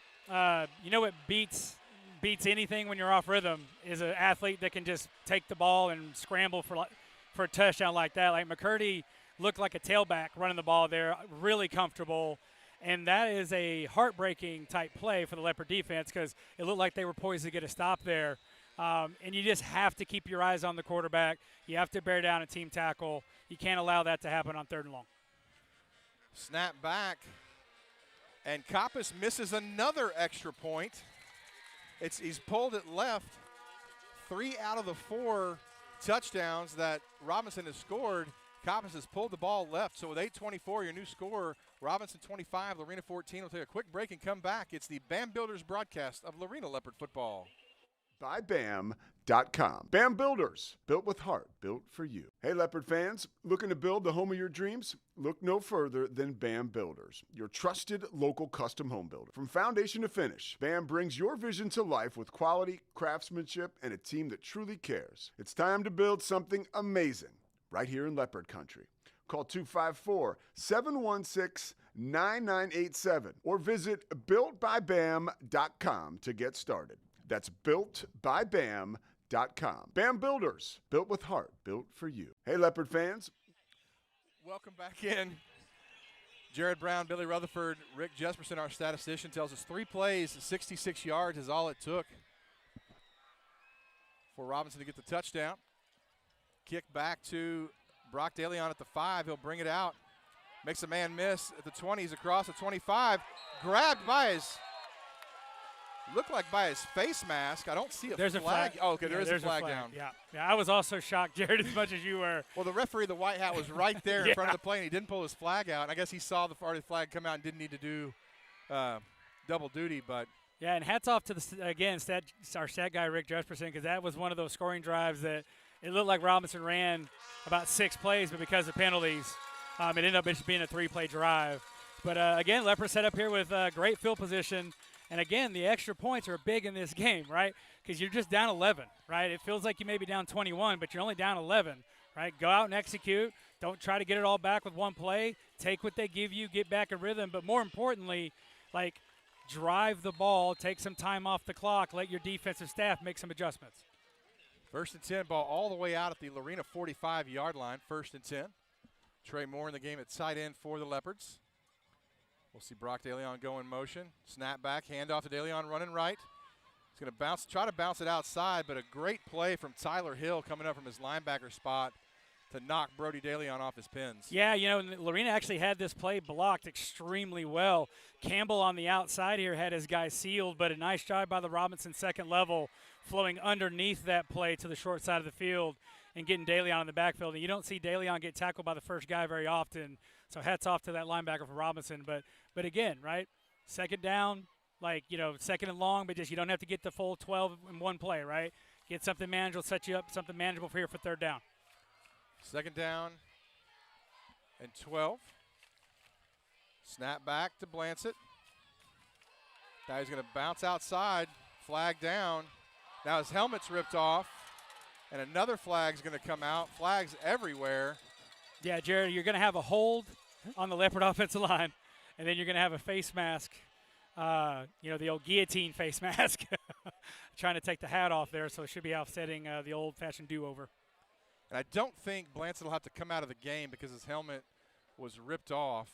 You know what beats anything when you're off rhythm is an athlete that can just take the ball and scramble for a touchdown like that. Like McCurdy looked like a tailback running the ball there, really comfortable. And that is a heartbreaking type play for the Leopard defense because it looked like they were poised to get a stop there. And you just have to keep your eyes on the quarterback. You have to bear down a team tackle. You can't allow that to happen on 3rd and long. Snap back, and Koppas misses another extra point. He's pulled it left. 3 out of the 4 touchdowns that Robinson has scored, Koppas has pulled the ball left. So with 8:24, your new score, Robinson 25, Lorena 14. We'll take a quick break and come back. It's the BAM Builders broadcast of Lorena Leopard football. By BAM.com. BAM Builders, built with heart, built for you. Hey, Leopard fans, looking to build the home of your dreams? Look no further than BAM Builders, your trusted local custom home builder. From foundation to finish, BAM brings your vision to life with quality, craftsmanship, and a team that truly cares. It's time to build something amazing right here in Leopard Country. Call 254-716-9987 or visit builtbybam.com to get started. That's builtbybam.com. BAM Builders, built with heart, built for you. Hey, Leopard fans. Welcome back in. Jared Brown, Billy Rutherford, Rick Jesperson, our statistician, tells us 3 plays, 66 yards is all it took for Robinson to get the touchdown. Kick back to Brock DeLeon at the 5. He'll bring it out. Makes a man miss at the 20s across the 25. Grabbed by his, looked like by his face mask. I don't see a flag. Oh, okay, there is a flag down. Yeah, I was also shocked, Jared, as much as you were. Well, the referee, the white hat, was right there in front of the play, and he didn't pull his flag out. And I guess he saw the flag come out and didn't need to do double duty. But yeah, and hats off to our stat guy Rick Jesperson, because that was one of those scoring drives that it looked like Robinson ran about 6 plays, but because of penalties, it ended up just being a 3-play drive. But again, Leopards set up here with great field position. And again, the extra points are big in this game, right? Because you're just down 11, right? It feels like you may be down 21, but you're only down 11, right? Go out and execute. Don't try to get it all back with one play. Take what they give you, get back in rhythm. But more importantly, like, drive the ball, take some time off the clock, let your defensive staff make some adjustments. 1st and 10, ball all the way out at the Lorena 45-yard line, 1st and 10. Trey Moore in the game at tight end for the Leopards. We'll see Brock DeLeon go in motion. Snap back, handoff to DeLeon running right. He's going to try to bounce it outside, but a great play from Tyler Hill coming up from his linebacker spot to knock Brody DeLeon off his pins. Yeah, Lorena actually had this play blocked extremely well. Campbell on the outside here had his guy sealed, but a nice job by the Robinson second level flowing underneath that play to the short side of the field and getting DeLeon in the backfield. And you don't see DeLeon get tackled by the first guy very often, so hats off to that linebacker for Robinson. But again, right, second down, second and long, but just you don't have to get the full 12 in one play, right? Get something manageable, set you up something manageable for here for 3rd down. 2nd down and 12. Snap back to Blancett. Now he's going to bounce outside, flag down. Now his helmet's ripped off, and another flag's going to come out. Flags everywhere. Yeah, Jared, you're going to have a hold on the Leopard offensive line, and then you're going to have a face mask, the old guillotine face mask, trying to take the hat off there, so it should be offsetting the old-fashioned do-over. And I don't think Blancett will have to come out of the game because his helmet was ripped off.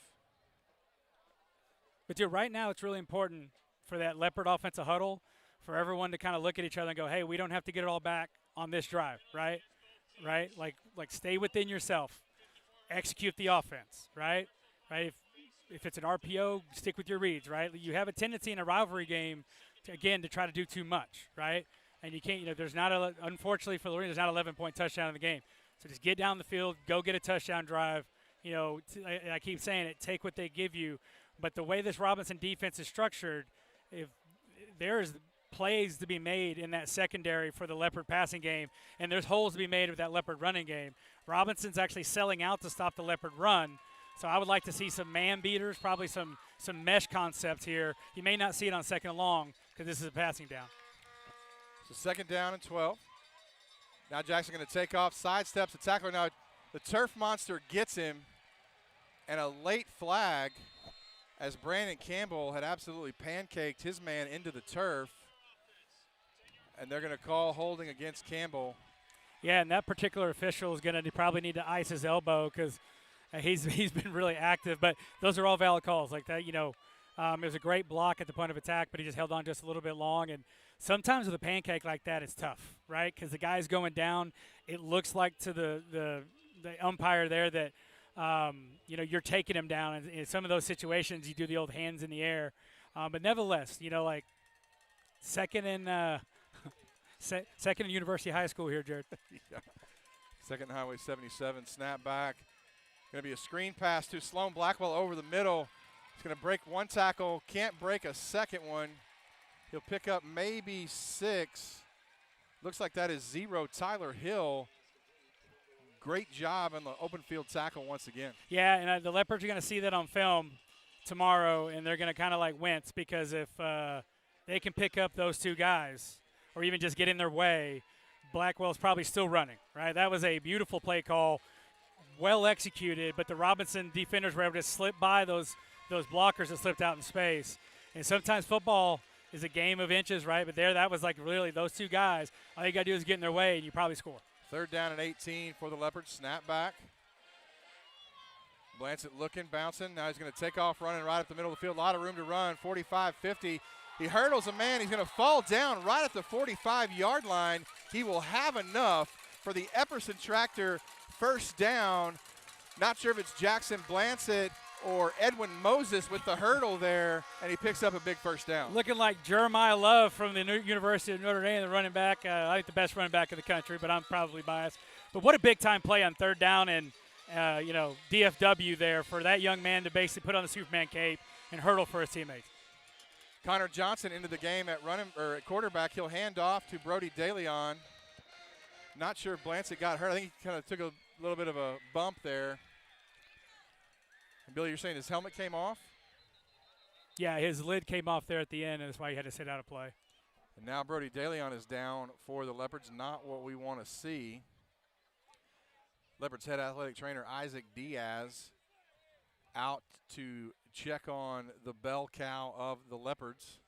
But, dude, right now it's really important for that Leopard offensive huddle for everyone to kind of look at each other and go, hey, we don't have to get it all back on this drive, right? Right? Like stay within yourself. Execute the offense, right? Right? If it's an RPO, stick with your reads, right? You have a tendency in a rivalry game, to try to do too much, right? And you can't, unfortunately for Lorena, there's not an 11-point touchdown in the game. So just get down the field, go get a touchdown drive. I keep saying it, take what they give you. But the way this Robinson defense is structured, if there's plays to be made in that secondary for the Leopard passing game, and there's holes to be made with that Leopard running game. Robinson's actually selling out to stop the Leopard run. So I would like to see some man beaters, probably some mesh concepts here. You may not see it on 2nd and long because this is a passing down. So 2nd down and 12. Now Jackson going to take off, sidesteps the tackler. Now the turf monster gets him, and a late flag as Brandon Campbell had absolutely pancaked his man into the turf. And they're going to call holding against Campbell. Yeah, and that particular official is going to probably need to ice his elbow because he's been really active. But those are all valid calls like that. It was a great block at the point of attack, but he just held on just a little bit long. And sometimes with a pancake like that, it's tough, right? Because the guy's going down. It looks like to the umpire there that, you're taking him down. And in some of those situations, you do the old hands in the air. But nevertheless, second and University High School here, Jared. Yeah. 2nd Highway 77, snap back. Going to be a screen pass to Sloan Blackwell over the middle. He's going to break one tackle, can't break a second one. He'll pick up maybe 6. Looks like that is 0. Tyler Hill. Great job on the open field tackle once again. Yeah, and the Leopards are going to see that on film tomorrow, and they're going to kind of wince because if they can pick up those 2 guys or even just get in their way, Blackwell's probably still running, right? That was a beautiful play call, well executed, but the Robinson defenders were able to slip by those blockers that slipped out in space. And sometimes football, is a game of inches, right? But there, that was like really those two guys. All you got to do is get in their way, and you probably score. 3rd down and 18 for the Leopards. Snap back. Blancett looking, bouncing. Now he's going to take off running right up the middle of the field. A lot of room to run, 45, 50. He hurdles a man. He's going to fall down right at the 45-yard line. He will have enough for the Epperson Tractor first down. Not sure if it's Jackson Blancett or Edwin Moses with the hurdle there, and he picks up a big first down. Looking like Jeremiah Love from the University of Notre Dame, the running back. I think the best running back in the country, but I'm probably biased. But what a big-time play on 3rd down and, DFW there for that young man to basically put on the Superman cape and hurdle for his teammates. Connor Johnson into the game at quarterback. He'll hand off to Brody DeLeon. Not sure if Blancett got hurt. I think he kind of took a little bit of a bump there. And Billy, you're saying his helmet came off? Yeah, his lid came off there at the end, and that's why he had to sit out of play. And now Brody DeLeon is down for the Leopards. Not what we want to see. Leopards head athletic trainer Isaac Diaz out to check on the bell cow of the Leopards.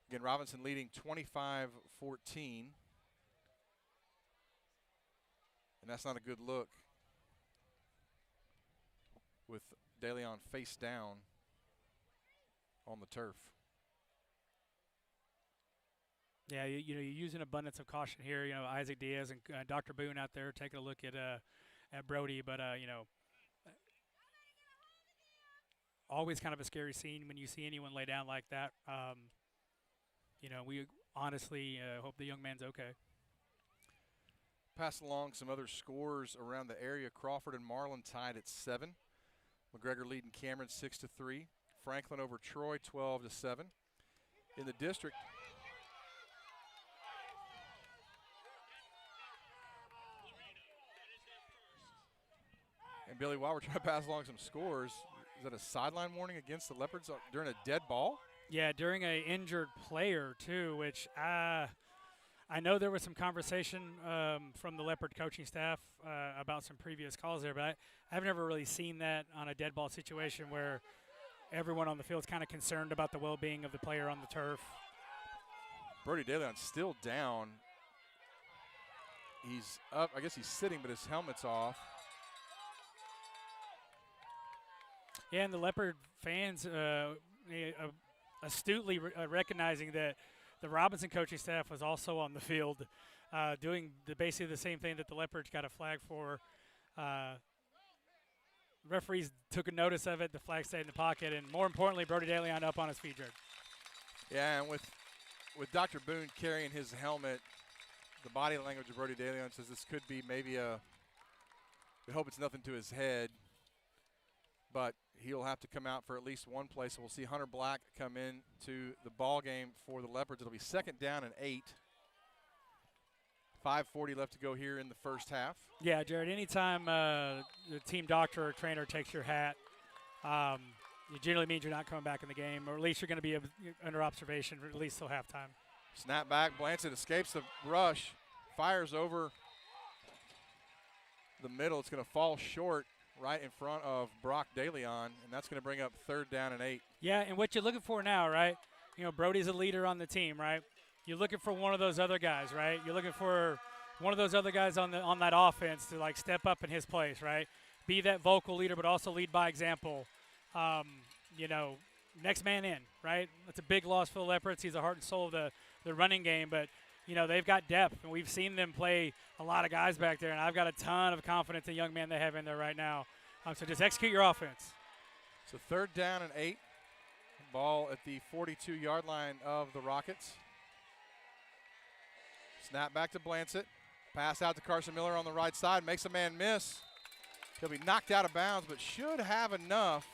Again, Robinson leading 25-14. And that's not a good look with DeLeon face down on the turf. Yeah, you're using abundance of caution here. Isaac Diaz and Dr. Boone out there taking a look at Brody, but always kind of a scary scene when you see anyone lay down like that. We honestly hope the young man's okay. Pass along some other scores around the area. Crawford and Marlin tied at 7. McGregor leading Cameron 6-3. Franklin over Troy 12-7. In the district, and Billy, while we're trying to pass along some scores, is that a sideline warning against the Leopards during a dead ball? Yeah, during an injured player too, which I know there was some conversation from the Leopard coaching staff about some previous calls there, but I've never really seen that on a dead ball situation where everyone on the field is kind of concerned about the well-being of the player on the turf. Brody DeLeon's still down. He's up. I guess he's sitting, but his helmet's off. Yeah, and the Leopard fans astutely recognizing that the Robinson coaching staff was also on the field doing basically the same thing that the Leopards got a flag for. Referees took a notice of it. The flag stayed in the pocket. And more importantly, Brody DeLeon up on his feet, Jared. Yeah, and with Dr. Boone carrying his helmet, the body language of Brody DeLeon says this could be maybe we hope it's nothing to his head, but he'll have to come out for at least one play. So we'll see Hunter Black come in to the ball game for the Leopards. It'll be 2nd down and 8. 5:40 left to go here in the first half. Yeah, Jared, anytime the team doctor or trainer takes your hat, it generally means you're not coming back in the game, or at least you're going to be under observation at least till halftime. Snap back, Blancett escapes the rush, fires over the middle. It's going to fall short right in front of Brock DeLeon, and that's going to bring up 3rd down and 8. Yeah, and what you're looking for now, right? Brody's a leader on the team, right? You're looking for one of those other guys, right? You're looking for one of those other guys on that offense to like step up in his place, right? Be that vocal leader, but also lead by example. Next man in, right? That's a big loss for the Leopards. He's the heart and soul of the running game, but they've got depth, and we've seen them play a lot of guys back there, and I've got a ton of confidence in the young man they have in there right now. So just execute your offense. So 3rd down and 8. Ball at the 42-yard line of the Rockets. Snap back to Blancett. Pass out to Carson Miller on the right side. Makes a man miss. He'll be knocked out of bounds, but should have enough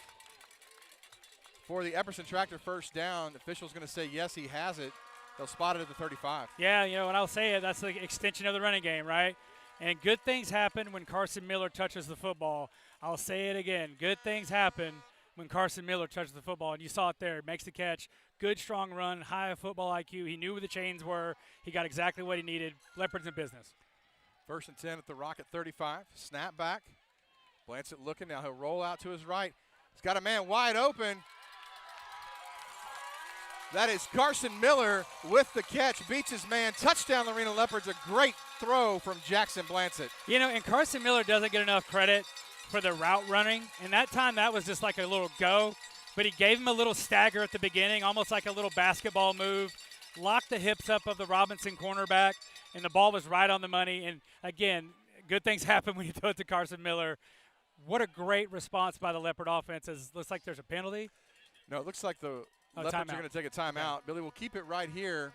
for the Epperson Tractor first down. The official's going to say, yes, he has it. They'll spot it at the 35. Yeah, and I'll say it, that's the extension of the running game, right? And good things happen when Carson Miller touches the football. I'll say it again. Good things happen when Carson Miller touches the football. And you saw it there. Makes the catch. Good, strong run. High football IQ. He knew where the chains were. He got exactly what he needed. Leopards in business. 1st and 10 at the Rocket 35. Snap back. Blancett looking. Now he'll roll out to his right. He's got a man wide open. That is Carson Miller with the catch. Beats his man. Touchdown, Lorena Leopards. A great throw from Jackson Blancett. You know, and Carson Miller doesn't get enough credit for the route running. And that time, that was just like a little go. But he gave him a little stagger at the beginning, almost like a little basketball move. Locked the hips up of the Robinson cornerback, and the ball was right on the money. And, again, good things happen when you throw it to Carson Miller. What a great response by the Leopard offense. Looks like there's a penalty. No, it looks like the Leopards are going to take a timeout. Yeah. Billy will keep it right here.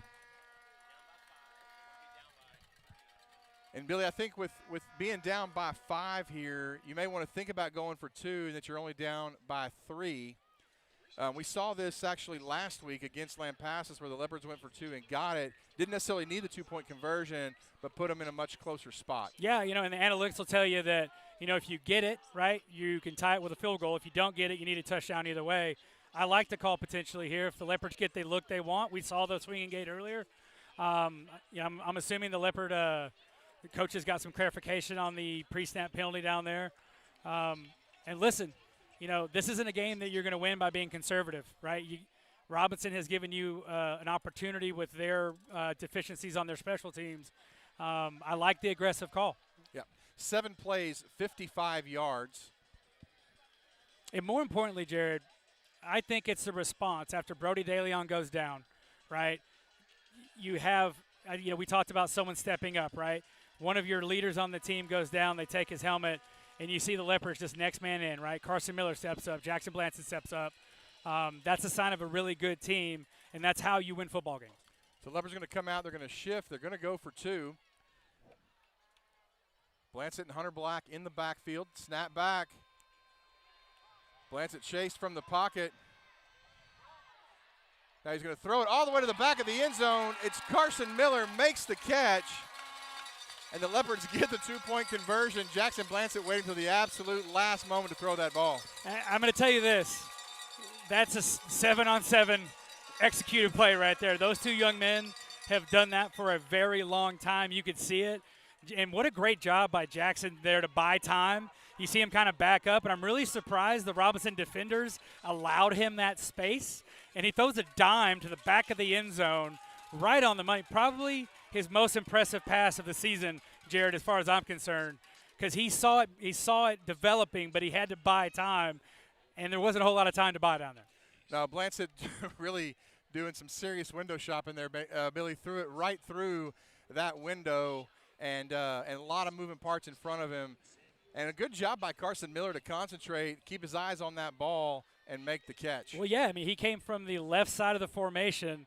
And, Billy, I think with being down by 5 here, you may want to think about going for 2 and that you're only down by 3. We saw this actually last week against Lampasas where the Leopards went for 2 and got it. Didn't necessarily need the 2-point conversion, but put them in a much closer spot. Yeah, you know, and the analytics will tell you that, you know, if you get it, right, you can tie it with a field goal. If you don't get it, you need a touchdown either way. I like the call potentially here. If the Leopards get the look they want, we saw the swinging gate earlier. You know, I'm assuming the Leopard the coaches got some clarification on the pre-snap penalty down there. And listen, you know, this isn't a game that you're going to win by being conservative, right? Robinson has given you an opportunity with their deficiencies on their special teams. I like the aggressive call. Yeah, 7 plays, 55 yards. And more importantly, Jared, I think it's the response after Brody DeLeon goes down, right? You have, you know, we talked about someone stepping up, right? One of your leaders on the team goes down, they take his helmet, and you see the Leopards just next man in, right? Carson Miller steps up, Jackson Blancett steps up. That's a sign of a really good team, and that's how you win football games. So Leopards are going to come out, they're going to shift, they're going to go for 2. Blancett and Hunter Black in the backfield, snap back. Blancett chased from the pocket. Now he's going to throw it all the way to the back of the end zone. It's Carson Miller makes the catch. And the Leopards get the 2-point conversion. Jackson Blancett waiting until the absolute last moment to throw that ball. I'm going to tell you this. That's a 7-on-7 executed play right there. Those 2 young men have done that for a very long time. You could see it. And what a great job by Jackson there to buy time. You see him kind of back up, and I'm really surprised the Robinson defenders allowed him that space. And he throws a dime to the back of the end zone right on the money. Probably his most impressive pass of the season, Jared, as far as I'm concerned, because he saw it developing, but he had to buy time, and there wasn't a whole lot of time to buy down there. Now, Blancett really doing some serious window shopping there. Billy threw it right through that window, and a lot of moving parts in front of him. And a good job by Carson Miller to concentrate, keep his eyes on that ball, and make the catch. Well, yeah, I mean, he came from the left side of the formation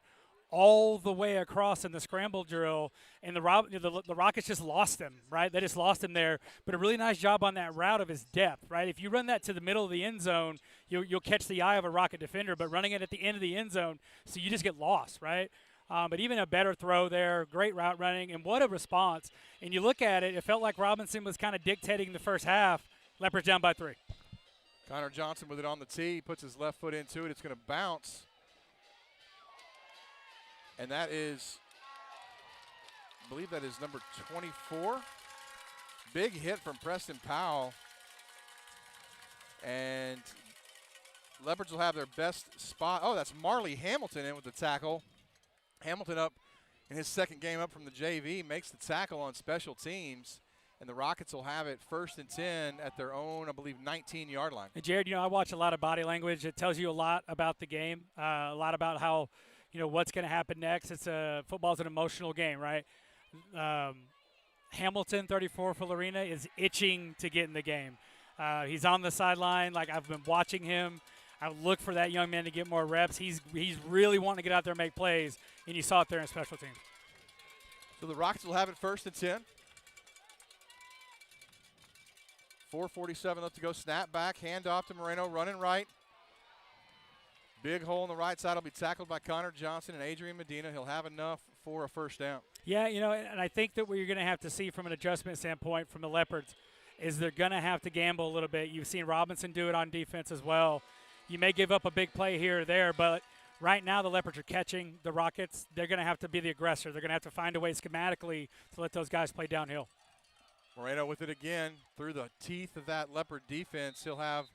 all the way across in the scramble drill, and the Rockets just lost him, right? They just lost him there. But a really nice job on that route of his depth, right? If you run that to the middle of the end zone, you'll catch the eye of a Rocket defender, but running it at the end of the end zone, so you just get lost, right? But even a better throw there, great route running, and what a response. And you look at it, it felt like Robinson was kind of dictating the first half. Leopards down by 3. Connor Johnson with it on the tee, puts his left foot into it. It's going to bounce. And that is, I believe that is number 24. Big hit from Preston Powell. And Leopards will have their best spot. Oh, that's Marley Hamilton in with the tackle. Hamilton up in his second game up from the JV, makes the tackle on special teams, and the Rockets will have it 1st and 10 at their own, I believe, 19-yard line. And Jared, you know, I watch a lot of body language. It tells you a lot about the game, a lot about how, you know, what's going to happen next. Football's an emotional game, right? Hamilton, 34 for Lorena, is itching to get in the game. He's on the sideline. Like, I've been watching him. I look for that young man to get more reps. He's really wanting to get out there and make plays, and you saw it there in special teams. So the Rockets will have it 1st and 10. 4:47 left to go. Snap back, handoff to Moreno, running right. Big hole on the right side will be tackled by Connor Johnson and Adrian Medina. He'll have enough for a first down. Yeah, you know, and I think that what you're going to have to see from an adjustment standpoint from the Leopards is they're going to have to gamble a little bit. You've seen Robinson do it on defense as well. You may give up a big play here or there, but right now the Leopards are catching the Rockets. They're going to have to be the aggressor. They're going to have to find a way schematically to let those guys play downhill. Moreno with it again through the teeth of that Leopard defense. He'll have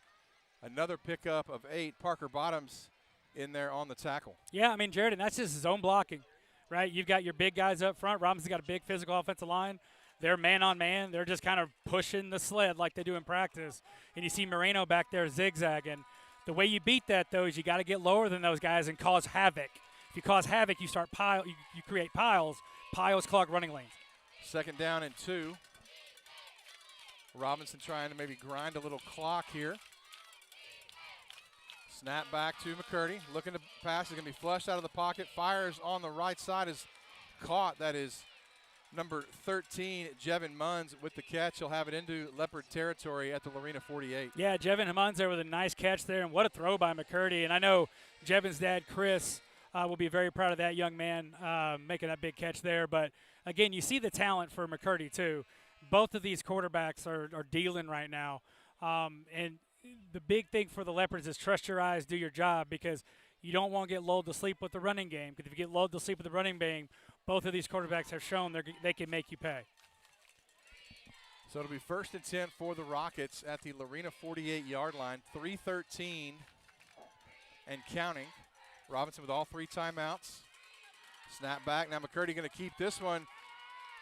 another pickup of 8. Parker Bottoms in there on the tackle. Yeah, I mean, Jared, and that's just zone blocking, right? You've got your big guys up front. Robinson's got a big physical offensive line. They're man-on-man. They're just kind of pushing the sled like they do in practice. And you see Moreno back there zigzagging. The way you beat that, though, is you got to get lower than those guys and cause havoc. If you cause havoc, you start you create piles. Piles clog running lanes. 2nd down and 2. Robinson trying to maybe grind a little clock here. Snap back to McCurdy. Looking to pass. Is going to be flushed out of the pocket. Fires on the right side. Is caught. That is number 13, Jevin Munns with the catch. He'll have it into Leopard territory at the Lorena 48. Yeah, Jevin Munns there with a nice catch there, and what a throw by McCurdy. And I know Jevin's dad, Chris, will be very proud of that young man making that big catch there. But, again, you see the talent for McCurdy, too. Both of these quarterbacks are dealing right now. And the big thing for the Leopards is trust your eyes, do your job, because you don't want to get lulled to sleep with the running game. Because if you get lulled to sleep with the running game, both of these quarterbacks have shown they can make you pay. So it'll be 1st and 10 for the Rockets at the Lorena 48-yard line. 3:13 and counting. Robinson with all 3 timeouts. Snap back. Now McCurdy going to keep this one.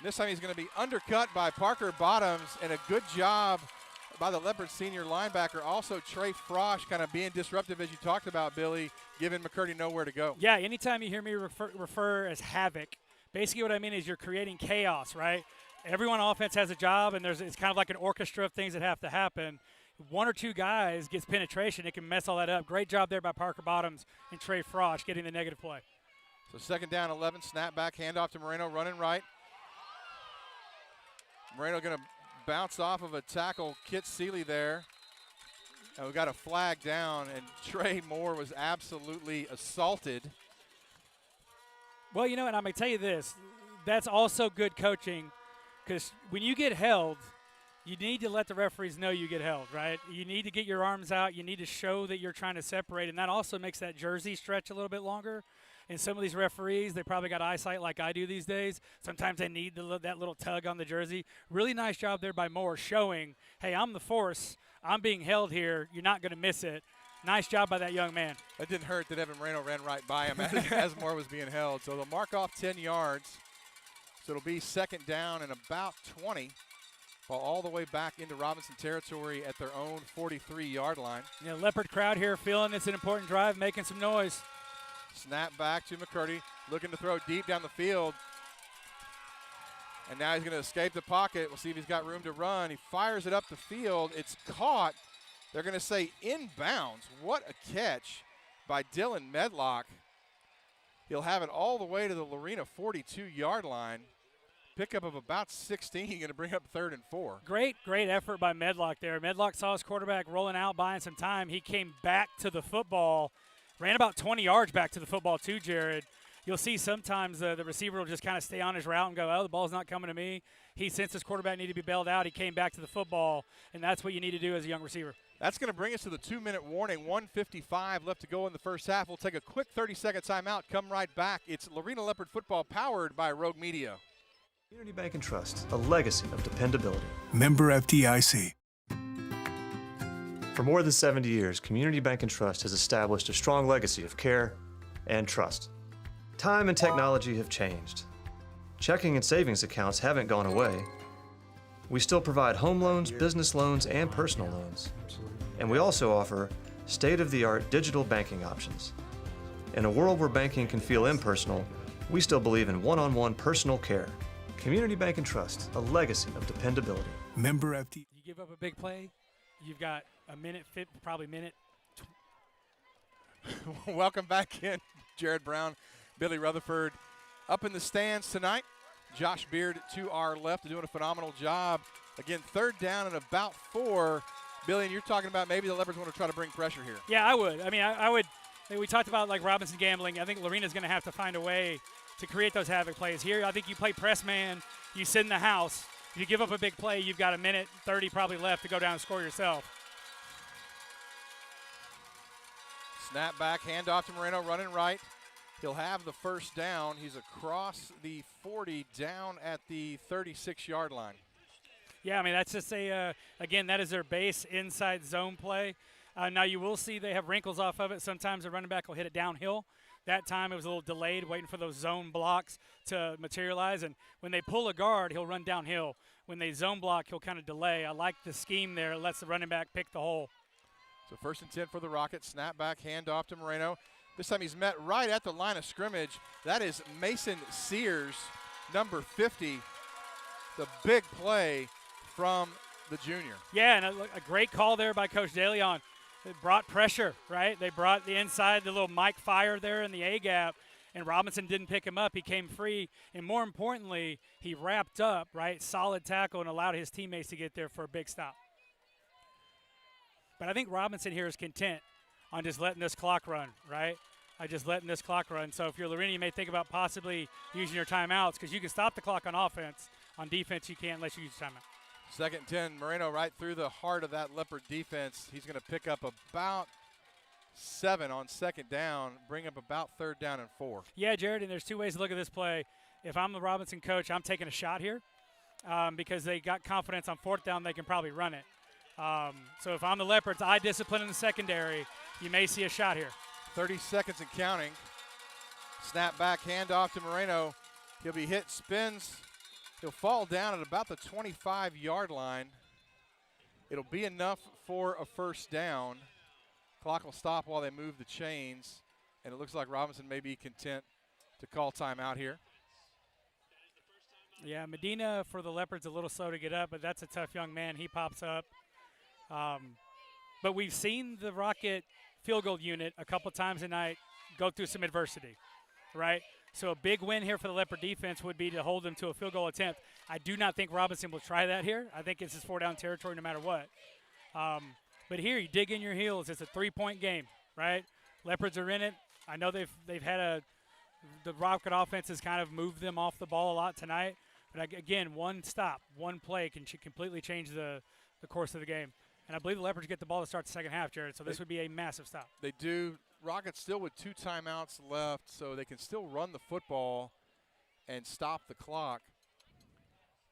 This time he's going to be undercut by Parker Bottoms, and a good job by the Leopards senior linebacker. Also Trey Frosch kind of being disruptive, as you talked about, Billy, giving McCurdy nowhere to go. Yeah, anytime you hear me refer as havoc, basically what I mean is you're creating chaos, right? Everyone on offense has a job, and it's kind of like an orchestra of things that have to happen. 1 or 2 guys gets penetration, it can mess all that up. Great job there by Parker Bottoms and Trey Frosch getting the negative play. So 2nd down, 11, snap back, handoff to Moreno, running right. Moreno going to bounce off of a tackle, Kit Seeley there. And we got a flag down, and Trey Moore was absolutely assaulted. Well, you know, and I'm going to tell you this. That's also good coaching, because when you get held, you need to let the referees know you get held, right? You need to get your arms out. You need to show that you're trying to separate, and that also makes that jersey stretch a little bit longer. And some of these referees, they probably got eyesight like I do these days. Sometimes they need that little tug on the jersey. Really nice job there by Moore showing, hey, I'm the force. I'm being held here. You're not going to miss it. Nice job by that young man. That didn't hurt that Evan Moreno ran right by him as Moore was being held. So they'll mark off 10 yards. So it'll be 2nd down and about 20. Ball all the way back into Robinson territory at their own 43-yard line. Yeah, Leopard crowd here feeling it's an important drive, making some noise. Snap back to McCurdy, looking to throw deep down the field. And now he's going to escape the pocket. We'll see if he's got room to run. He fires it up the field. It's caught. They're going to say inbounds. What a catch by Dylan Medlock. He'll have it all the way to the Lorena 42-yard line. Pickup of about 16, going to bring up 3rd and 4. Great effort by Medlock there. Medlock saw his quarterback rolling out, buying some time. He came back to the football, ran about 20 yards back to the football too, Jared. You'll see sometimes the receiver will just kind of stay on his route and go, oh, the ball's not coming to me. He sensed his quarterback needed to be bailed out. He came back to the football, and that's what you need to do as a young receiver. That's going to bring us to the 2-minute warning. 1:55 left to go in the first half. We'll take a quick 30-second timeout. Come right back. It's Lorena Leopard football powered by Rogue Media. Community Bank and Trust, a legacy of dependability. Member FDIC. For more than 70 years, Community Bank and Trust has established a strong legacy of care and trust. Time and technology have changed. Checking and savings accounts haven't gone away. We still provide home loans, business loans, and personal loans. And we also offer state-of-the-art digital banking options. In a world where banking can feel impersonal, we still believe in one-on-one personal care. Community Bank and Trust, a legacy of dependability. Member FD. You give up a big play, you've got a minute, probably minute. Welcome back in, Jared Brown, Billy Rutherford. Up in the stands tonight, Josh Beard to our left, doing a phenomenal job. Again, 3rd down and about 4. Billy, and you're talking about maybe the Leopards want to try to bring pressure here. Yeah, I would. I mean, I would. We talked about like Robinson gambling. I think Lorena's going to have to find a way to create those havoc plays. Here, I think you play press man, you sit in the house. If you give up a big play, you've got a minute 30 probably left to go down and score yourself. Snap back, handoff to Moreno, running right. He'll have the first down. He's across the 40, down at the 36-yard line. Yeah, I mean, that's just again, that is their base inside zone play. Now you will see they have wrinkles off of it. Sometimes the running back will hit it downhill. That time it was a little delayed, waiting for those zone blocks to materialize. And when they pull a guard, he'll run downhill. When they zone block, he'll kind of delay. I like the scheme there. It lets the running back pick the hole. So 1st and 10 for the Rockets. Snap back, handoff to Moreno. This time he's met right at the line of scrimmage. That is Mason Sears, number 50. The big play from the junior. Yeah, and a great call there by Coach DeLeon. It brought pressure, right? They brought the inside, the little Mike fire there in the A-gap, and Robinson didn't pick him up. He came free, and more importantly, he wrapped up, right? Solid tackle and allowed his teammates to get there for a big stop. But I think Robinson here is content on just letting this clock run, right? Just letting this clock run. So if you're Lorena, you may think about possibly using your timeouts because you can stop the clock on offense. On defense, you can't unless you use your timeout. 2nd and 10, Moreno right through the heart of that Leopard defense. He's going to pick up about 7 on 2nd down, bring up about 3rd down and 4. Yeah, Jared, and there's 2 ways to look at this play. If I'm the Robinson coach, I'm taking a shot here because they got confidence on 4th down they can probably run it. So if I'm the Leopards, I discipline in the secondary. You may see a shot here. 30 seconds and counting. Snap back, handoff to Moreno. He'll be hit, spins. He'll fall down at about the 25-yard line. It'll be enough for a 1st down. Clock will stop while they move the chains. And it looks like Robinson may be content to call timeout here. Yeah, Medina for the Leopards a little slow to get up, but that's a tough young man. He pops up. But we've seen the Rocket field goal unit a couple times tonight go through some adversity, right? So a big win here for the Leopard defense would be to hold them to a field goal attempt. I do not think Robinson will try that here. I think it's his 4-down territory no matter what. But here you dig in your heels. It's a 3-point game, right? Leopards are in it. I know they've had the Rocket offense has kind of moved them off the ball a lot tonight. But again, one stop, one play can completely change the course of the game. And I believe the Leopards get the ball to start the second half, Jared, so this would be a massive stop. They do. Rockets still with 2 timeouts left, so they can still run the football and stop the clock.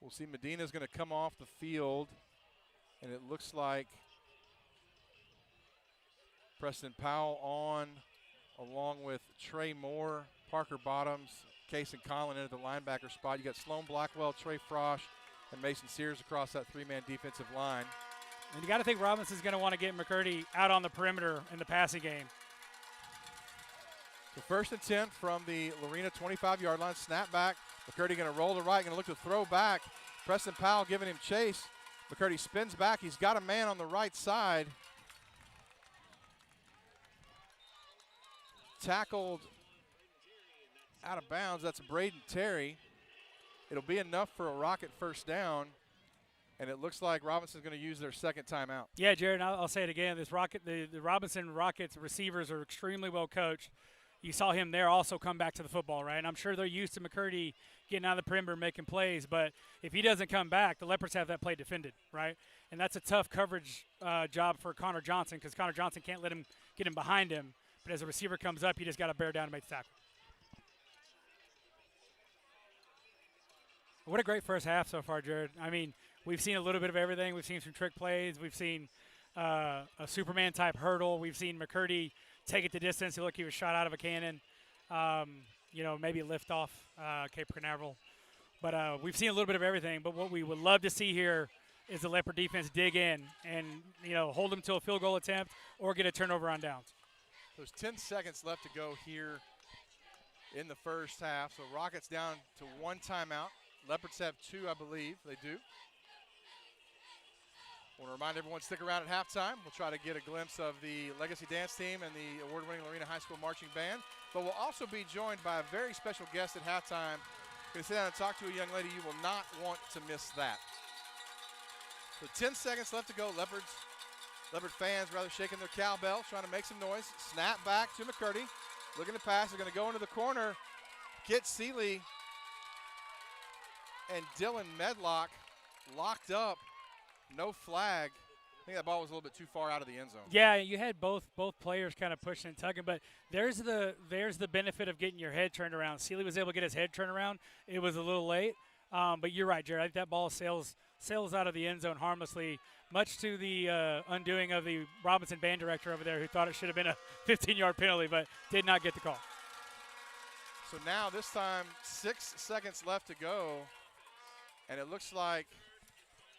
We'll see Medina's going to come off the field, and it looks like Preston Powell on, along with Trey Moore, Parker Bottoms, Case and Collin into the linebacker spot. You got Sloan Blackwell, Trey Frosch, and Mason Sears across that 3-man defensive line. And you got to think Robinson's going to want to get McCurdy out on the perimeter in the passing game. So 1st and 10 from the Lorena 25-yard line. Snap back. McCurdy going to roll to right, going to look to throw back. Preston Powell giving him chase. McCurdy spins back. He's got a man on the right side. Tackled out of bounds. That's Braden Terry. It'll be enough for a Rocket 1st down. And it looks like Robinson's going to use their 2nd timeout. Yeah, Jared, I'll say it again. This the Robinson Rockets receivers are extremely well coached. You saw him there also come back to the football, right? And I'm sure they're used to McCurdy getting out of the perimeter and making plays. But if he doesn't come back, the Leopards have that play defended, right? And that's a tough coverage job for Connor Johnson because Connor Johnson can't let him get him behind him. But as a receiver comes up, you just got to bear down and make the tackle. What a great first half so far, Jared. I mean, we've seen a little bit of everything. We've seen some trick plays. We've seen a Superman-type hurdle. We've seen McCurdy take it the distance. Look, he was shot out of a cannon. Maybe lift off Cape Canaveral. But we've seen a little bit of everything. But what we would love to see here is the Leopard defense dig in and, hold them to a field goal attempt or get a turnover on downs. There's 10 seconds left to go here in the first half. So Rockets down to 1 timeout. Leopards have 2, I believe. They do. I want to remind everyone, stick around at halftime. We'll try to get a glimpse of the Legacy Dance Team and the award-winning Lorena High School Marching Band. But we'll also be joined by a very special guest at halftime. Going to sit down and talk to a young lady. You will not want to miss that. So 10 seconds left to go. Leopard fans rather shaking their cowbells, trying to make some noise. Snap back to McCurdy. Looking to pass. They're going to go into the corner. Kit Seeley and Dylan Medlock locked up. No flag. I think that ball was a little bit too far out of the end zone. Yeah, you had both players kind of pushing and tugging, but there's the benefit of getting your head turned around. Seeley was able to get his head turned around. It was a little late, but you're right, Jared. I think that ball sails out of the end zone harmlessly. much to the undoing of the Robinson band director over there, who thought it should have been a 15-yard penalty, but did not get the call. So now this time 6 seconds left to go, and it looks like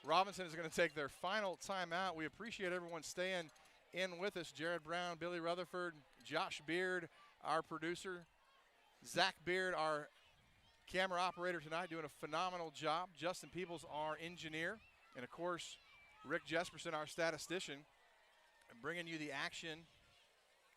Robinson is going to take their final timeout. We appreciate everyone staying in with us. Jared Brown, Billy Rutherford, Josh Beard, our producer, Zach Beard, our camera operator tonight, doing a phenomenal job. Justin Peebles, our engineer, and of course, Rick Jesperson, our statistician, bringing you the action.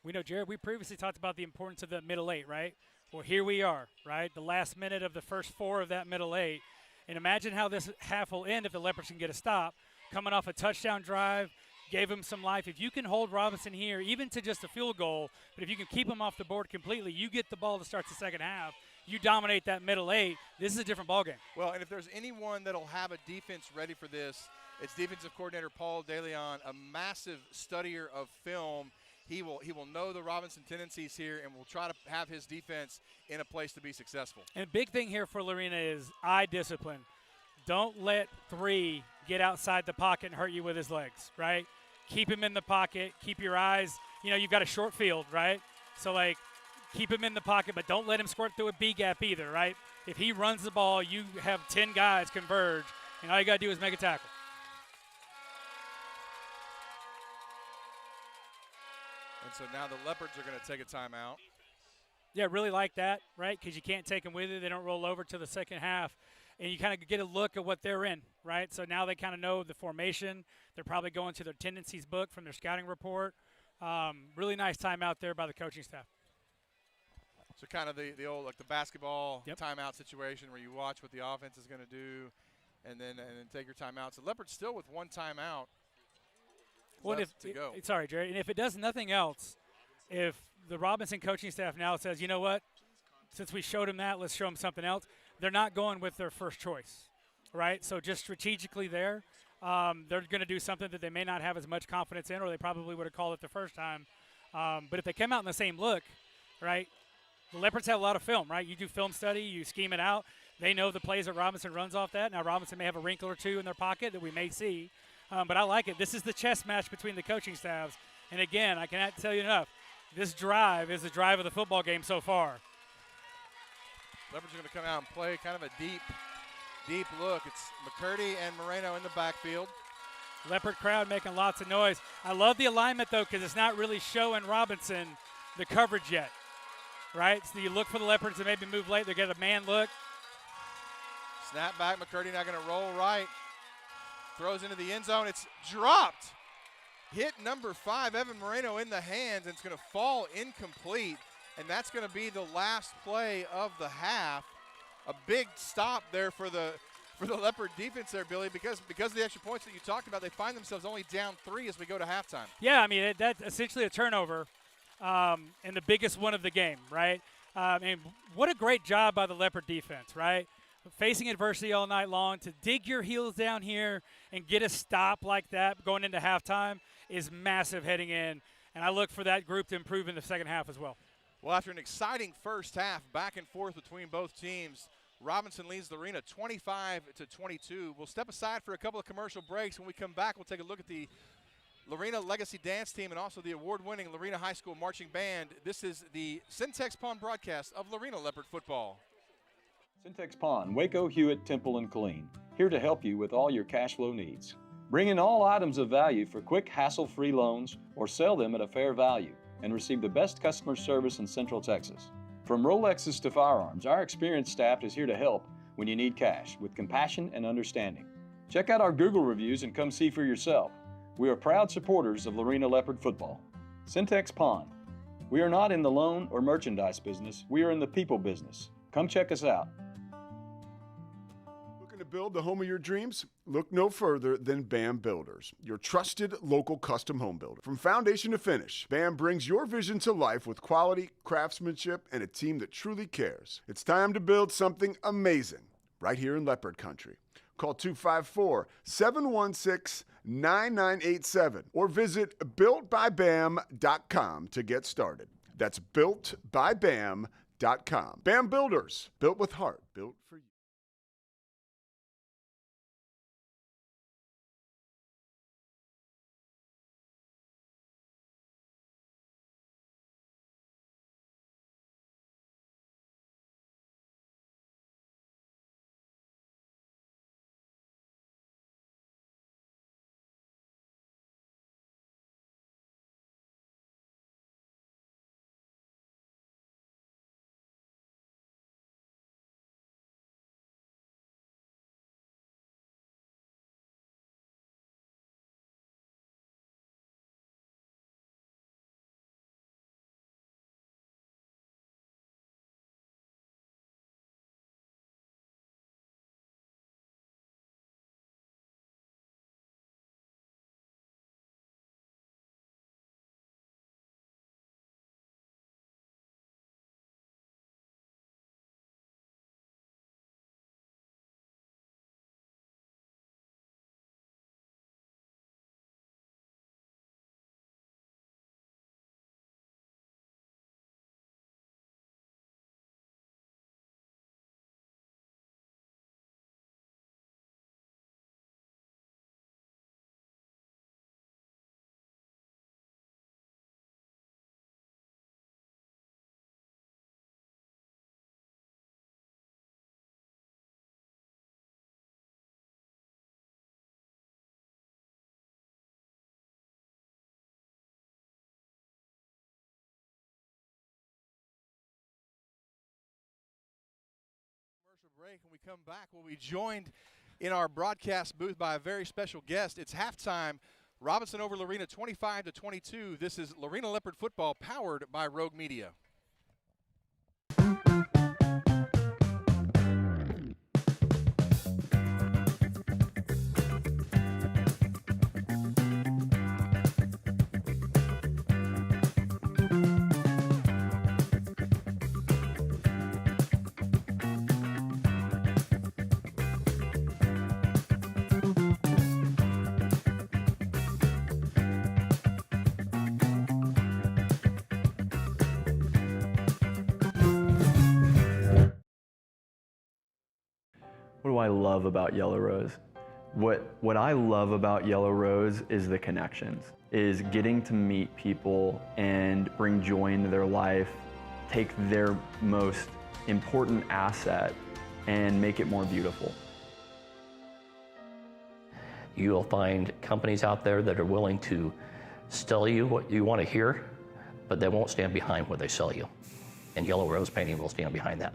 We know, Jared, we previously talked about the importance of the middle eight, right? Well, here we are, right? The last minute of the first 4 of that middle eight. And imagine how this half will end if the Leopards can get a stop. Coming off a touchdown drive, gave him some life. If you can hold Robinson here, even to just a field goal, but if you can keep him off the board completely, you get the ball to start the second half. You dominate that middle eight. This is a different ballgame. Well, and if there's anyone that'll have a defense ready for this, it's defensive coordinator Paul DeLeon, a massive studier of film. He will know the Robinson tendencies here and will try to have his defense in a place to be successful. And big thing here for Lorena is eye discipline. Don't let 3 get outside the pocket and hurt you with his legs, right? Keep him in the pocket. Keep your eyes. You know, you've got a short field, right? So, like, keep him in the pocket, but don't let him squirt through a B gap either, right? If he runs the ball, you have 10 guys converge, and all you got to do is make a tackle. And so now the Leopards are going to take a timeout. Yeah, really like that, right? Because you can't take them with you. They don't roll over to the second half. And you kind of get a look at what they're in, right? So now they kind of know the formation. They're probably going to their tendencies book from their scouting report. Really nice timeout there by the coaching staff. So kind of the old, like the basketball Yep. timeout situation where you watch what the offense is going to do and then take your timeout. So Leopards still with 1 timeout left to go. Sorry, Jerry. And if it does nothing else, if the Robinson coaching staff now says, you know what, since we showed them that, let's show them something else, they're not going with their first choice, right? So just strategically there, they're going to do something that they may not have as much confidence in, or they probably would have called it the first time. But if they come out in the same look, right, the Leopards have a lot of film, right? You do film study, you scheme it out. They know the plays that Robinson runs off that. Now, Robinson may have a wrinkle or 2 in their pocket that we may see. But I like it. This is the chess match between the coaching staffs. And, again, I cannot tell you enough. This drive is the drive of the football game so far. Leopards are going to come out and play kind of a deep look. It's McCurdy and Moreno in the backfield. Leopard crowd making lots of noise. I love the alignment, though, because it's not really showing Robinson the coverage yet, right? So you look for the Leopards to maybe move late. They get a man look. Snap back. McCurdy now going to roll right. Throws into the end zone. It's dropped. Hit number 5, Evan Moreno, in the hands, and it's going to fall incomplete. And that's going to be the last play of the half. A big stop there for the Leopard defense there, Billy, because of the extra points that you talked about. They find themselves only down 3 as we go to halftime. Yeah, I mean, that's essentially a turnover, and the biggest one of the game, right? And what a great job by the Leopard defense, right? Facing adversity all night long, to dig your heels down here and get a stop like that going into halftime is massive heading in. And I look for that group to improve in the second half as well. Well, after an exciting first half, back and forth between both teams, Robinson leads Lorena 25-22. We'll step aside for a couple of commercial breaks. When we come back, we'll take a look at the Lorena Legacy Dance Team and also the award-winning Lorena High School Marching Band. This is the Syntex Pond broadcast of Lorena Leopard football. Syntex Pond, Waco, Hewitt, Temple, and Killeen. Here to help you with all your cash flow needs. Bring in all items of value for quick, hassle-free loans or sell them at a fair value and receive the best customer service in Central Texas. From Rolexes to firearms, our experienced staff is here to help when you need cash with compassion and understanding. Check out our Google reviews and come see for yourself. We are proud supporters of Lorena Leopard football. Syntex Pond. We are not in the loan or merchandise business. We are in the people business. Come check us out. Looking to build the home of your dreams? Look no further than BAM Builders, your trusted local custom home builder. From foundation to finish, BAM brings your vision to life with quality, craftsmanship, and a team that truly cares. It's time to build something amazing right here in Leopard Country. Call 254-716-9987 or visit builtbybam.com to get started. That's builtbybam.com. BAM Builders, built with heart, built for you. break. When we come back, we'll be joined in our broadcast booth by a very special guest. It's halftime. Robinson over Lorena 25-22. This is Lorena Leopard football powered by Rogue Media. What do I love about Yellow Rose? What I love about Yellow Rose is the connections, is getting to meet people and bring joy into their life, take their most important asset and make it more beautiful. You'll find companies out there that are willing to sell you what you want to hear, but they won't stand behind what they sell you. And Yellow Rose Painting will stand behind that.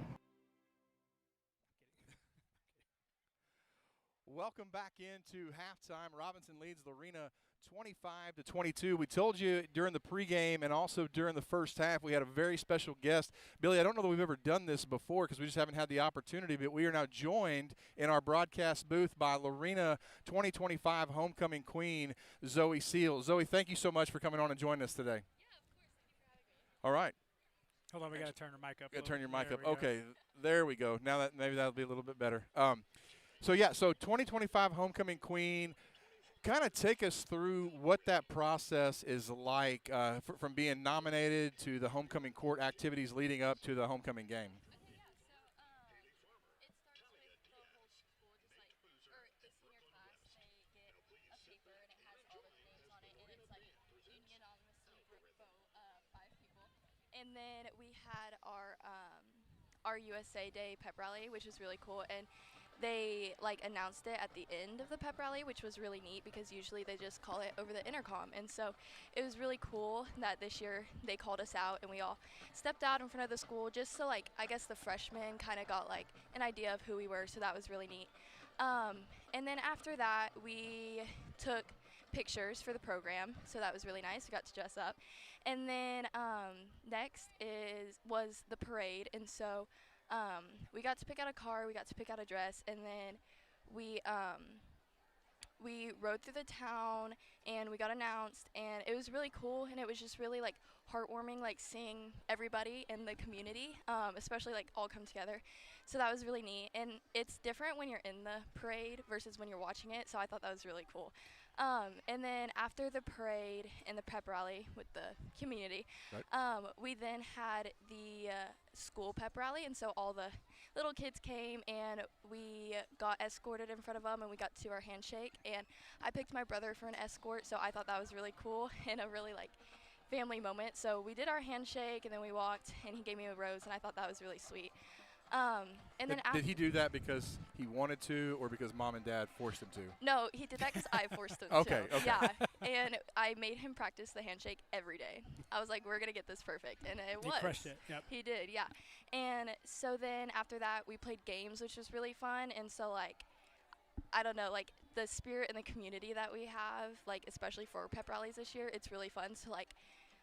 Welcome back into halftime. Robinson leads Lorena 25-22. We told you during the pregame and also during the first half we had a very special guest. Billy, I don't know that we've ever done this before because we just haven't had the opportunity, but we are now joined in our broadcast booth by Lorena 2025 homecoming queen, Zoe Seal. Zoe, thank you so much for coming on and joining us today. Yeah, of course. Thank you for having me. All right. Hold on, we got to turn her mic up. Got to turn your mic There up. we go. Okay, there we go. Now that maybe that'll be a little bit better. So 2025 homecoming queen. Kind of take us through what that process is like from being nominated to the homecoming court activities leading up to the homecoming game. And then we had our USA Day pep rally, which was really cool, and they announced it at the end of the pep rally, which was really neat because usually they just call it over the intercom. And so it was really cool that this year they called us out and we all stepped out in front of the school just so I guess the freshmen kind of got an idea of who we were, so that was really neat. And then after that we took pictures for the program, so that was really nice. We got to dress up. And then next was the parade, and so we got to pick out a car, we got to pick out a dress, and then we rode through the town and we got announced, and it was really cool, and it was just really heartwarming seeing everybody in the community, especially all come together. So that was really neat, and it's different when you're in the parade versus when you're watching it, so I thought that was really cool. And then after the parade and the pep rally with the community, we then had the school pep rally, and so all the little kids came and we got escorted in front of them and we got to our handshake, and I picked my brother for an escort, so I thought that was really cool and a really family moment. So we did our handshake and then we walked and he gave me a rose, and I thought that was really sweet. And then did he do that because he wanted to or because mom and dad forced him to? No, he did that because I forced him Okay. to. Yeah, and I made him practice the handshake every day. I was like, we're going to get this perfect, and it was. He crushed it, yep. He did, yeah. And so then after that, we played games, which was really fun, and so, I don't know, the spirit and the community that we have, especially for pep rallies this year, it's really fun. So,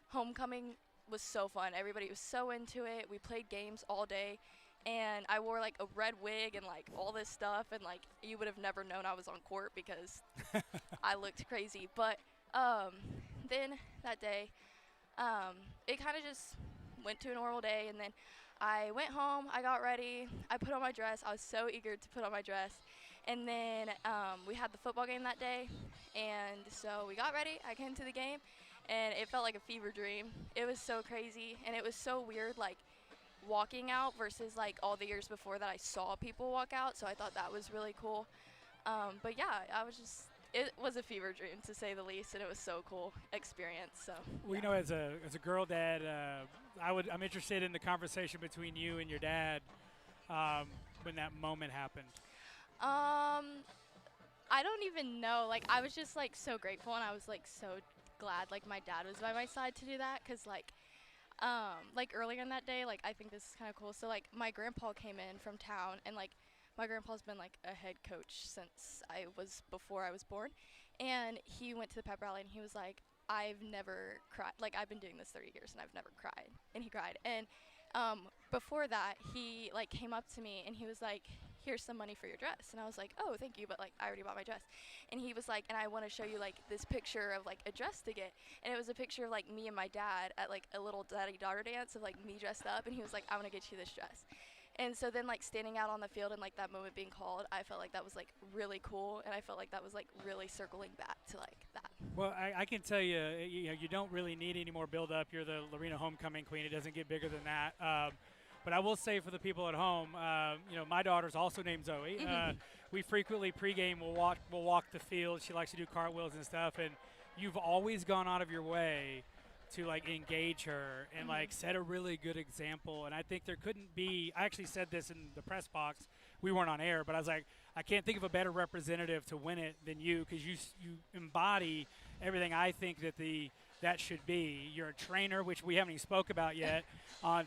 homecoming was so fun. Everybody was so into it. We played games all day. And I wore a red wig and all this stuff, and you would have never known I was on court because I looked crazy. But then that day, it kind of just went to a normal day, and then I went home, I got ready, I put on my dress. I was so eager to put on my dress. And then we had the football game that day, and so we got ready. I came to the game, and it felt like a fever dream. It was so crazy, and it was so weird, walking out versus all the years before that I saw people walk out, so I thought that was really cool. But yeah, it was a fever dream to say the least, and it was so cool experience. So well, you know, as a girl dad, I'm interested in the conversation between you and your dad when that moment happened. I don't even know. I was just so grateful, and I was so glad my dad was by my side to do that, because earlier in that day, I think this is kind of cool. So my grandpa came in from town, and my grandpa's been like a head coach since before I was born, and he went to the pep rally and he was like, I've never cried. Like, I've been doing this 30 years and I've never cried. And he cried. And before that, he like came up to me and he was like, here's some money for your dress. And I was like, oh, thank you, but like I already bought my dress. And he was like, and I want to show you like this picture of like a dress to get. And it was a picture of like me and my dad at like a little daddy-daughter dance of like me dressed up. And he was like, I want to get you this dress. And so then like standing out on the field and like that moment being called, I felt like that was like really cool. And I felt like that was like really circling back to like that. Well, I can tell you, you don't really need any more build-up. You're the Lorena homecoming queen. It doesn't get bigger than that. But I will say for the people at home, my daughter's also named Zoe. We frequently pregame. We'll walk the field. She likes to do cartwheels and stuff. And you've always gone out of your way to like engage her and like set a really good example. And I think there couldn't be. I actually said this in the press box. We weren't on air, but I was like, I can't think of a better representative to win it than you, because you embody everything I think that should be. You're a trainer, which we haven't even spoke about yet.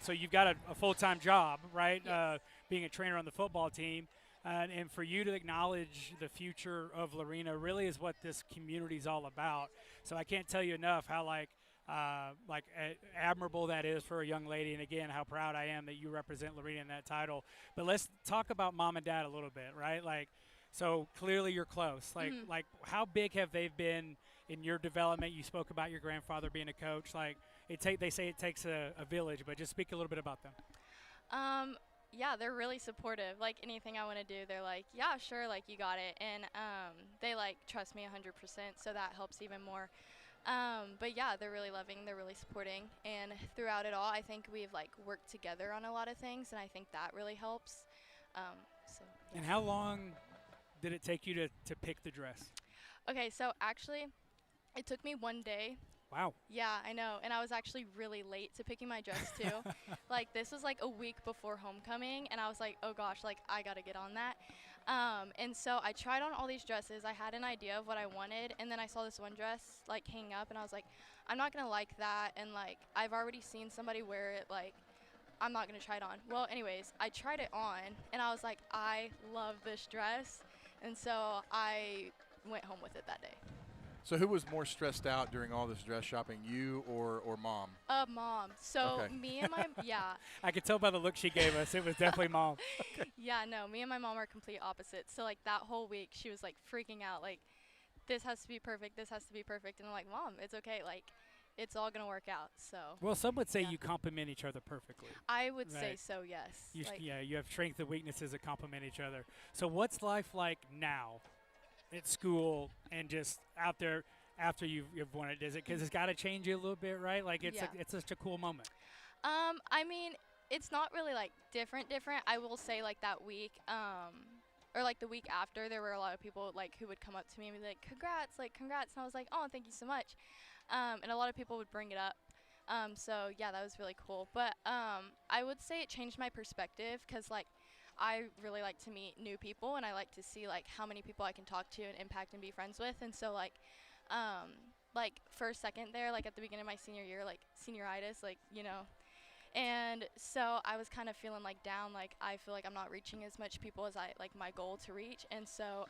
So you've got a full-time job, right? Yes. Being a trainer on the football team. And for you to acknowledge the future of Lorena really is what this community is all about. So I can't tell you enough how admirable that is for a young lady, and again, how proud I am that you represent Lorena in that title. But let's talk about mom and dad a little bit, right? Like, so clearly you're close. Like how big have they been in your development? You spoke about your grandfather being a coach. Like, they say it takes a village, but just speak a little bit about them. Yeah, they're really supportive. Like, anything I want to do, they're like, yeah, sure, like, you got it. And they, like, trust me 100%, so that helps even more. But, yeah, they're really loving. They're really supporting. And throughout it all, I think we've, like, worked together on a lot of things, and I think that really helps. Yeah. And how long did it take you to pick the dress? Okay, so actually, it took me 1 day. Wow. Yeah, I know. And I was actually really late to picking my dress, too. Like, this was, like, a week before homecoming, and I was like, oh, gosh, like, I got to get on that. And so I tried on all these dresses. I had an idea of what I wanted, and then I saw this one dress, like, hang up, and I was like, I'm not going to like that, and, like, I've already seen somebody wear it, like, I'm not going to try it on. Well, anyways, I tried it on, and I was like, I love this dress, and so I went home with it that day. So who was more stressed out during all this dress shopping, you or mom? Mom. So okay. Me and my, yeah. I could tell by the look she gave us. It was definitely mom. Okay. Yeah, no, me and my mom are complete opposites. So, like, that whole week, she was, like, freaking out, like, this has to be perfect, this has to be perfect. And I'm like, Mom, it's okay. Like, it's all going to work out, so. Well, some would say you complement each other perfectly. I would say so, yes. You have strengths and weaknesses that complement each other. So what's life like now at school and just out there after you've won it? Is it because it's got to change you a little bit, right? Like, it's such a cool moment. I mean, it's not really, like, different. I will say, like, that week, or, like, the week after, there were a lot of people, like, who would come up to me and be like, congrats. And I was like, oh, thank you so much. And a lot of people would bring it up. So, yeah, that was really cool. But I would say it changed my perspective because, like, I really like to meet new people, and I like to see, like, how many people I can talk to and impact and be friends with. And so, like, for a second there, like, at the beginning of my senior year, like, senioritis, like, you know. And so I was kind of feeling, like, down. Like, I feel like I'm not reaching as much people as my goal to reach. And so,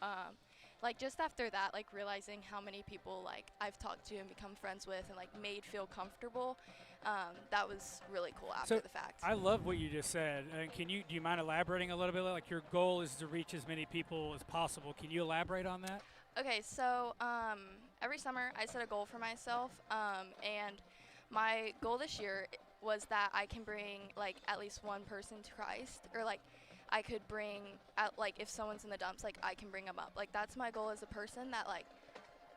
like, just after that, like, realizing how many people, like, I've talked to and become friends with and, like, made feel comfortable, that was really cool after the fact. I love what you just said. Do you mind elaborating a little bit? Like, your goal is to reach as many people as possible. Can you elaborate on that? Okay, so every summer I set a goal for myself, and my goal this year was that I can bring, like, at least one person to Christ, or, like, I could bring out, like, if someone's in the dumps, like, I can bring them up. Like, that's my goal as a person, that, like,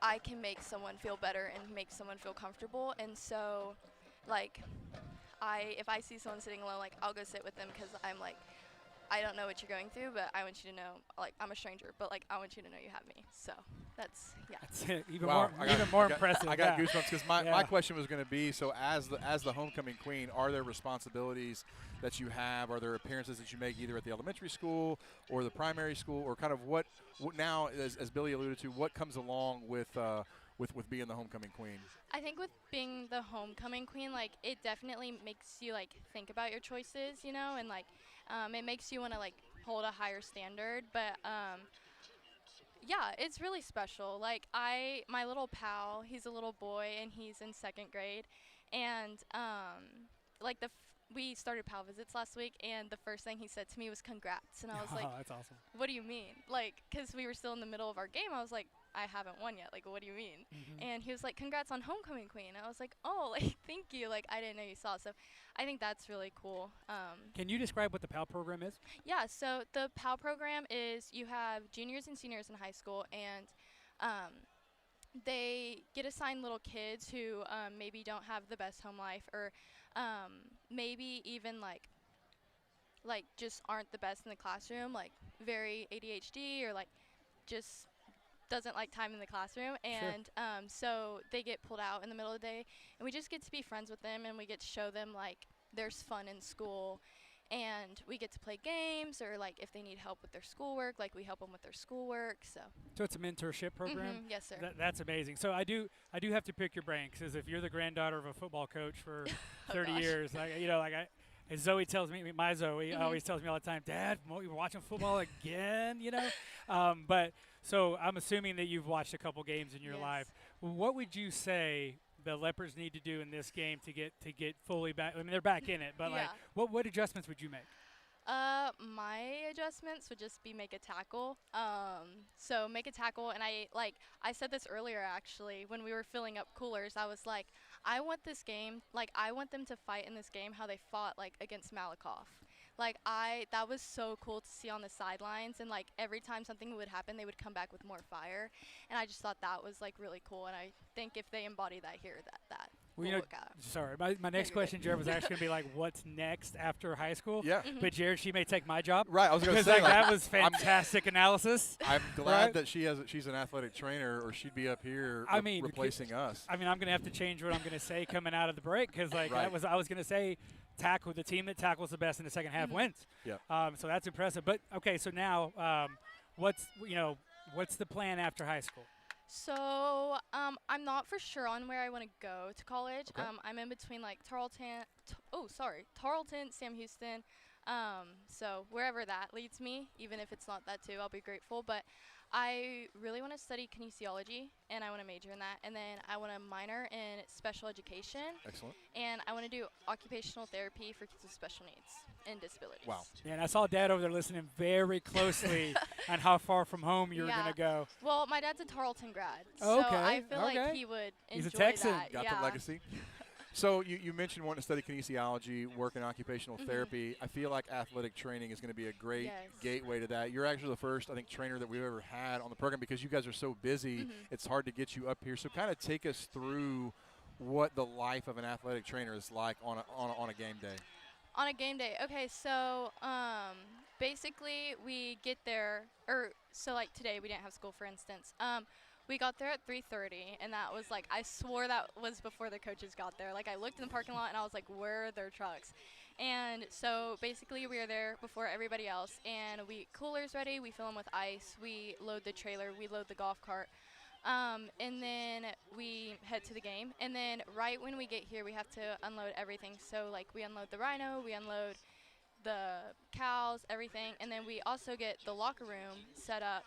I can make someone feel better and make someone feel comfortable. And so, like, if I see someone sitting alone, like, I'll go sit with them because I'm like, I don't know what you're going through, but I want you to know, like, I'm a stranger, but, like, I want you to know you have me. So that's, yeah. That's it. Even more impressive. I got goosebumps because my question was going to be, so as the homecoming queen, are there responsibilities that you have? Are there appearances that you make either at the elementary school or the primary school, or kind of what now, as Billy alluded to, what comes along with being the homecoming queen? I think with being the homecoming queen, like, it definitely makes you, like, think about your choices, you know, and, like, it makes you want to, like, hold a higher standard. But yeah, it's really special. Like my little pal, he's a little boy and he's in 2nd grade, and like we started pal visits last week, and the first thing he said to me was congrats, and I was like, Oh, that's awesome. what do you mean? Like, because we were still in the middle of our game, I was like, I haven't won yet. Like, what do you mean? And he was like, congrats on homecoming queen. I was like, oh, like, thank you. Like, I didn't know you saw. So I think that's really cool. Can you describe what the PAL program is? Yeah, so the PAL program is you have juniors and seniors in high school, and they get assigned little kids who maybe don't have the best home life, or maybe even like just aren't the best in the classroom, like very ADHD, or like just doesn't like time in the classroom. And so they get pulled out in the middle of the day, and we just get to be friends with them, and we get to show them like there's fun in school, and we get to play games, or like if they need help with their schoolwork, like we help them with their schoolwork. So it's a mentorship program? Yes, sir. That's amazing. So I do have to pick your brain, because if you're the granddaughter of a football coach for 30 years, as Zoe tells me, my Zoe always tells me all the time, Dad, you're watching football again, But so I'm assuming that you've watched a couple games in your life. What would you say the Leopards need to do in this game to get fully back? I mean, they're back in it, but like, what adjustments would you make? My adjustments would just be make a tackle. So make a tackle, and I said this earlier actually when we were filling up coolers. I was like, I want this game, like I want them to fight in this game how they fought like against Malakoff. Like that was so cool to see on the sidelines, and like every time something would happen, they would come back with more fire, and I just thought that was like really cool, and I think if they embody that here, that well, will work out. Sorry, my next question, Jared, was actually going to be like, what's next after high school? Yeah. But Jared, she may take my job. Right, I was going to say. That was fantastic analysis. I'm glad that she's an athletic trainer, or she'd be up here replacing us. I mean, I'm going to have to change what I'm going to say coming out of the break, because like I was going to say tackle, the team that tackles the best in the second half wins. Yeah. So that's impressive. But okay, so now what's the plan after high school? So I'm not for sure on where I want to go to college. Okay. I'm in between like Tarleton, Sam Houston. So wherever that leads me, even if it's not that too, I'll be grateful. But I really want to study kinesiology, and I want to major in that. And then I want to minor in special education. Excellent. And I want to do occupational therapy for kids with special needs and disabilities. Wow. Yeah, and I saw Dad over there listening very closely on how far from home you were going to go. Well, my dad's a Tarleton grad, so I feel like he would enjoy He's a Texan. that. Got the legacy. So you mentioned wanting to study kinesiology, work in occupational therapy. I feel like athletic training is going to be a great gateway to that. You're actually the first, I think, trainer that we've ever had on the program, because you guys are so busy. It's hard to get you up here. So kind of take us through what the life of an athletic trainer is like on a game day. On a game day. Okay, so basically we get there, so like today we didn't have school, for instance. We got there at 3:30, and that was like, I swore that was before the coaches got there. Like I looked in the parking lot and I was like, where are their trucks? And so basically we are there before everybody else, and coolers ready, we fill them with ice, we load the trailer, we load the golf cart. And then we head to the game, and then right when we get here we have to unload everything. So like we unload the rhino, we unload the cows, everything, and then we also get the locker room set up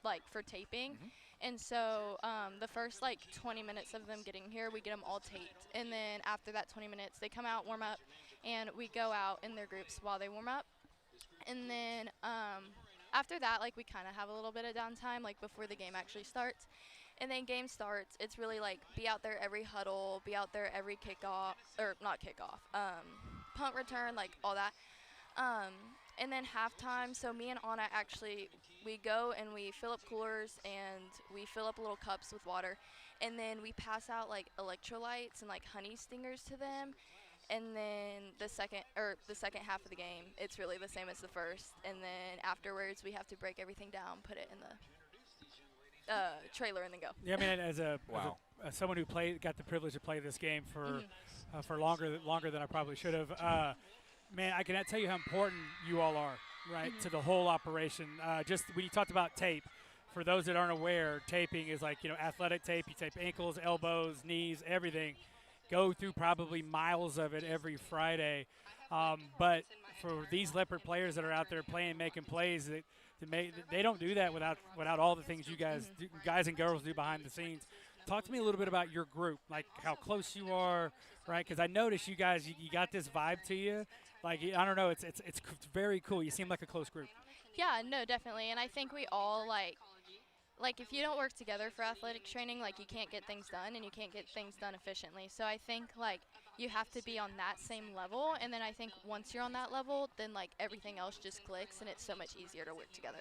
like for taping. And so the first like 20 minutes of them getting here, we get them all taped, and then after that 20 minutes they come out, warm up, and we go out in their groups while they warm up. And then after that, like we kind of have a little bit of downtime like before the game actually starts. And then game starts, it's really like be out there every huddle, be out there every kickoff, or not kickoff, punt return, like all that. And then halftime, so me and Anna actually, we go and we fill up coolers, and we fill up little cups with water, and then we pass out like electrolytes and like honey stingers to them. And then the second half of the game, it's really the same as the first. And then afterwards, we have to break everything down, put it in the trailer, and then go. Yeah, I mean, as someone who got the privilege to play this game for longer than I probably should have. Man, I cannot tell you how important you all are, right, to the whole operation. Just when you talked about tape, for those that aren't aware, taping is like, athletic tape. You tape ankles, elbows, knees, everything. Go through probably miles of it every Friday. But for these Leopard players that are out there playing, making plays, they don't do that without all the things you guys do, guys and girls do behind the scenes. Talk to me a little bit about your group, like how close you are, right? Because I noticed you guys, you got this vibe to you. Like, I don't know, it's very cool. You seem like a close group. Yeah, no, definitely. And I think we all, like if you don't work together for athletic training, like, you can't get things done and you can't get things done efficiently. So I think, like, you have to be on that same level. And then I think once you're on that level, then, like, everything else just clicks and it's so much easier to work together.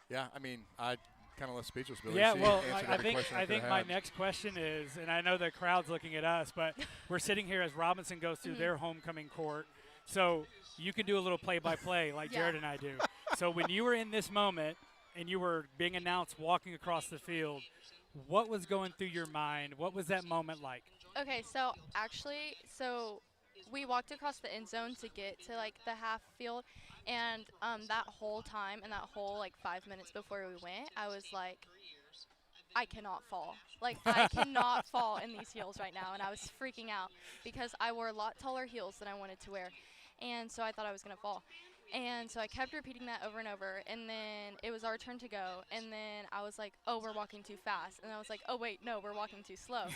Yeah, I mean, I kind of left speechless, Billy. Yeah, She well, answered I every think question I think could've my had. next question is, and I know the crowd's looking at us, but we're sitting here as Robinson goes through their homecoming court. So you can do a little play-by-play like Jared and I do. So when you were in this moment and you were being announced walking across the field, what was going through your mind? What was that moment like? Okay, so actually, we walked across the end zone to get to, like, the half field, and that whole time and that whole, like, 5 minutes before we went, I was like, I cannot fall. Like, I cannot fall in these heels right now, and I was freaking out because I wore a lot taller heels than I wanted to wear, and so I thought I was going to fall. And so I kept repeating that over and over, and then it was our turn to go, and then I was like, oh, we're walking too fast. And I was like, oh, wait, no, we're walking too slow.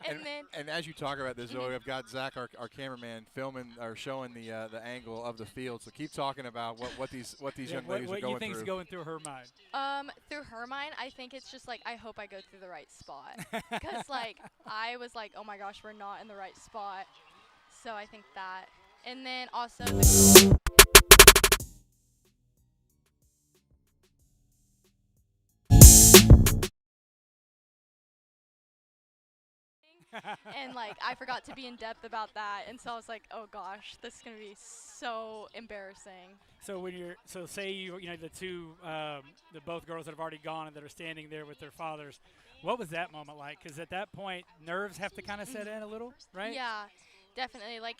And as you talk about this, Zoe, I've got Zach, our cameraman, filming or showing the angle of the field. So keep talking about what these young ladies are going through. What you think is going through her mind? Through her mind, I think it's just like, I hope I go through the right spot. Because, like, I was like, oh, my gosh, we're not in the right spot. So I think that. And then also and, like, I forgot to be in depth about that, and so I was like, oh gosh, this is gonna be so embarrassing. So when say you know the both girls that have already gone and that are standing there with their fathers, what was that moment like? Because at that point, nerves have to kind of set in a little, right? Yeah, definitely. Like,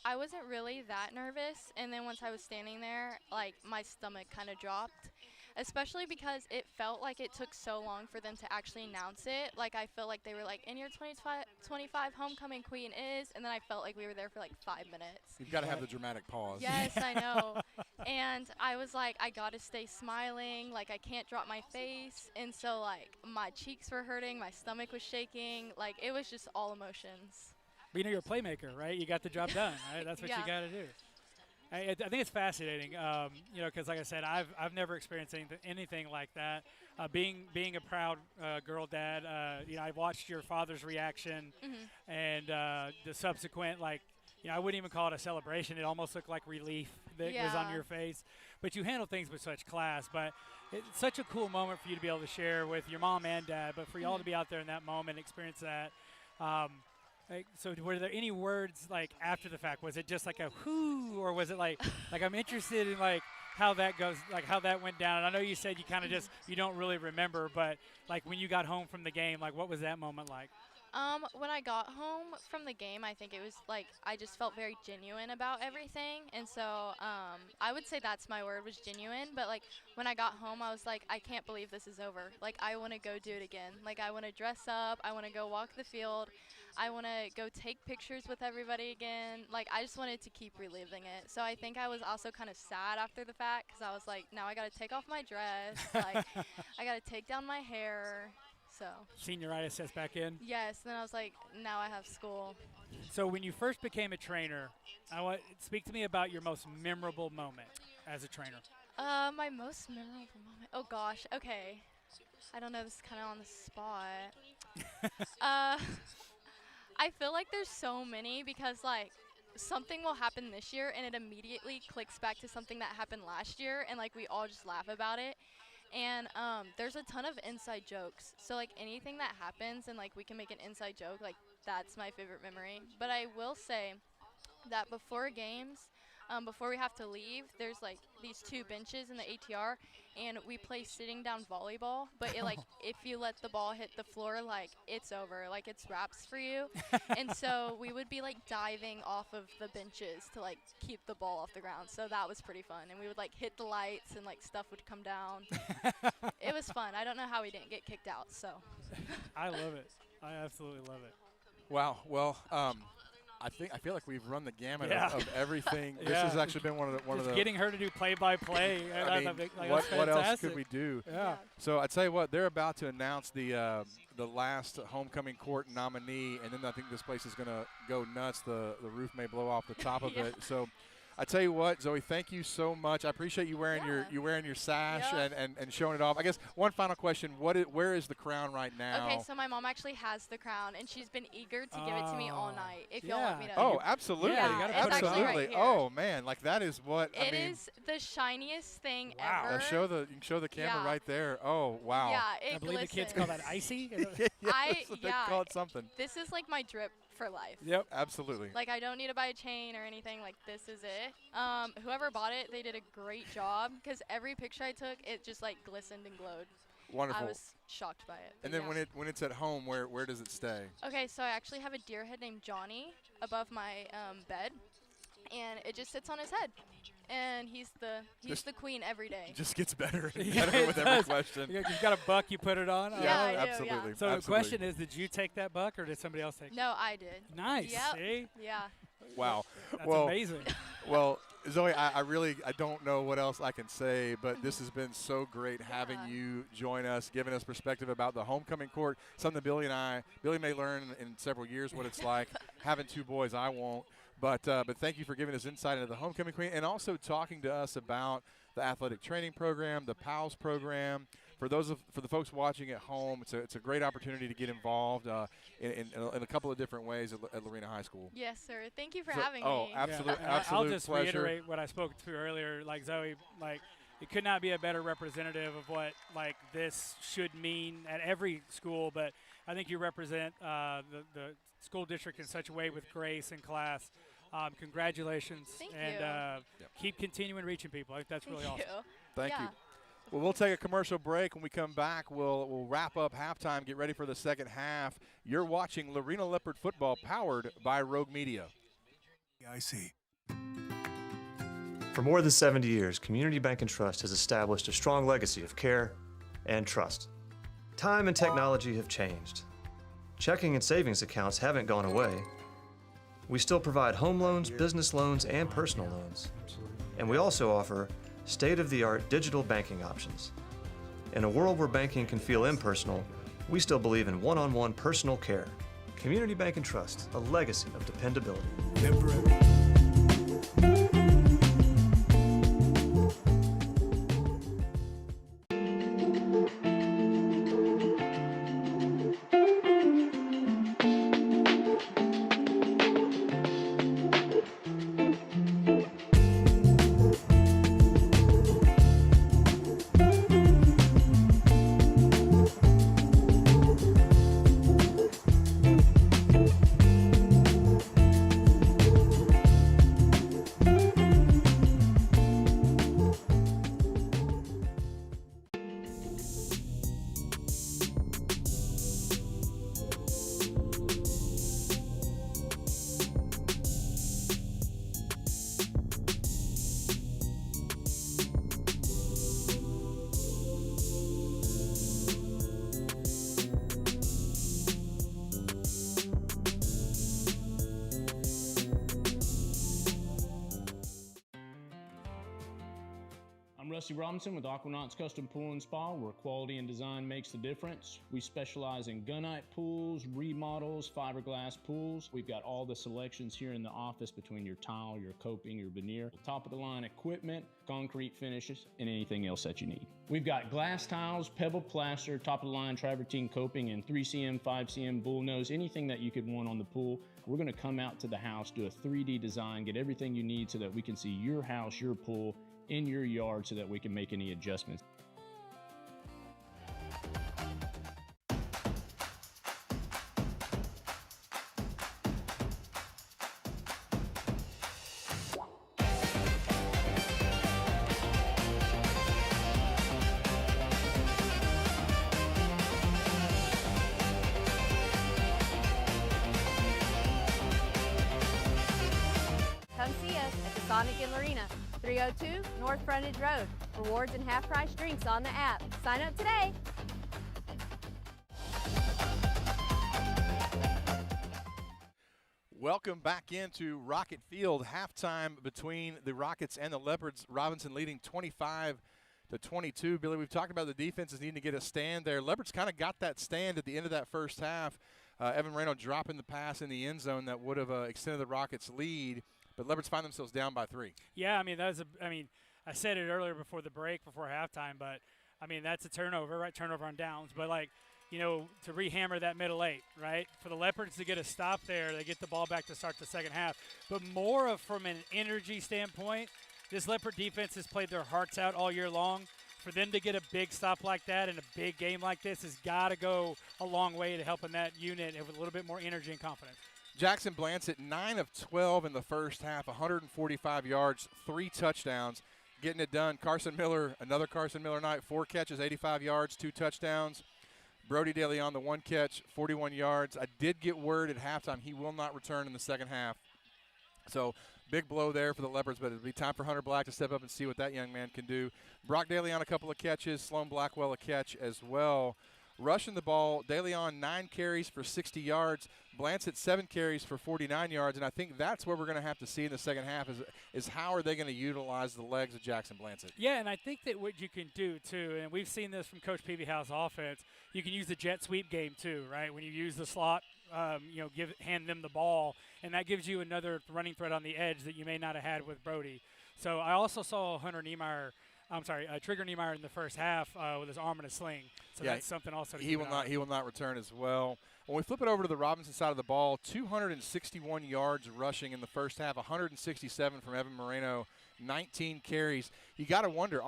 I wasn't really that nervous, and then once I was standing there, like, my stomach kind of dropped. Especially because it felt like it took so long for them to actually announce it. Like, I feel like they were like, and your 25 homecoming queen is, and then I felt like we were there for like 5 minutes. You've got to have the dramatic pause. Yes, I know. And I was like, I got to stay smiling. Like, I can't drop my face. And so, like, my cheeks were hurting. My stomach was shaking. Like, it was just all emotions. But, you know, you're a playmaker, right? You got the job done, right? That's what you got to do. I think it's fascinating, you know, because like I said, I've never experienced anything like that. Being a proud girl dad, you know, I watched your father's reaction and the subsequent, like, you know, I wouldn't even call it a celebration. It almost looked like relief that was on your face. But you handle things with such class. But it's such a cool moment for you to be able to share with your mom and dad. But for y'all to be out there in that moment, experience that. So were there any words like after the fact? Was it just like a whoo, or was it like I'm interested in like how that goes, like how that went down? And I know you said you kind of just you don't really remember, but like when you got home from the game, like what was that moment like? When I got home from the game, I think it was like I just felt very genuine about everything, and so I would say that's my word, was genuine. But like when I got home, I was like, I can't believe this is over. Like, I want to go do it again. Like, I want to dress up. I want to go walk the field. I want to go take pictures with everybody again. Like, I just wanted to keep reliving it. So I think I was also kind of sad after the fact because I was like, now I got to take off my dress. Like, I got to take down my hair. So Senioritis sets back in. Yes, and then I was like, now I have school. So when you first became a trainer, speak to me about your most memorable moment as a trainer. My most memorable moment. Oh gosh. Okay. I don't know. This is kind of on the spot. I feel like there's so many because like something will happen this year and it immediately clicks back to something that happened last year, and like we all just laugh about it. And there's a ton of inside jokes. So like anything that happens and like we can make an inside joke, like that's my favorite memory. But I will say that before games, before we have to leave, there's like these two benches in the ATR, and we play sitting down volleyball. But it, like if you let the ball hit the floor, like it's over, like it's wraps for you. And so we would be like diving off of the benches to like keep the ball off the ground. So that was pretty fun. And we would like hit the lights and like stuff would come down. It was fun. I don't know how we didn't get kicked out. So I love it. I absolutely love it. Wow. Well, I feel like we've run the gamut Yeah. of everything. This Yeah. has actually been one of the getting her to do play-by-play. I mean, what else could we do? Yeah. So I tell you what, they're about to announce the last homecoming court nominee, and then I think this place is going to go nuts. The roof may blow off the top of it. So I tell you what, Zoe, thank you so much. I appreciate you wearing your sash and showing it off. I guess one final question: where is the crown right now? Okay, so my mom actually has the crown, and she's been eager to give it to me all night. If y'all want me to. Oh, absolutely. Yeah, it's actually right here. Oh man, like that is what It is the shiniest thing ever. You can show the camera right there. Oh wow. Yeah, I believe the kids call that icy. They call it something. This is like my drip for life. Yep, absolutely. Like I don't need to buy a chain or anything. Like this is it. Whoever bought it, they did a great job because every picture I took, it just like glistened and glowed. Wonderful. I was shocked by it. And then when it's at home, where does it stay? Okay, so I actually have a deer head named Johnny above my bed, and it just sits on his head. And he's the queen every day. Just gets better and better with every question. You've got a buck you put it on. Yeah, I do, absolutely. yeah. So the question is, did you take that buck or did somebody else take it? No, I did. Nice. Yep. See? Yeah. Wow. That's amazing. Well, Zoe, I don't know what else I can say, but this has been so great having you join us, giving us perspective about the homecoming court, something Billy may learn in several years what it's like. Having two boys, I won't. But thank you for giving us insight into the homecoming queen and also talking to us about the athletic training program, the PALS program. For the folks watching at home, it's a great opportunity to get involved in a couple of different ways at Lorena High School. Yes, sir. Thank you for having me. Oh, absolute I'll just pleasure. reiterate what I spoke to earlier. Like Zoe, like it could not be a better representative of what like this should mean at every school. But I think you represent the school district in such a way with grace and class. Congratulations. Thank and keep continuing reaching people. I think that's really awesome. Thank you. Well, we'll take a commercial break. When we come back, we'll wrap up halftime, get ready for the second half. You're watching Lorena Leopard football powered by Rogue Media. I see. For more than 70 years, Community Bank and Trust has established a strong legacy of care and trust. Time and technology have changed. Checking and savings accounts haven't gone away. We still provide home loans, business loans, and personal loans. And we also offer state-of-the-art digital banking options. In a world where banking can feel impersonal, we still believe in one-on-one personal care. Community Bank and Trust, a legacy of dependability. Rusty Robinson with Aquanauts Custom Pool and Spa, where quality and design makes the difference. We specialize in gunite pools, remodels, fiberglass pools. We've got all the selections here in the office between your tile, your coping, your veneer, top of the line equipment, concrete finishes, and anything else that you need. We've got glass tiles, pebble plaster, top of the line travertine coping, and 3cm, 5cm bullnose, anything that you could want on the pool. We're going to come out to the house, do a 3D design, get everything you need so that we can see your house, your pool, in your yard so that we can make any adjustments. Come see us at the Sonic in Lorena, 302 North Frontage Road. Rewards and half-price drinks on the app. Sign up today. Welcome back into Rocket Field. Halftime between the Rockets and the Leopards. Robinson leading 25-22. Billy, we've talked about the defenses needing to get a stand there. Leopards kind of got that stand at the end of that first half. Evan Moreno dropping the pass in the end zone that would have extended the Rockets' lead, but Leopards find themselves down by 3. Yeah, I said it earlier before the break, before halftime, but, that's a turnover, right? Turnover on downs. But, to rehammer that middle 8, right? For the Leopards to get a stop there, they get the ball back to start the second half. But more of from an energy standpoint, this Leopard defense has played their hearts out all year long. For them to get a big stop like that in a big game like this has got to go a long way to helping that unit have a little bit more energy and confidence. Jackson Blancett, 9 of 12 in the first half, 145 yards, 3 touchdowns, getting it done. Carson Miller, another Carson Miller night, 4 catches, 85 yards, 2 touchdowns. Brody DeLeon, the 1 catch, 41 yards. I did get word at halftime he will not return in the second half. So big blow there for the Leopards, but it'll be time for Hunter Black to step up and see what that young man can do. Brock DeLeon a couple of catches, Sloan Blackwell a catch as well. Rushing the ball, DeLeon 9 carries for 60 yards. Blancett 7 carries for 49 yards, and I think that's where we're going to have to see in the second half is how are they going to utilize the legs of Jackson Blancett. Yeah, and I think that what you can do, too, and we've seen this from Coach Peavy-Howe's offense, you can use the jet sweep game, too, right? When you use the slot, hand them the ball, and that gives you another running threat on the edge that you may not have had with Brody. So I also saw Trigger Niemeyer in the first half with his arm in a sling. So that's something also to keep an eye on. He will not return as well. When we flip it over to the Robinson side of the ball, 261 yards rushing in the first half, 167 from Evan Moreno, 19 carries. You got to wonder,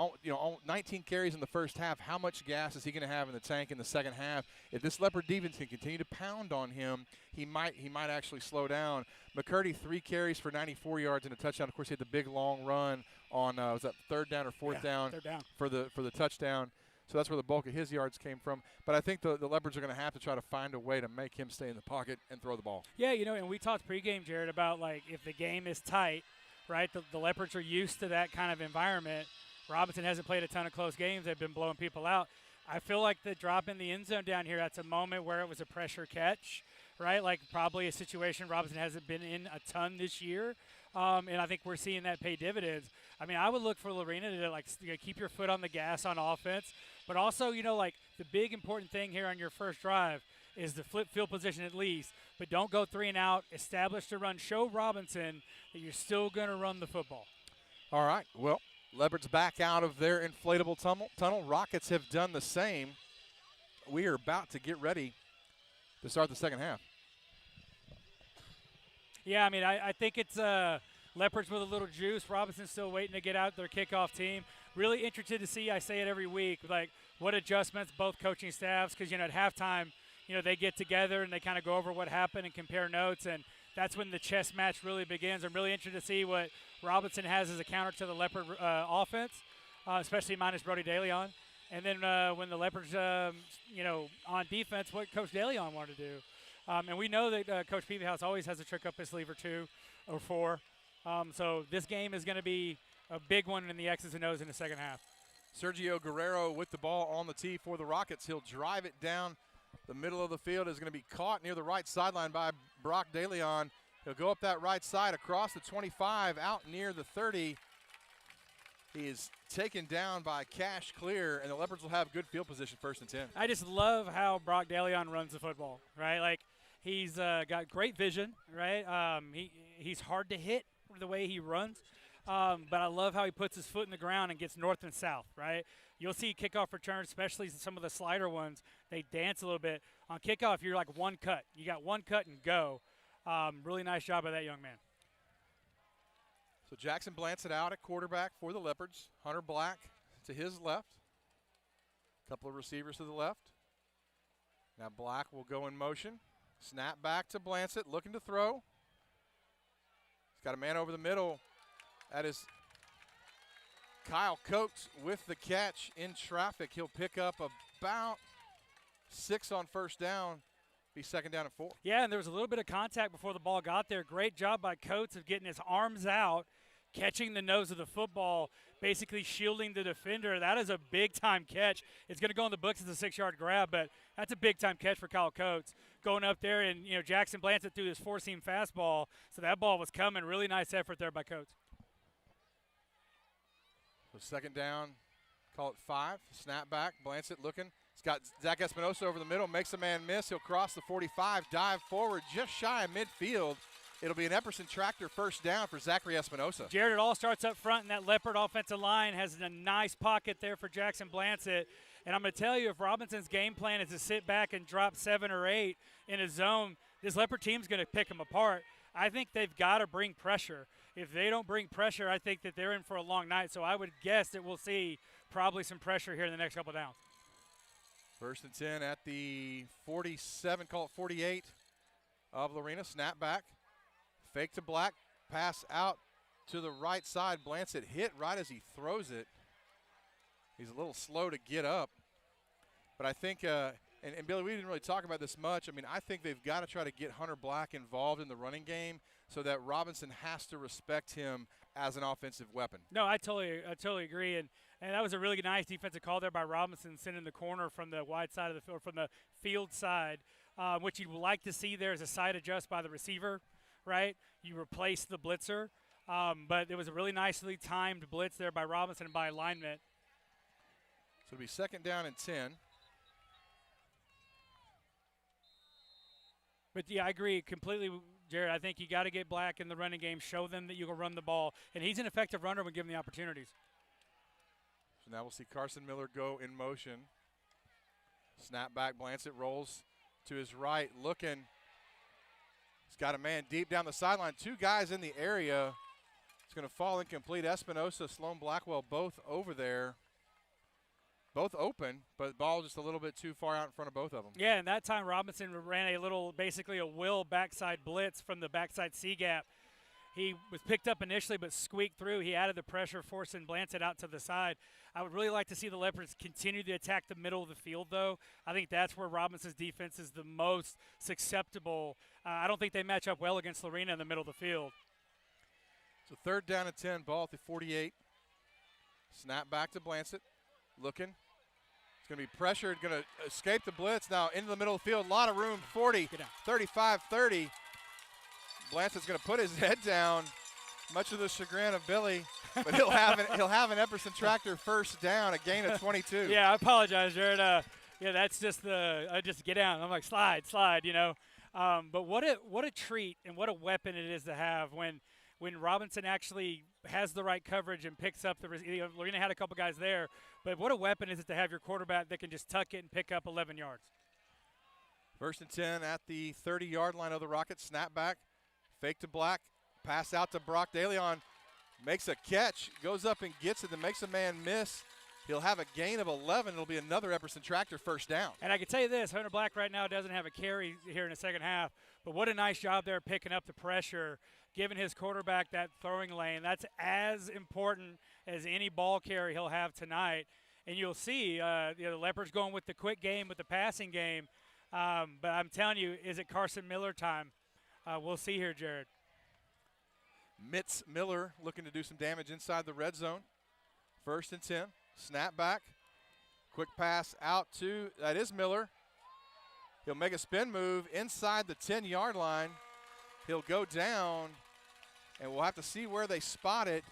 19 carries in the first half, how much gas is he going to have in the tank in the second half? If this Leopard defense can continue to pound on him, he might actually slow down. McCurdy, 3 carries for 94 yards and a touchdown. Of course, he had the big long run on was that third down or fourth down, for the touchdown. So that's where the bulk of his yards came from. But I think the Leopards are going to have to try to find a way to make him stay in the pocket and throw the ball. Yeah, and we talked pregame, Jared, about if the game is tight, right, the Leopards are used to that kind of environment. Robinson hasn't played a ton of close games. They've been blowing people out. I feel like the drop in the end zone down here, that's a moment where it was a pressure catch, right? Probably a situation Robinson hasn't been in a ton this year. And I think we're seeing that pay dividends. I would look for Lorena to keep your foot on the gas on offense, but also, the big important thing here on your first drive is the flip field position at least, but don't go 3 and out. Establish the run. Show Robinson that you're still going to run the football. All right. Well, Leopards back out of their inflatable tunnel. Rockets have done the same. We are about to get ready to start the second half. Yeah, I think it's Leopards with a little juice. Robinson's still waiting to get out their kickoff team. Really interested to see, I say it every week, what adjustments both coaching staffs, because, at halftime, they get together and they kind of go over what happened and compare notes, and that's when the chess match really begins. I'm really interested to see what Robinson has as a counter to the Leopard offense, especially minus Brody DeLeon. And then when the Leopards, on defense, what Coach DeLeon wanted to do. And we know that Coach Peavy-Howe always has a trick up his sleeve or 2 or 4. So this game is going to be a big one in the X's and O's in the second half. Sergio Guerrero with the ball on the tee for the Rockets. He'll drive it down the middle of the field. Is going to be caught near the right sideline by Brock DeLeon. He'll go up that right side across the 25, out near the 30. He is taken down by Cash Clear, and the Leopards will have good field position, 1st and 10. I just love how Brock DeLeon runs the football, right? He's got great vision, right? He's hard to hit the way he runs, but I love how he puts his foot in the ground and gets north and south, right? You'll see kickoff returns, especially some of the slider ones, they dance a little bit. On kickoff, you're one cut. You got one cut and go. Really nice job by that young man. So Jackson Blancett out at quarterback for the Leopards. Hunter Black to his left. A couple of receivers to the left. Now Black will go in motion. Snap back to Blancett, looking to throw. He's got a man over the middle. That is Kyle Coates with the catch in traffic. He'll pick up about 6 on first down. Be 2nd down and 4. Yeah, and there was a little bit of contact before the ball got there. Great job by Coates of getting his arms out, catching the nose of the football, basically shielding the defender. That is a big-time catch. It's going to go in the books as a 6-yard grab, but that's a big-time catch for Kyle Coates. Going up there, and, Jackson Blanchett threw his four-seam fastball, so that ball was coming. Really nice effort there by Coates. So second down, call it 5. Snap back, Blanchett looking. He's got Zach Espinosa over the middle, makes a man miss. He'll cross the 45, dive forward just shy of midfield. It'll be an Epperson tractor first down for Zachary Espinosa. Jared, it all starts up front, and that Leopard offensive line has a nice pocket there for Jackson Blanchett. And I'm going to tell you, if Robinson's game plan is to sit back and drop 7 or 8 in a zone, this Leopard team's going to pick them apart. I think they've got to bring pressure. If they don't bring pressure, I think that they're in for a long night. So I would guess that we'll see probably some pressure here in the next couple downs. First and 10 at the 47, call it 48 of Lorena. Snap back. Fake to Black, pass out to the right side. Blanchett hit right as he throws it. He's a little slow to get up. But I think, and Billy, we didn't really talk about this much. I mean, I think they've got to try to get Hunter Black involved in the running game so that Robinson has to respect him as an offensive weapon. No, I totally agree. And that was a really nice defensive call there by Robinson, sending the corner from the wide side of the field, from the field side. What you'd like to see there is a side adjust by the receiver. Right, you replace the blitzer, but it was a really nicely timed blitz there by Robinson and by alignment. So it'll be second down and 10. But yeah, I agree completely, Jared. I think you got to get Black in the running game, show them that you can run the ball, and he's an effective runner when given the opportunities. So now we'll see Carson Miller go in motion. Snap back, Blanchett rolls to his right, looking. He's got a man deep down the sideline. 2 guys in the area. It's going to fall incomplete. Espinosa, Sloan Blackwell, both over there. Both open, but ball just a little bit too far out in front of both of them. Yeah, and that time Robinson ran basically a will backside blitz from the backside C-gap. He was picked up initially but squeaked through. He added the pressure, forcing Blanchett out to the side. I would really like to see the Leopards continue to attack the middle of the field, though. I think that's where Robinson's defense is the most susceptible. I don't think they match up well against Lorena in the middle of the field. So third down and 10, ball at the 48. Snap back to Blanchett, looking. It's going to be pressured, going to escape the blitz. Now into the middle of the field, a lot of room, 40, 35, 30. Blanchett's going to put his head down, much to the chagrin of Billy, but he'll have an Epperson tractor first down, a gain of 22. Yeah, I apologize, Jared. Yeah, that's just just get down. I'm like slide, but what a treat and what a weapon it is to have when Robinson actually has the right coverage and picks up Lorena had a couple guys there, but what a weapon is it to have your quarterback that can just tuck it and pick up 11 yards. First and 10 at the 30-yard line of the Rockets. Snap back. Fake to Black, pass out to Brock DeLeon, makes a catch, goes up and gets it, and makes a man miss. He'll have a gain of 11. It'll be another Epperson tractor first down. And I can tell you this, Hunter Black right now doesn't have a carry here in the second half, but what a nice job there picking up the pressure, giving his quarterback that throwing lane. That's as important as any ball carry he'll have tonight. And you'll see the Leopards going with the quick game, with the passing game. But I'm telling you, is it Carson Miller time? We'll see here, Jared. Mitz Miller looking to do some damage inside the red zone. First and 10. Snap back. Quick pass out to, that is Miller. He'll make a spin move inside the 10-yard line. He'll go down, and we'll have to see where they spot it.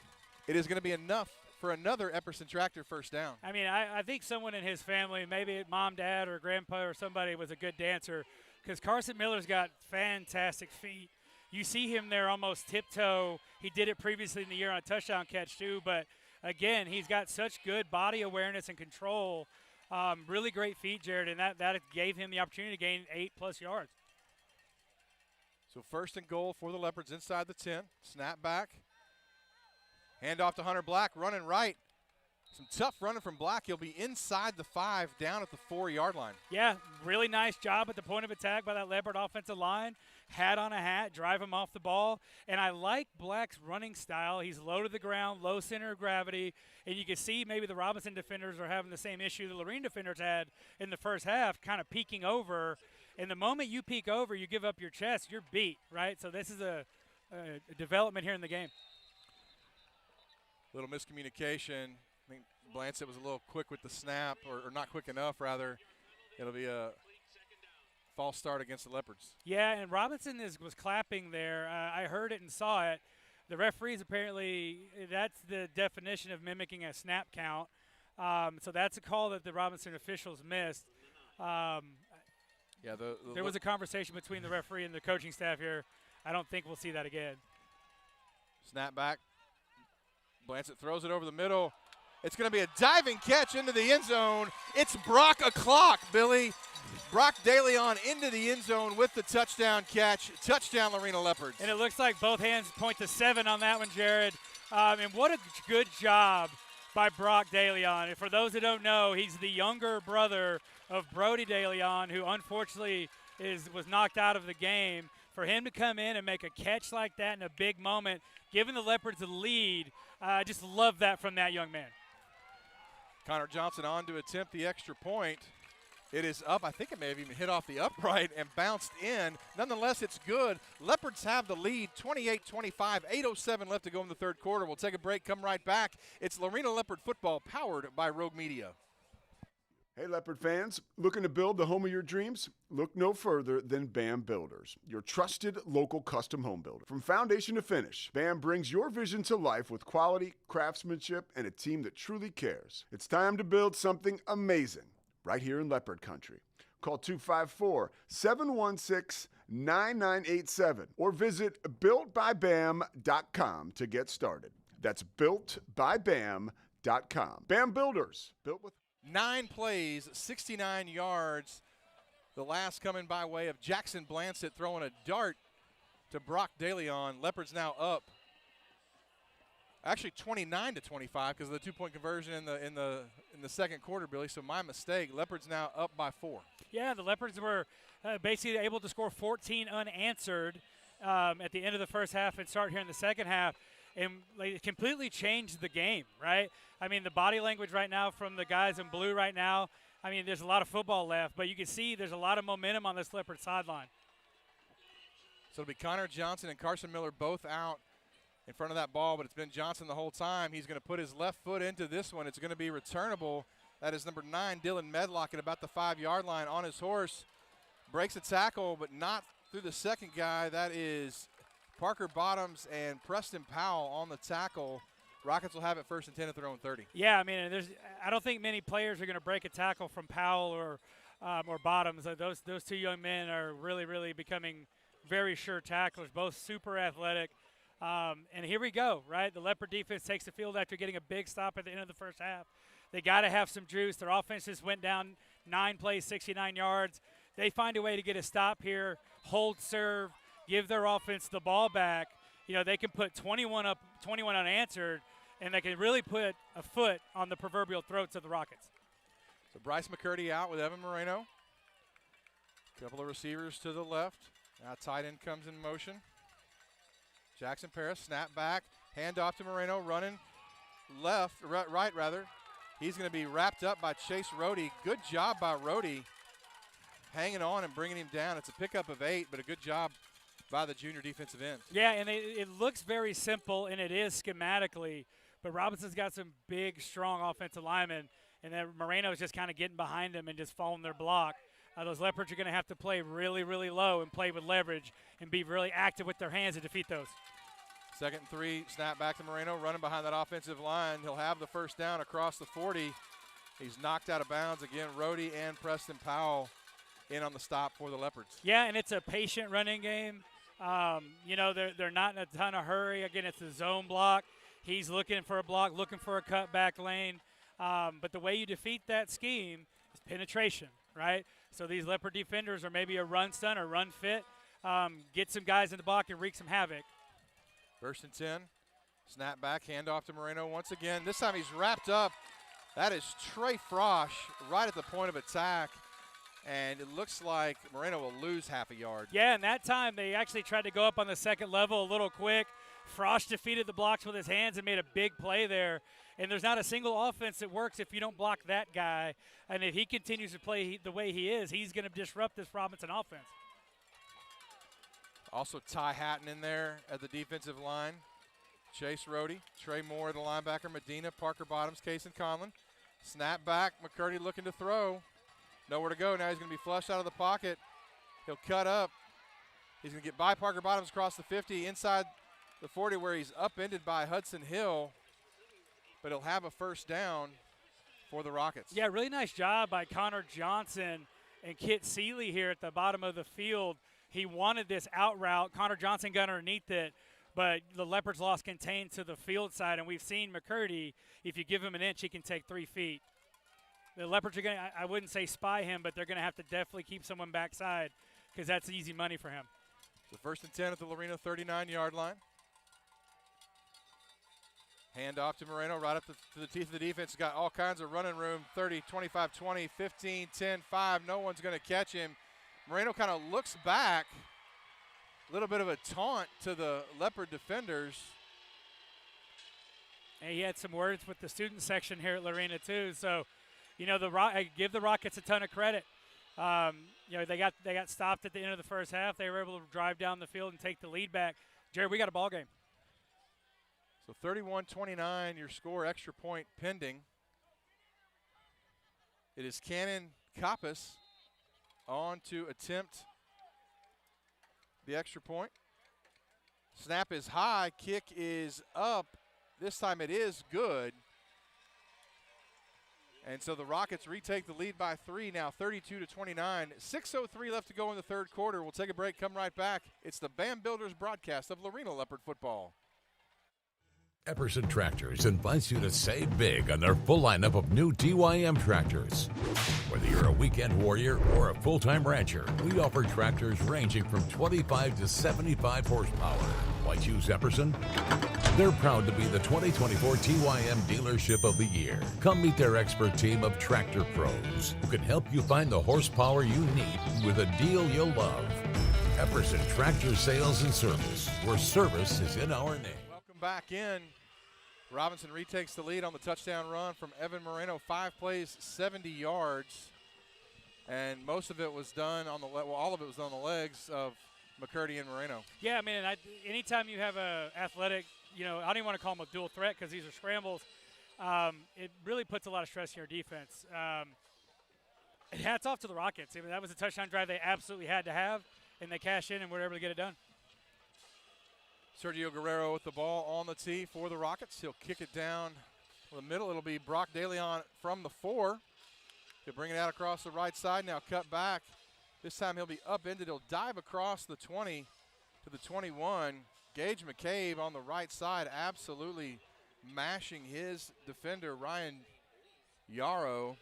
It is going to be enough for another Epperson tractor first down. I mean, I think someone in his family, maybe mom, dad, or grandpa or somebody was a good dancer, because Carson Miller's got fantastic feet. You see him there almost tiptoe. He did it previously in the year on a touchdown catch too, but again, he's got such good body awareness and control. Really great feet, Jared, and that gave him the opportunity to gain 8+ yards. So first and goal for the Leopards inside the 10. Snap back. Hand off to Hunter Black, running right. Some tough running from Black. He'll be inside the 5, down at the 4-yard line. Yeah, really nice job at the point of attack by that Leopard offensive line. Hat on a hat, drive him off the ball. And I like Black's running style. He's low to the ground, low center of gravity. And you can see maybe the Robinson defenders are having the same issue the Lorena defenders had in the first half, kind of peeking over. And the moment you peek over, you give up your chest, you're beat, right? So this is a development here in the game. Little miscommunication. I think Blancett was a little quick with the snap, or not quick enough, rather. It'll be a false start against the Leopards. Yeah, and Robinson was clapping there. I heard it and saw it. The referees apparently, that's the definition of mimicking a snap count. So that's a call that the Robinson officials missed. Yeah, there was a conversation between the referee and the coaching staff here. I don't think we'll see that again. Snap back. Blancett throws it over the middle. It's going to be a diving catch into the end zone. It's Brock o'clock, Billy. Brock DeLeon into the end zone with the touchdown catch. Touchdown, Lorena Leopards. And it looks like both hands point to 7 on that one, Jared. And what a good job by Brock DeLeon. And for those that don't know, he's the younger brother of Brody DeLeon, who unfortunately was knocked out of the game. For him to come in and make a catch like that in a big moment, giving the Leopards a lead, I just love that from that young man. Connor Johnson on to attempt the extra point. It is up. I think it may have even hit off the upright and bounced in. Nonetheless, it's good. Leopards have the lead, 28-25, 8:07 left to go in the third quarter. We'll take a break, come right back. It's Lorena Leopard football powered by Rogue Media. Hey, Leopard fans, looking to build the home of your dreams? Look no further than BAM Builders, your trusted local custom home builder. From foundation to finish, BAM brings your vision to life with quality, craftsmanship, and a team that truly cares. It's time to build something amazing right here in Leopard Country. Call 254-716-9987 or visit builtbybam.com to get started. That's builtbybam.com. BAM Builders, built with 9 plays, 69 yards. The last coming by way of Jackson Blancett throwing a dart to Brock DeLeon. Leopards now up. Actually 29-25 because of the 2-point conversion in the second quarter, Billy. So my mistake. Leopards now up by 4. Yeah, the Leopards were basically able to score 14 unanswered at the end of the first half and start here in the second half. And it completely changed the game, right? I mean, the body language right now from the guys in blue right now, I mean, there's a lot of football left, but you can see there's a lot of momentum on this Leopard sideline. So it'll be Connor Johnson and Carson Miller both out in front of that ball, but it's been Johnson the whole time. He's going to put his left foot into this one. It's going to be returnable. That is number 9, Dylan Medlock, at about the 5-yard line on his horse. Breaks a tackle, but not through the second guy. That is Parker Bottoms and Preston Powell on the tackle. Rockets will have it first and 10 at their own 30. Yeah, I mean, I don't think many players are going to break a tackle from Powell or Bottoms. Those two young men are really, really becoming very sure tacklers, both super athletic. And here we go, right? The Leopard defense takes the field after getting a big stop at the end of the first half. They got to have some juice. Their offense just went down 9 plays, 69 yards. They find a way to get a stop here, hold serve, give their offense the ball back. You know, they can put 21 up, 21 unanswered, and they can really put a foot on the proverbial throats of the Rockets. So Bryce McCurdy out with Evan Moreno. A couple of receivers to the left. Now tight end comes in motion. Jackson Paris, snap back, hand off to Moreno, running right rather. He's going to be wrapped up by Chase Rohde. Good job by Rohde, hanging on and bringing him down. It's a pickup of 8, but a good job by the junior defensive end. Yeah, and it looks very simple, and it is schematically, but Robinson's got some big, strong offensive linemen, and then Moreno's just kind of getting behind them and just following their block. Those Leopards are going to have to play really, really low and play with leverage and be really active with their hands to defeat those. 2nd and 3, snap back to Moreno, running behind that offensive line. He'll have the first down across the 40. He's knocked out of bounds again. Rohde and Preston Powell in on the stop for the Leopards. Yeah, and it's a patient running game. You know, they're not in a ton of hurry. Again, it's a zone block. He's looking for a block, looking for a cutback lane. But the way you defeat that scheme is penetration, right? So these Leopard defenders are maybe a run stun or run fit. Get some guys in the block and wreak some havoc. 1st and 10. Snap back, handoff to Moreno once again. This time he's wrapped up. That is Trey Frosch right at the point of attack. And it looks like Moreno will lose half a yard. Yeah, and that time they actually tried to go up on the second level a little quick. Frosch defeated the blocks with his hands and made a big play there. And there's not a single offense that works if you don't block that guy. And if he continues to play the way he is, he's going to disrupt this Robinson offense. Also Ty Hatton in there at the defensive line. Chase Rohde, Trey Moore, the linebacker, Medina, Parker Bottoms, Case and Conlon. Snap back, McCurdy looking to throw. Nowhere to go. Now he's going to be flushed out of the pocket. He'll cut up. He's going to get by Parker Bottoms across the 50, inside the 40 where he's upended by Hudson Hill. But he'll have a first down for the Rockets. Yeah, really nice job by Connor Johnson and Kit Seeley here at the bottom of the field. He wanted this out route. Connor Johnson got underneath it, but the Leopards lost contained to the field side, and we've seen McCurdy, if you give him an inch, he can take 3 feet. The Leopards are going to, I wouldn't say spy him, but they're going to have to definitely keep someone backside because that's easy money for him. So 1st and 10 at the Lorena 39-yard line. Hand off to Moreno right up to the teeth of the defense. He's got all kinds of running room, 30, 25, 20, 15, 10, 5. No one's going to catch him. Moreno kind of looks back. A little bit of a taunt to the Leopard defenders. And he had some words with the student section here at Lorena too. So, you know, I give the Rockets a ton of credit. You know, they got stopped at the end of the first half. They were able to drive down the field and take the lead back. Jared, we got a ball game. So 31-29, your score, extra point pending. It is Cannon Coppice on to attempt the extra point. Snap is high, kick is up. This time it is good. And so the Rockets retake the lead by 3 now, 32-29. 6:03 left to go in the third quarter. We'll take a break, come right back. It's the Bam Builders broadcast of Lorena Leopard football. Epperson Tractors invites you to save big on their full lineup of new TYM tractors. Whether you're a weekend warrior or a full-time rancher, we offer tractors ranging from 25 to 75 horsepower. Why choose Epperson? They're proud to be the 2024 TYM Dealership of the Year. Come meet their expert team of tractor pros who can help you find the horsepower you need with a deal you'll love. Epperson Tractor Sales and Service, where service is in our name. Welcome back in. Robinson retakes the lead on the touchdown run from Evan Moreno. 5 plays, 70 yards. And most of it was done on the all of it was on the legs of McCurdy and Moreno. Yeah, I mean, anytime you have a athletic, you know, I don't even want to call them a dual threat because these are scrambles. It really puts a lot of stress on your defense. And hats off to the Rockets. I mean, that was a touchdown drive they absolutely had to have, and they cash in and were able to get it done. Sergio Guerrero with the ball on the tee for the Rockets. He'll kick it down the middle. It'll be Brock DeLeon from the 4. He'll bring it out across the right side. Now cut back. This time he'll be upended. He'll dive across the 20 to the 21. Gage McCabe on the right side absolutely mashing his defender, Ryan Yarrow.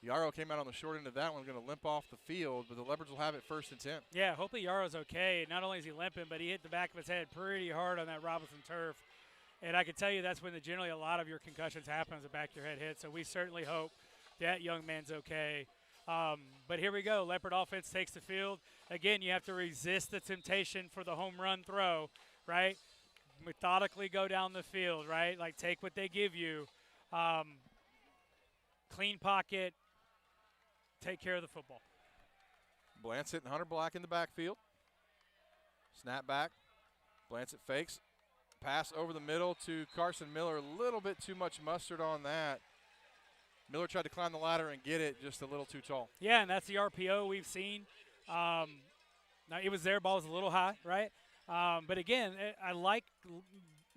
Yarrow came out on the short end of that one, going to limp off the field, but the Leopards will have it 1st and 10. Yeah, hopefully Yarrow's okay. Not only is he limping, but he hit the back of his head pretty hard on that Robinson turf. And I can tell you that's when generally a lot of your concussions happen as the back of your head hits. So we certainly hope that young man's okay. But here we go. Leopard offense takes the field. Again, you have to resist the temptation for the home run throw, right? Methodically go down the field, right? Like take what they give you. Clean pocket. Take care of the football. Blancett and Hunter Black in the backfield. Snap back. Blancett fakes. Pass over the middle to Carson Miller. A little bit too much mustard on that. Miller tried to climb the ladder and get it, just a little too tall. Yeah, and that's the RPO we've seen. Now, it was there. Ball was a little high, right? But, again, I like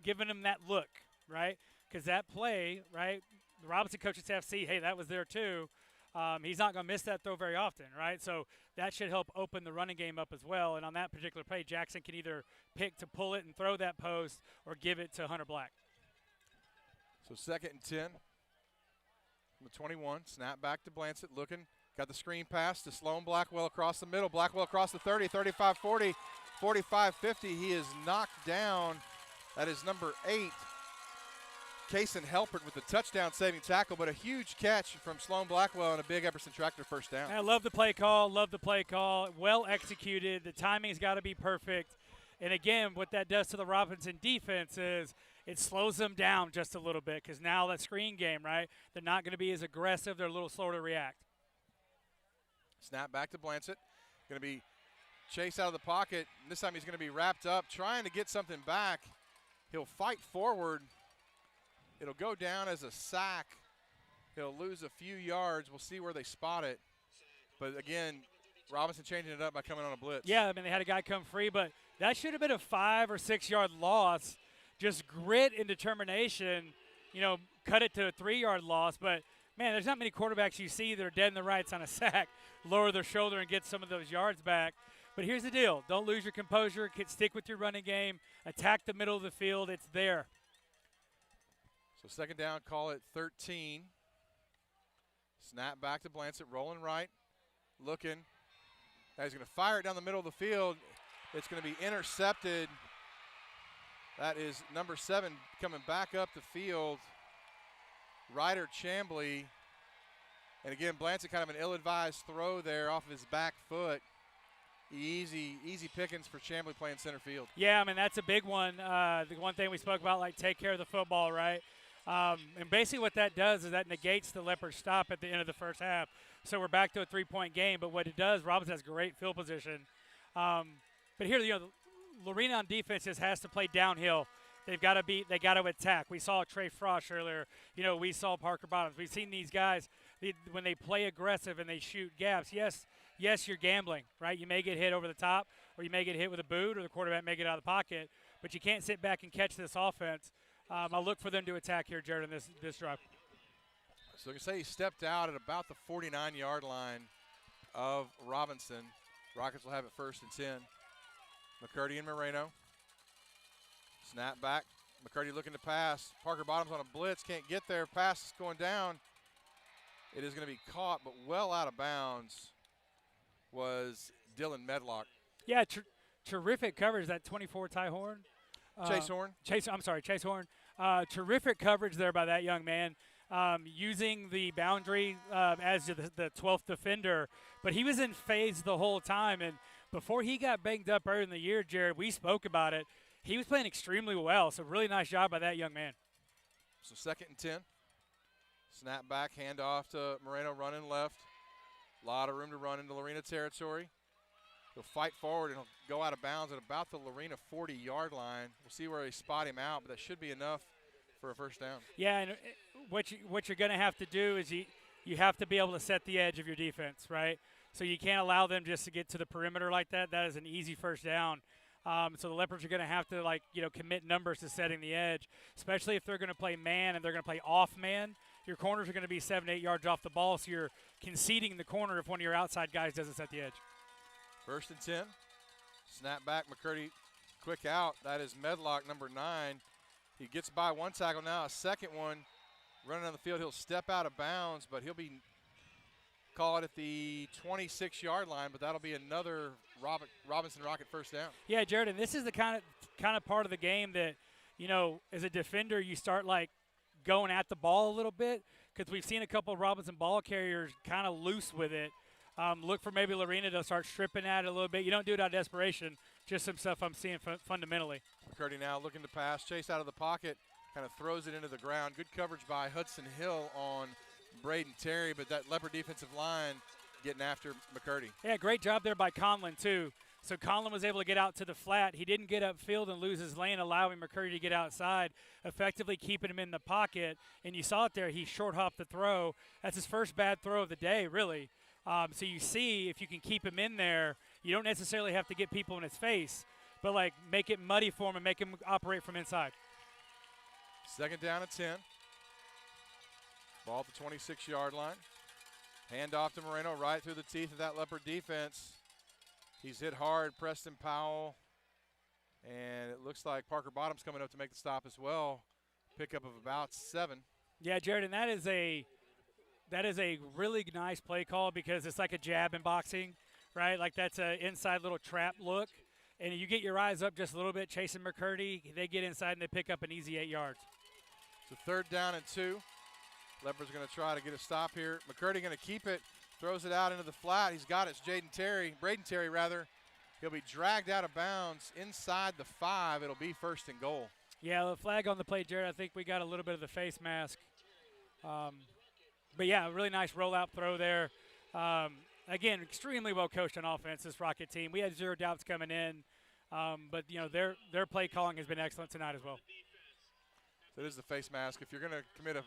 giving him that look, right? Because that play, right, the Robinson coaching staff see, hey, that was there too. He's not going to miss that throw very often, right? So that should help open the running game up as well. And on that particular play, Jackson can either pick to pull it and throw that post or give it to Hunter Black. So 2nd and 10 from the 21. Snap back to Blancett looking. Got the screen pass to Sloan Blackwell across the middle. Blackwell across the 30, 35, 40, 45, 50. He is knocked down. That is number 8. Kaysen Helpert with the touchdown-saving tackle, but a huge catch from Sloan Blackwell and a big Epperson Tractor first down. I love the play call, well executed. The timing's got to be perfect. And, again, what that does to the Robinson defense is it slows them down just a little bit because now that screen game, right, they're not going to be as aggressive. They're a little slower to react. Snap back to Blancett. Going to be chased out of the pocket. This time he's going to be wrapped up, trying to get something back. He'll fight forward. It'll go down as a sack. He'll lose a few yards. We'll see where they spot it. But, again, Robinson changing it up by coming on a blitz. Yeah, I mean, they had a guy come free, but that should have been a 5 or 6 yard loss. Just grit and determination, cut it to a 3 yard loss. But, man, there's not many quarterbacks you see that are dead in the rights on a sack, lower their shoulder and get some of those yards back. But here's the deal. Don't lose your composure. Stick with your running game. Attack the middle of the field. It's there. So second down, call it 13. Snap back to Blancett, rolling right, looking. Now he's going to fire it down the middle of the field. It's going to be intercepted. That is number 7 coming back up the field, Ryder Chambly. And again, Blancett kind of an ill-advised throw there off of his back foot. Easy pickings for Chambly playing center field. Yeah, I mean, that's a big one. The one thing we spoke about, like, take care of the football, right? And basically what that does is that negates the Leopards stop at the end of the first half. So we're back to a 3-point game. But what it does, Robinson has great field position. But here, Lorena on defense just has to play downhill. They got to attack. We saw Trey Frosch earlier. We saw Parker Bottoms. We've seen these guys when they play aggressive and they shoot gaps. Yes, you're gambling, right? You may get hit over the top, or you may get hit with a boot, or the quarterback may get out of the pocket. But you can't sit back and catch this offense. I'll look for them to attack here, Jared, in this drive. So I can say he stepped out at about the 49-yard line of Robinson. Rockets will have it 1st and 10. McCurdy and Moreno. Snap back. McCurdy looking to pass. Parker Bottoms on a blitz. Can't get there. Pass is going down. It is going to be caught, but well out of bounds was Dylan Medlock. Yeah, terrific coverage, that 24 Ty Horn. Chase Horn. Chase Horn. Terrific coverage there by that young man, using the boundary as the 12th defender. But he was in phase the whole time. And before he got banged up early in the year, Jared, we spoke about it. He was playing extremely well. So really nice job by that young man. So 2nd and 10. Snap back, hand off to Moreno running left. A lot of room to run into Lorena territory. He'll fight forward and he'll go out of bounds at about the Lorena 40-yard line. We'll see where they spot him out, but that should be enough for a first down. Yeah, and what you're going to have to do is you have to be able to set the edge of your defense, right? So you can't allow them just to get to the perimeter like that. That is an easy first down. So the Leopards are going to have to, commit numbers to setting the edge, especially if they're going to play man and they're going to play off man. Your corners are going to be 7-8 yards off the ball, so you're conceding the corner if one of your outside guys doesn't set the edge. 1st and 10. Snap back, McCurdy, quick out. That is Medlock, number 9. He gets by one tackle now, a second one. Running on the field, he'll step out of bounds, but he'll be called at the 26-yard line, but that'll be another Robinson Rocket first down. Yeah, Jared, and this is the kind of part of the game that, as a defender, you start, going at the ball a little bit, because we've seen a couple of Robinson ball carriers kind of loose with it. Look for maybe Lorena to start stripping at it a little bit. You don't do it out of desperation, just some stuff I'm seeing fundamentally. McCurdy now looking to pass. Chase out of the pocket, kind of throws it into the ground. Good coverage by Hudson Hill on Braden Terry, but that Leopard defensive line getting after McCurdy. Yeah, great job there by Conlon, too. So Conlon was able to get out to the flat. He didn't get upfield and lose his lane, allowing McCurdy to get outside, effectively keeping him in the pocket. And you saw it there. He short-hopped the throw. That's his first bad throw of the day, really. So you see if you can keep him in there, you don't necessarily have to get people in his face, but, make it muddy for him and make him operate from inside. 2nd down and 10. Ball at the 26-yard line. Hand off to Moreno right through the teeth of that Leopard defense. He's hit hard, Preston Powell, and it looks like Parker Bottoms coming up to make the stop as well. Pickup of about 7. Yeah, Jared, and that is a really nice play call because it's like a jab in boxing, right? That's an inside little trap look, and you get your eyes up just a little bit, chasing McCurdy. They get inside and they pick up an easy 8 yards. So 3rd down and 2. Leopards going to try to get a stop here. McCurdy going to keep it. Throws it out into the flat. He's got it. It's Braden Terry. He'll be dragged out of bounds inside the 5. It'll be 1st and goal. Yeah, the flag on the play, Jared. I think we got a little bit of the face mask. But, yeah, really nice rollout throw there. Again, extremely well coached on offense, this Rocket team. We had zero doubts coming in. But their play calling has been excellent tonight as well. So it is the face mask. If you're going to commit a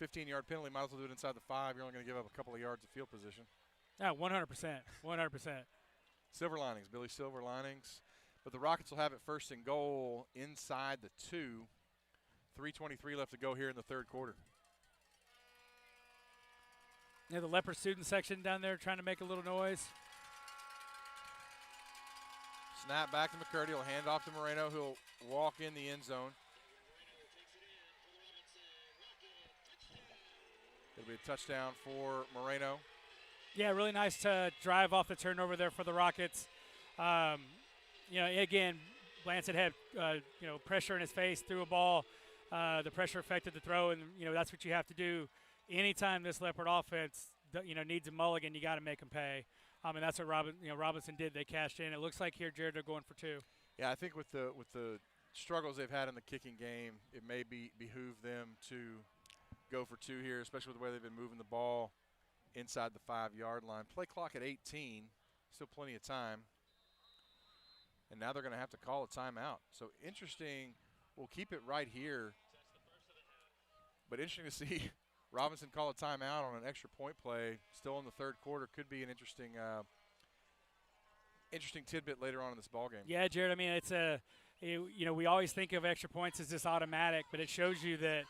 15-yard penalty, might as well do it inside the 5. You're only going to give up a couple of yards of field position. Yeah, 100%. 100%. Silver linings, Billy, silver linings. But the Rockets will have it first and goal inside the 2. 3:23 left to go here in the third quarter. Yeah, the Leopard student section down there trying to make a little noise. Snap back to McCurdy. He'll hand off to Moreno, who'll walk in the end zone. It'll be a touchdown for Moreno. Yeah, really nice to drive off the turnover there for the Rockets. Again, Blancett had pressure in his face, threw a ball. The pressure affected the throw, and that's what you have to do. Anytime this Leopard offense needs a mulligan, you got to make them pay. And that's what Robinson did. They cashed in. It looks like here, Jared, they're going for 2. Yeah, I think with the struggles they've had in the kicking game, it may behoove them to go for 2 here, especially with the way they've been moving the ball inside the 5-yard line. Play clock at 18, still plenty of time. And now they're going to have to call a timeout. So interesting. We'll keep it right here. But interesting to see Robinson call a timeout on an extra point play. Still in the third quarter. Could be an interesting tidbit later on in this ballgame. Yeah, Jared, I mean, it's we always think of extra points as just automatic, but it shows you that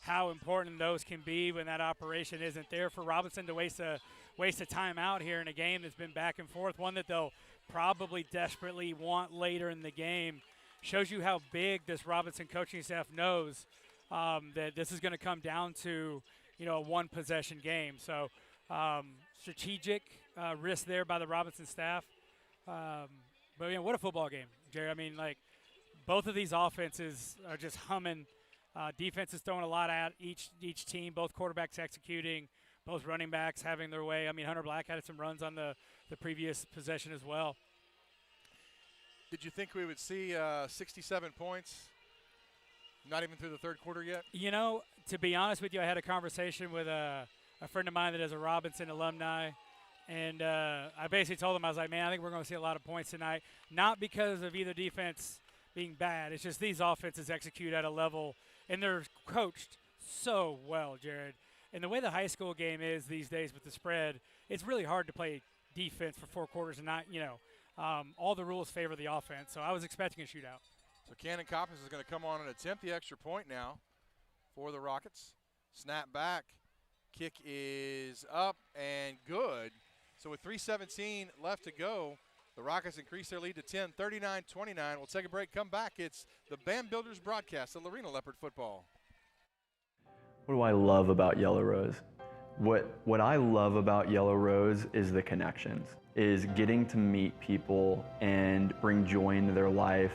how important those can be when that operation isn't there. For Robinson to waste a timeout here in a game that's been back and forth, one that they'll probably desperately want later in the game, shows you how big this Robinson coaching staff knows that this is going to come down to, a one-possession game. So strategic risk there by the Robinson staff. But what a football game, Jerry. I mean, both of these offenses are just humming. Defense is throwing a lot at each team, both quarterbacks executing, both running backs having their way. I mean, Hunter Black had some runs on the previous possession as well. Did you think we would see 67 points? Not even through the third quarter yet? To be honest with you, I had a conversation with a friend of mine that is a Robinson alumni, and I basically told him, I was like, man, I think we're going to see a lot of points tonight, not because of either defense being bad. It's just these offenses execute at a level, and they're coached so well, Jared. And the way the high school game is these days with the spread, it's really hard to play defense for 4 quarters and not, all the rules favor the offense. So I was expecting a shootout. So Cannon Coppins is going to come on and attempt the extra point now for the Rockets. Snap back. Kick is up and good. So with 3:17 left to go, the Rockets increase their lead to 10, 39-29. We'll take a break, come back. It's the Bam Builders broadcast of Lorena Leopard football. What do I love about Yellow Rose? What I love about Yellow Rose is the connections, is getting to meet people and bring joy into their life,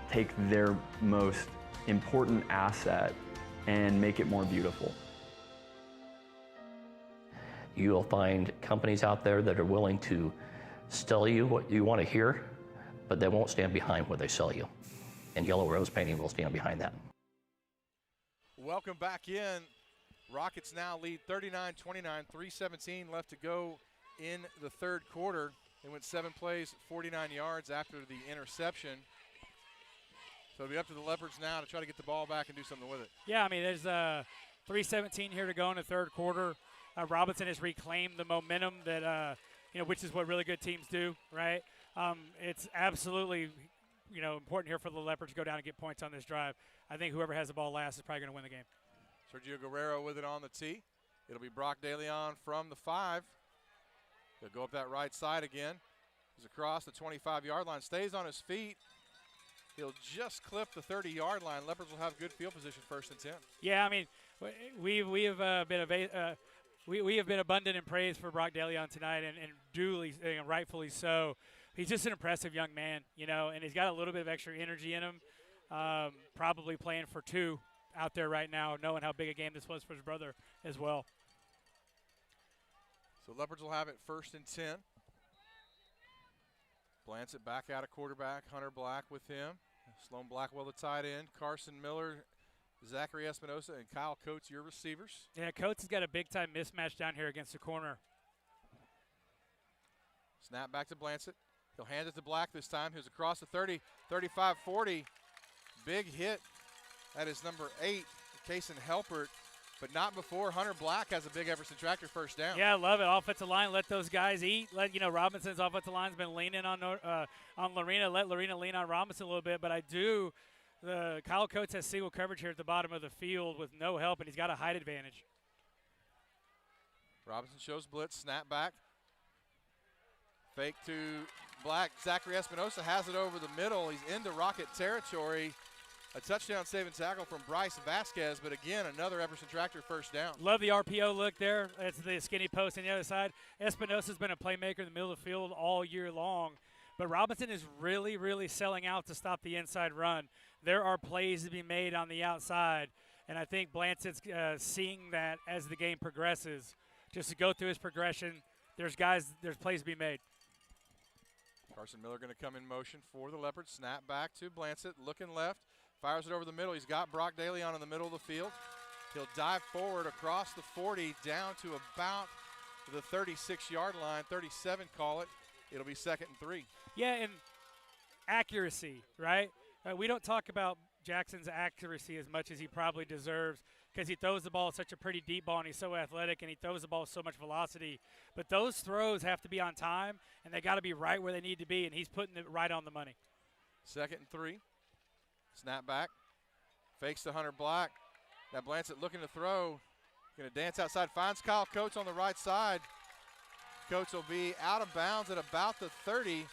take their most important asset and make it more beautiful. You'll find companies out there that are willing to sell you what you want to hear, but they won't stand behind what they sell you. And Yellow Rose Painting will stand behind that. Welcome back in. Rockets now lead 39-29, 3:17 left to go in the third quarter. They went 7 plays, 49 yards after the interception. So it'll be up to the Leopards now to try to get the ball back and do something with it. Yeah, I mean, there's 3:17 here to go in the third quarter. Robinson has reclaimed the momentum that, which is what really good teams do, right? It's absolutely, important here for the Leopards to go down and get points on this drive. I think whoever has the ball last is probably going to win the game. Sergio Guerrero with it on the tee. It'll be Brock DeLeon from the 5. He'll go up that right side again. He's across the 25-yard line, stays on his feet. He'll just clip the 30-yard line. Leopards will have good field position, 1st and 10. Yeah, I mean, we have been abundant in praise for Brock DeLeon tonight, and duly, rightfully so. He's just an impressive young man, and he's got a little bit of extra energy in him. Probably playing for 2 out there right now, knowing how big a game this was for his brother as well. So Leopards will have it 1st and 10. Blancett back out of quarterback. Hunter Black with him. Sloan Blackwell the tight end. Carson Miller, Zachary Espinosa, and Kyle Coates, your receivers. Yeah, Coates has got a big-time mismatch down here against the corner. Snap back to Blancett. He'll hand it to Black this time, who's across the 30, 35, 40. Big hit. That is number 8, Kason Helpert, but not before Hunter Black has a big Everson Tractor first down. Yeah, I love it. Offensive line, let those guys eat. Robinson's offensive line's been leaning on Lorena. Let Lorena lean on Robinson a little bit, but Kyle Coates has single coverage here at the bottom of the field with no help, and he's got a height advantage. Robinson shows blitz, snap back. Fake to Black. Zachary Espinosa has it over the middle. He's into Rocket territory. A touchdown saving tackle from Bryce Vasquez, but again, another Everson Tractor first down. Love the RPO look there. That's the skinny post on the other side. Espinosa's been a playmaker in the middle of the field all year long, but Robinson is really, really selling out to stop the inside run. There are plays to be made on the outside, and I think Blancett's seeing that as the game progresses. Just to go through his progression, there's plays to be made. Carson Miller going to come in motion for the Leopards. Snap back to Blancett, looking left. Fires it over the middle. He's got Brock DeLeon in the middle of the field. He'll dive forward across the 40 down to about the 36-yard line, 37 call it. It'll be 2nd and 3. Yeah, and accuracy, right? We don't talk about Jackson's accuracy as much as he probably deserves because he throws the ball such a pretty deep ball and he's so athletic and he throws the ball with so much velocity. But those throws have to be on time and they got to be right where they need to be, and he's putting it right on the money. 2nd and 3. Snap back. Fakes to Hunter Black. That Blancett looking to throw. Going to dance outside. Finds Kyle Coates on the right side. Coates will be out of bounds at about the 30.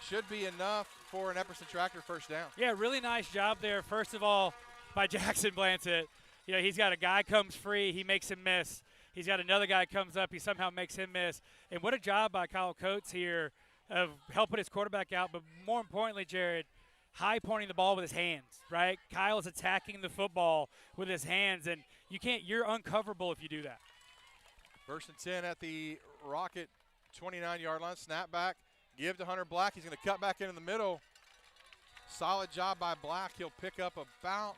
Should be enough for an Epperson Tractor first down. Yeah, really nice job there, first of all, by Jackson Blancett. He's got a guy comes free. He makes him miss. He's got another guy comes up. He somehow makes him miss. And what a job by Kyle Coates here of helping his quarterback out. But more importantly, Jared, high pointing the ball with his hands, right? Kyle's attacking the football with his hands, and you're uncoverable if you do that. 1st and 10 at the Rocket 29-yard line. Snap back, give to Hunter Black. He's going to cut back into the middle. Solid job by Black. He'll pick up about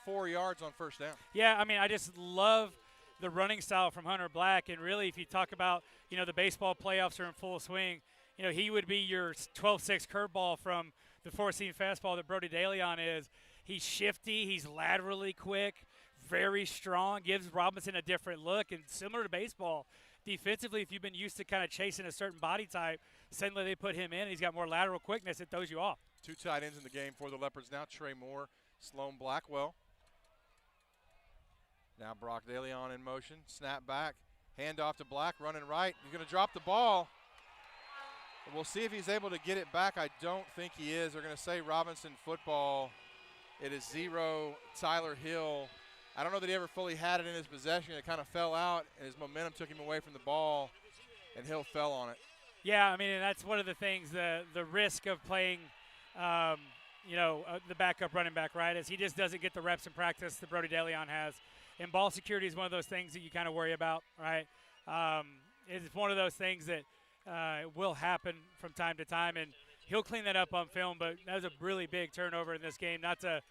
4 yards on first down. Yeah, I just love the running style from Hunter Black, and really if you talk about, the baseball playoffs are in full swing, he would be your 12-6 curveball from the four-seam fastball that Brody DeLeon is. He's shifty. He's laterally quick, very strong, gives Robinson a different look. And similar to baseball, defensively, if you've been used to kind of chasing a certain body type, suddenly they put him in. He's got more lateral quickness. It throws you off. 2 tight ends in the game for the Leopards now. Trey Moore, Sloan Blackwell. Now Brock DeLeon in motion. Snap back. Hand off to Black, running right. He's going to drop the ball. We'll see if he's able to get it back. I don't think he is. They're going to say Robinson football. It is 0, Tyler Hill. I don't know that he ever fully had it in his possession. It kind of fell out, and his momentum took him away from the ball, and Hill fell on it. Yeah, and that's one of the things, the risk of playing, the backup running back, right, is he just doesn't get the reps in practice that Brody DeLeon has. And ball security is one of those things that you kind of worry about, right? It's one of those things that will happen from time to time, and he'll clean that up on film. But that was a really big turnover in this game. Not to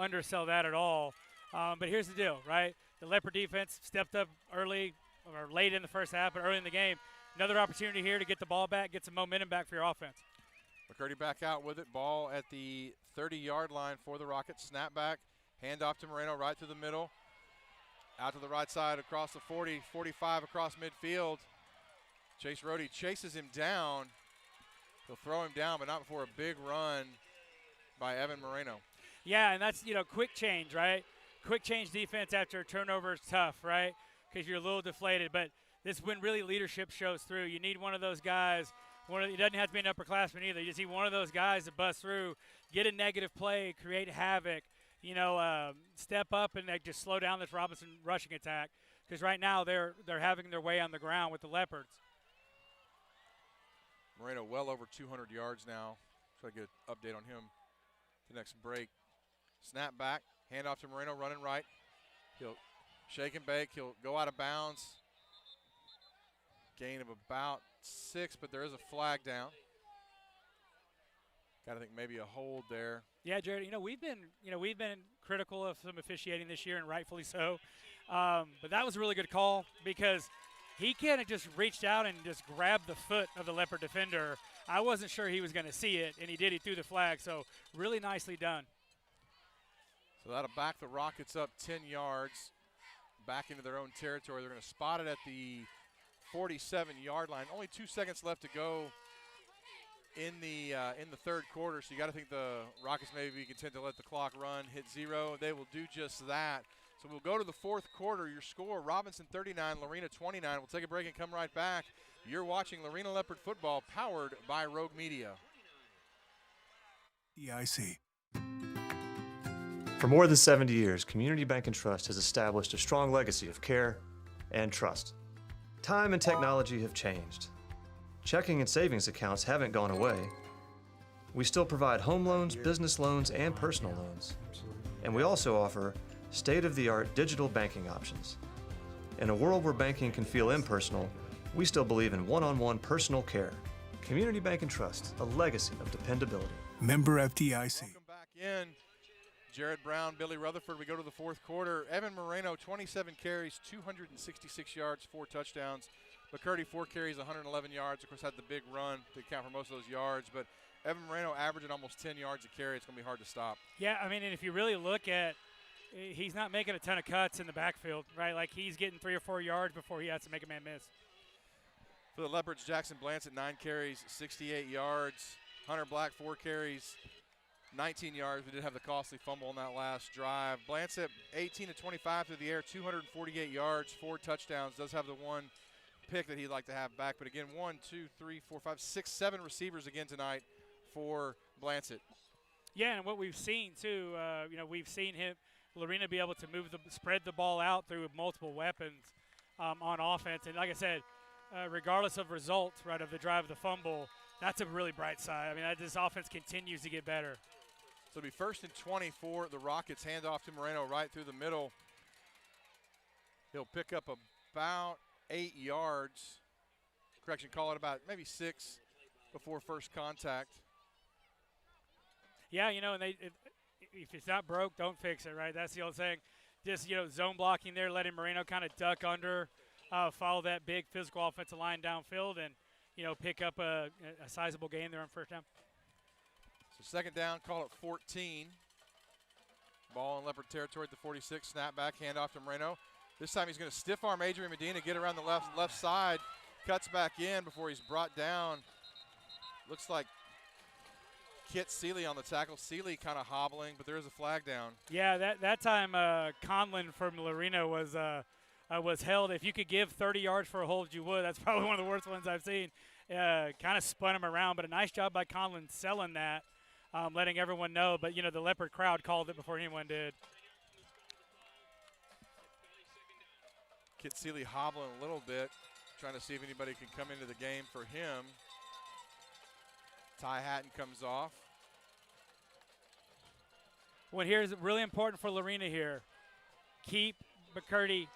undersell that at all. But here's the deal, right? The Leopard defense stepped up early or late in the first half, but early in the game. Another opportunity here to get the ball back, get some momentum back for your offense. McCurdy back out with it. Ball at the 30-yard line for the Rockets. Snap back, hand off to Moreno right through the middle. Out to the right side across the 40, 45 across midfield. Chase Rohde chases him down. He'll throw him down, but not before a big run by Evan Moreno. Yeah, and that's, quick change, right? Quick change defense after a turnover is tough, right? Because you're a little deflated. But this is when really leadership shows through. You need one of those guys. It doesn't have to be an upperclassman either. You just need one of those guys to bust through, get a negative play, create havoc, step up and just slow down this Robinson rushing attack. Because right now they're having their way on the ground with the Leopards. Moreno well over 200 yards now. Try to get an update on him the next break. Snap back, hand off to Moreno running right. He'll shake and bake. He'll go out of bounds. Gain of about 6, but there is a flag down. Got to think maybe a hold there. Yeah, Jared. We've been critical of some officiating this year, and rightfully so. But that was a really good call because he kind of just reached out and just grabbed the foot of the Leopard defender. I wasn't sure he was going to see it, and he did. He threw the flag, so really nicely done. So that'll back the Rockets up 10 yards back into their own territory. They're going to spot it at the 47-yard line. Only 2 seconds left to go in the third quarter, so you got to think the Rockets may be content to let the clock run, hit 0. They will do just that. So we'll go to the fourth quarter. Your score, Robinson 39, Lorena 29. We'll take a break and come right back. You're watching Lorena Leopard football, powered by Rogue Media. DIC. For more than 70 years, Community Bank and Trust has established a strong legacy of care and trust. Time and technology have changed. Checking and savings accounts haven't gone away. We still provide home loans, business loans, and personal loans. And we also offer state-of-the-art digital banking options. In a world where banking can feel impersonal, we still believe in one-on-one personal care. Community Bank and Trust, a legacy of dependability. Member FDIC. Welcome back in. Jared Brown, Billy Rutherford. We go to the fourth quarter. Evan Moreno, 27 carries, 266 yards, 4 touchdowns. McCurdy, 4 carries, 111 yards. Of course, had the big run to account for most of those yards. But Evan Moreno averaging almost 10 yards a carry. It's going to be hard to stop. Yeah, I mean, and if you really look at, he's not making a ton of cuts in the backfield, right? Like, he's getting 3 or 4 yards before he has to make a man miss. For the Leopards, Jackson Blancett, 9 carries, 68 yards. Hunter Black, 4 carries, 19 yards. We did have the costly fumble on that last drive. Blancett, 18 to 25 through the air, 248 yards, 4 touchdowns. Does have the one pick that he'd like to have back. But again, 1, 2, 3, 4, 5, 6, 7 receivers again tonight for Blancett. Yeah, and what we've seen too, we've seen Lorena be able to spread the ball out through multiple weapons on offense. And like I said, regardless of result, right, of the drive of the fumble, that's a really bright side. I mean, this offense continues to get better. So it'll be 1st and 20 for the Rockets. Hand off to Moreno right through the middle. He'll pick up about 8 yards. Correction, call it about maybe 6 before first contact. Yeah, and if it's not broke, don't fix it, right? That's the old saying. Just, zone blocking there, letting Moreno kind of duck under, follow that big physical offensive line downfield, and, pick up a sizable gain there on first down. So 2nd down, call it 14. Ball in Leopard territory at the 46. Snap back, hand off to Moreno. This time he's going to stiff arm Adrian Medina, get around the left side, cuts back in before he's brought down. Looks like Kit Seeley on the tackle. Seeley kind of hobbling, but there is a flag down. Yeah, that time Conlon from Lorena was held. If you could give 30 yards for a hold, you would. That's probably one of the worst ones I've seen. Kind of spun him around, but a nice job by Conlon selling that, letting everyone know. But, the Leopard crowd called it before anyone did. Kit Seeley hobbling a little bit, trying to see if anybody can come into the game for him. Ty Hatton comes off. Well, here's really important for Lorena here. Keep McCurdy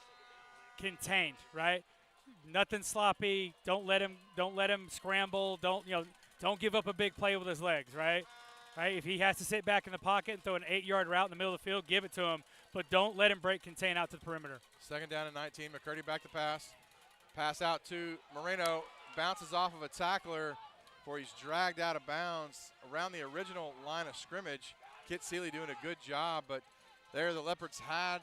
contained, right? Nothing sloppy. Don't let him scramble. Don't give up a big play with his legs, right? Right? If he has to sit back in the pocket and throw an 8-yard route in the middle of the field, give it to him, but don't let him break contain out to the perimeter. 2nd down and 19. McCurdy back to pass. Pass out to Moreno. Bounces off of a tackler before he's dragged out of bounds around the original line of scrimmage. Kit Seeley doing a good job, but there the Leopards had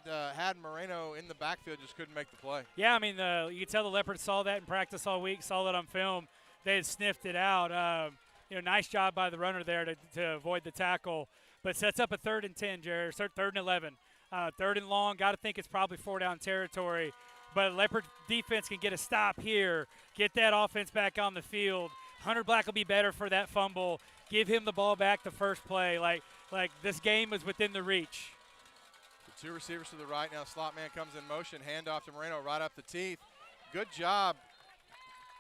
Moreno in the backfield, just couldn't make the play. Yeah, I mean, you could tell the Leopards saw that in practice all week, saw that on film. They had sniffed it out. Nice job by the runner there to avoid the tackle, but sets up a 3rd and 10, Jared. 3rd and 11. 3rd and long, got to think it's probably 4-down territory. But Leopard defense can get a stop here, get that offense back on the field. Hunter Black will be better for that fumble. Give him the ball back the first play. Like this game was within the reach. The 2 receivers to the right. Now slot man comes in motion. Handoff to Moreno right up the teeth. Good job.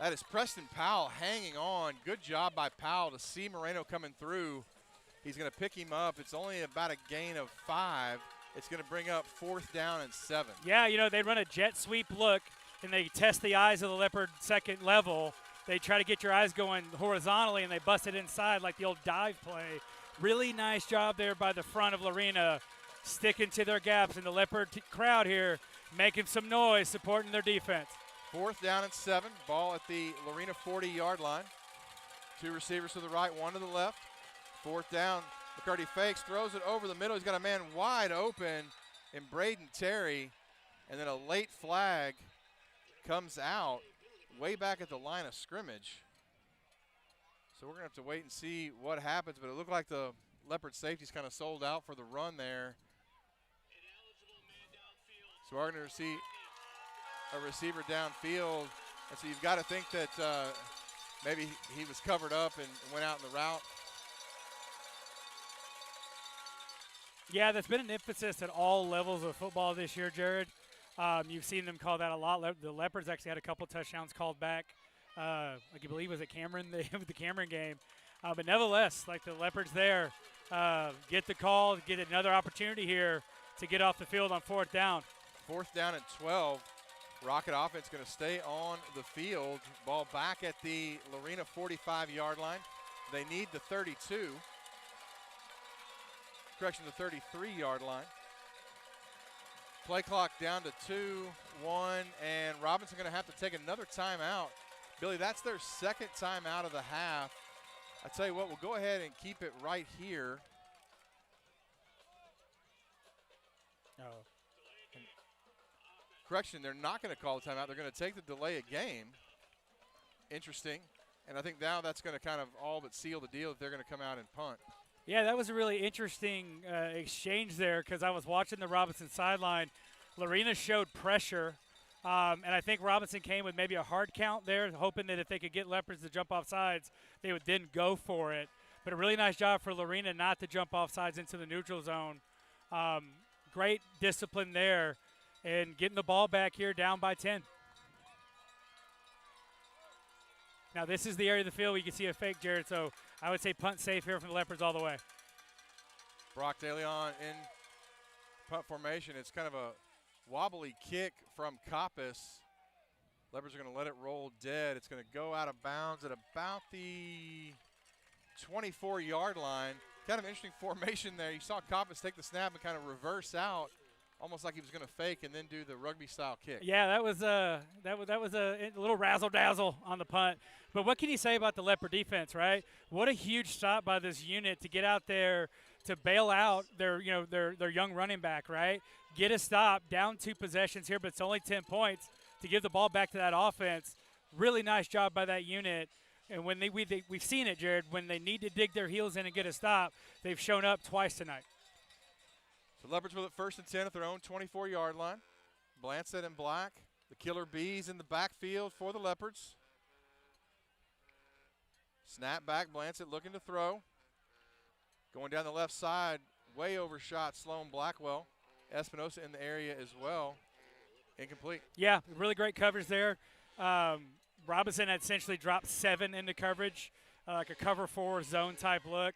That is Preston Powell hanging on. Good job by Powell to see Moreno coming through. He's going to pick him up. It's only about a gain of 5. It's going to bring up 4th down and 7. Yeah, they run a jet sweep look, and they test the eyes of the Leopard second level. They try to get your eyes going horizontally, and they bust it inside like the old dive play. Really nice job there by the front of Lorena, sticking to their gaps, and the Leopard crowd here making some noise, supporting their defense. 4th down and 7. Ball at the Lorena 40-yard line. Two receivers to the right, one to the left. Fourth down. McCurdy fakes, throws it over the middle. He's got a man wide open in Braden Terry. And then a late flag comes out way back at the line of scrimmage. So we're going to have to wait and see what happens. But it looked like the Leopard safety's kind of sold out for the run there. So we're going to see a receiver downfield. And so you've got to think that maybe he was covered up and went out in the route. Yeah, that's been an emphasis at all levels of football this year, Jared. You've seen them call that a lot. The Leopards actually had a couple touchdowns called back. Like you believe was it Cameron, the Cameron game. But nevertheless, like the Leopards there, get the call, get another opportunity here to get off the field on fourth down. Fourth down and 12. Rocket offense going to stay on the field. Ball back at the Lorena 45-yard line. They need the 32. Correction, the 33-yard line. Play clock down to 2, 1, and Robinson going to have to take another timeout. Billy, that's their second timeout of the half. I tell you what, we'll go ahead and keep it right here. Correction, they're not going to call the timeout. They're going to take the delay of game. Interesting. And I think now that's going to kind of all but seal the deal if they're going to come out and punt. Yeah, that was a really interesting exchange there because I was watching the Robinson sideline. Lorena showed pressure, and I think Robinson came with maybe a hard count there, hoping that if they could get Leopards to jump off sides, they would then go for it. But a really nice job for Lorena not to jump off sides into the neutral zone. Great discipline there and getting the ball back here down by 10. Now this is the area of the field where you can see a fake, Jared, so I would say punt safe here from the Leopards all the way. Brock DeLeon in punt formation. It's kind of a wobbly kick from Coppice. Leopards are going to let it roll dead. It's going to go out of bounds at about the 24-yard line. Kind of an interesting formation there. You saw Coppice take the snap and kind of reverse out, almost like he was going to fake and then do the rugby-style kick. Yeah, that was a little razzle-dazzle on the punt. But what can you say about the Leopard defense, right? What a huge stop by this unit to get out there to bail out their young running back, right? Get a stop, down 2 possessions here, but it's only 10 points to give the ball back to that offense. Really nice job by that unit. And when we've seen it, Jared, when they need to dig their heels in and get a stop, they've shown up twice tonight. So Leopards with it first and 10 at their own 24-yard line. Blancett in black. The Killer Bees in the backfield for the Leopards. Snap back, Blancett looking to throw. Going down the left side, way overshot Sloan Blackwell. Espinosa in the area as well. Incomplete. Yeah, really great coverage there. Robinson had essentially dropped 7 into coverage, like a cover 4 zone type look.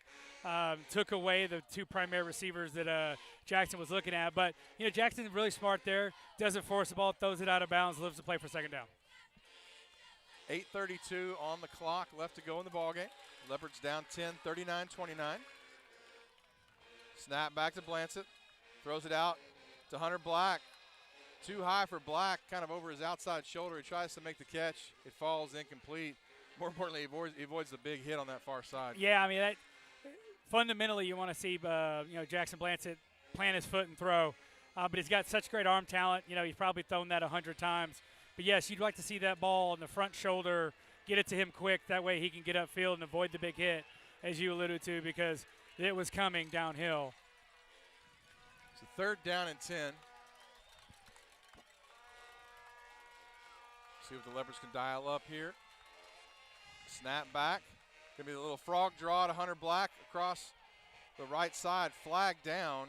Took away the 2 primary receivers that Jackson was looking at. But, Jackson's really smart there. Doesn't force the ball, throws it out of bounds, lives to play for second down. 8:32 on the clock left to go in the ballgame. Leopards down 10, 39-29. Snap back to Blancett. Throws it out to Hunter Black. Too high for Black, kind of over his outside shoulder. He tries to make the catch. It falls incomplete. More importantly, he avoids the big hit on that far side. Yeah, I mean, fundamentally you want to see Jackson Blancett plant his foot and throw. But he's got such great arm talent. He's probably thrown that 100 times. But, yes, you'd like to see that ball on the front shoulder, get it to him quick. That way he can get upfield and avoid the big hit, as you alluded to, because it was coming downhill. So third down and 10. See if the Leopards can dial up here. Snap back. Going to be the little frog draw to Hunter Black across the right side. Flag down.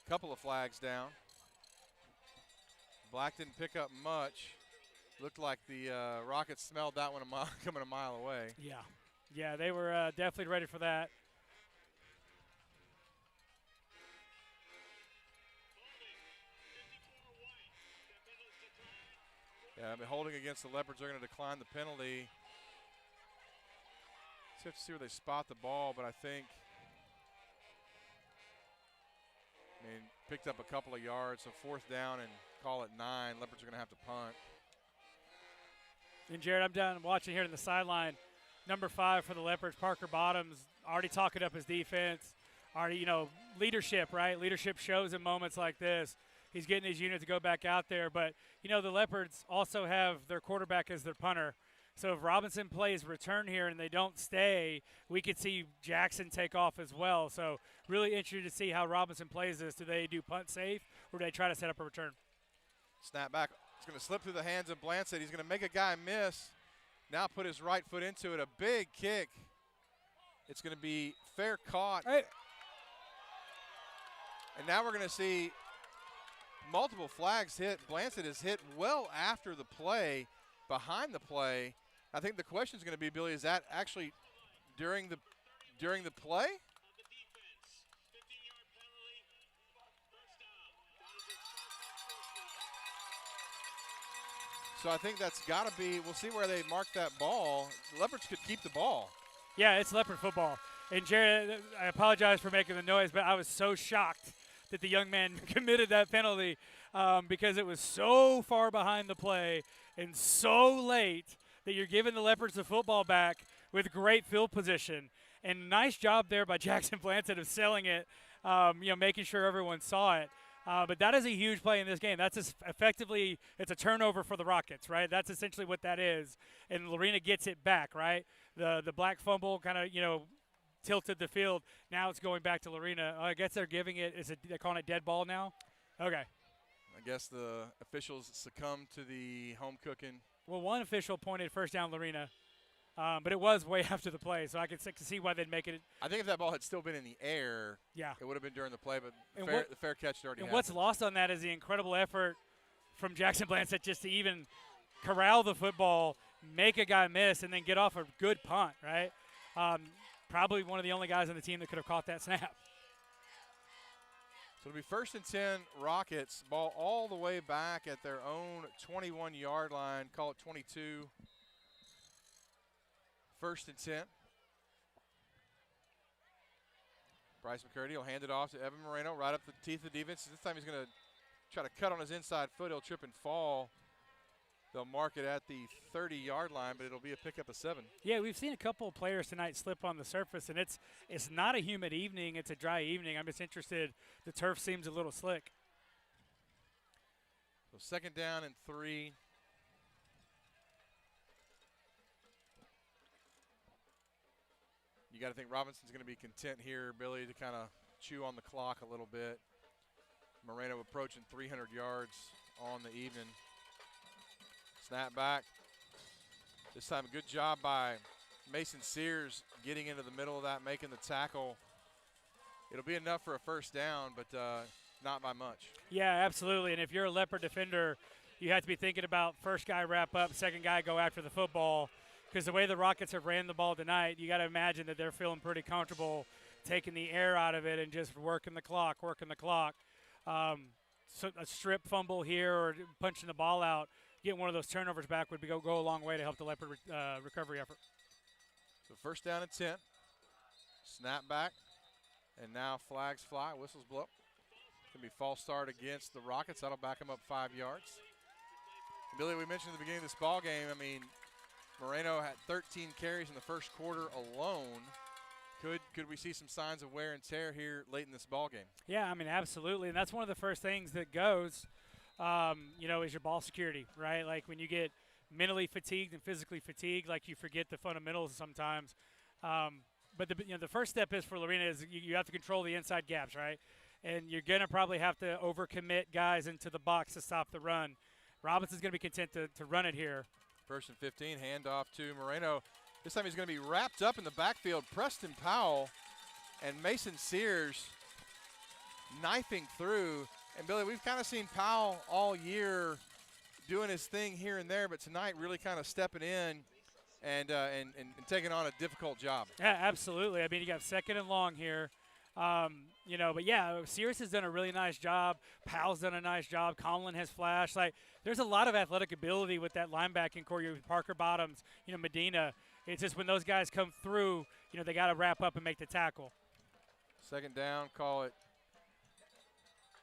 Couple of flags down. Black didn't pick up much. Looked like the Rockets smelled that one coming a mile away. Yeah, they were definitely ready for that. Yeah, holding against the Leopards, they're going to decline the penalty. So we have to see where they spot the ball, but I think, picked up a couple of yards, so fourth down and call it 9. Leopards are going to have to punt. And, Jared, I'm down watching here on the sideline. number 5 for the Leopards, Parker Bottoms, already talking up his defense. Already, leadership, right? Leadership shows in moments like this. He's getting his unit to go back out there. But, the Leopards also have their quarterback as their punter. So if Robinson plays return here and they don't stay, we could see Jackson take off as well. So really interested to see how Robinson plays this. Do they do punt safe or do they try to set up a return? Snap back. It's going to slip through the hands of Blanchett. He's going to make a guy miss. Now put his right foot into it. A big kick. It's going to be fair caught. Hey. And now we're going to see multiple flags hit. Blanchett is hit well after the play, behind the play. I think the question is going to be, Billy, is that actually during the play? So I think that's got to be, we'll see where they mark that ball. The Leopards could keep the ball. Yeah, it's Leopard football. And Jared, I apologize for making the noise, but I was so shocked that the young man committed that penalty because it was so far behind the play and so late that you're giving the Leopards the football back with great field position. And nice job there by Jackson Blanchett of selling it, making sure everyone saw it. But that is a huge play in this game. That's effectively, it's a turnover for the Rockets, right? That's essentially what that is. And Lorena gets it back, right? The black fumble kind of, tilted the field. Now it's going back to Lorena. I guess they're giving it, they're calling it dead ball now? Okay. I guess the officials succumbed to the home cooking. Well, one official pointed first down Lorena, but it was way after the play, so I can see why they'd make it. I think if that ball had still been in the air, yeah, it would have been during the play, but the fair catch already happened. And what's lost on that is the incredible effort from Jackson Blanchett just to even corral the football, make a guy miss, and then get off a good punt, right? Probably one of the only guys on the team that could have caught that snap. So it'll be 1st and 10 Rockets. Ball all the way back at their own 21-yard line. Call it 22. 1st and 10. Bryce McCurdy will hand it off to Evan Moreno right up the teeth of the defense. This time he's going to try to cut on his inside foot. He'll trip and fall. They'll mark it at the 30-yard line, but it'll be a pickup of 7. Yeah, we've seen a couple of players tonight slip on the surface, and it's not a humid evening. It's a dry evening. I'm just interested. The turf seems a little slick. So 2nd down and 3. You got to think Robinson's going to be content here, Billy, to kind of chew on the clock a little bit. Moreno approaching 300 yards on the evening. Snap back. This time a good job by Mason Sears getting into the middle of that, making the tackle. It'll be enough for a 1st down, but not by much. Yeah, absolutely. And if you're a Leopard defender, you have to be thinking about first guy wrap up, second guy go after the football. Because the way the Rockets have ran the ball tonight, you got to imagine that they're feeling pretty comfortable taking the air out of it and just working the clock. So a strip fumble here or punching the ball out, getting one of those turnovers back would go a long way to help the Leopard recovery effort. So 1st down and 10. Snap back. And now flags fly, whistles blow. It's going to be false start against the Rockets. That'll back them up 5 yards. And Billy, we mentioned at the beginning of this ball game, Moreno had 13 carries in the first quarter alone. Could we see some signs of wear and tear here late in this ball game? Yeah, absolutely. And that's one of the first things that goes, is your ball security, right? Like when you get mentally fatigued and physically fatigued, like you forget the fundamentals sometimes. But the first step is for Lorena is you have to control the inside gaps, right? And you're going to probably have to overcommit guys into the box to stop the run. Robinson's going to be content to run it here. 1st and 15, handoff to Moreno. This time he's going to be wrapped up in the backfield. Preston Powell and Mason Sears knifing through. And, Billy, we've kind of seen Powell all year doing his thing here and there, but tonight really kind of stepping in and taking on a difficult job. Yeah, absolutely. You got 2nd and long here. But yeah, Sears has done a really nice job. Powell's done a nice job. Conlon has flashed. There's a lot of athletic ability with that linebacking core. Parker Bottoms, Medina. It's just when those guys come through, they got to wrap up and make the tackle. 2nd down, call it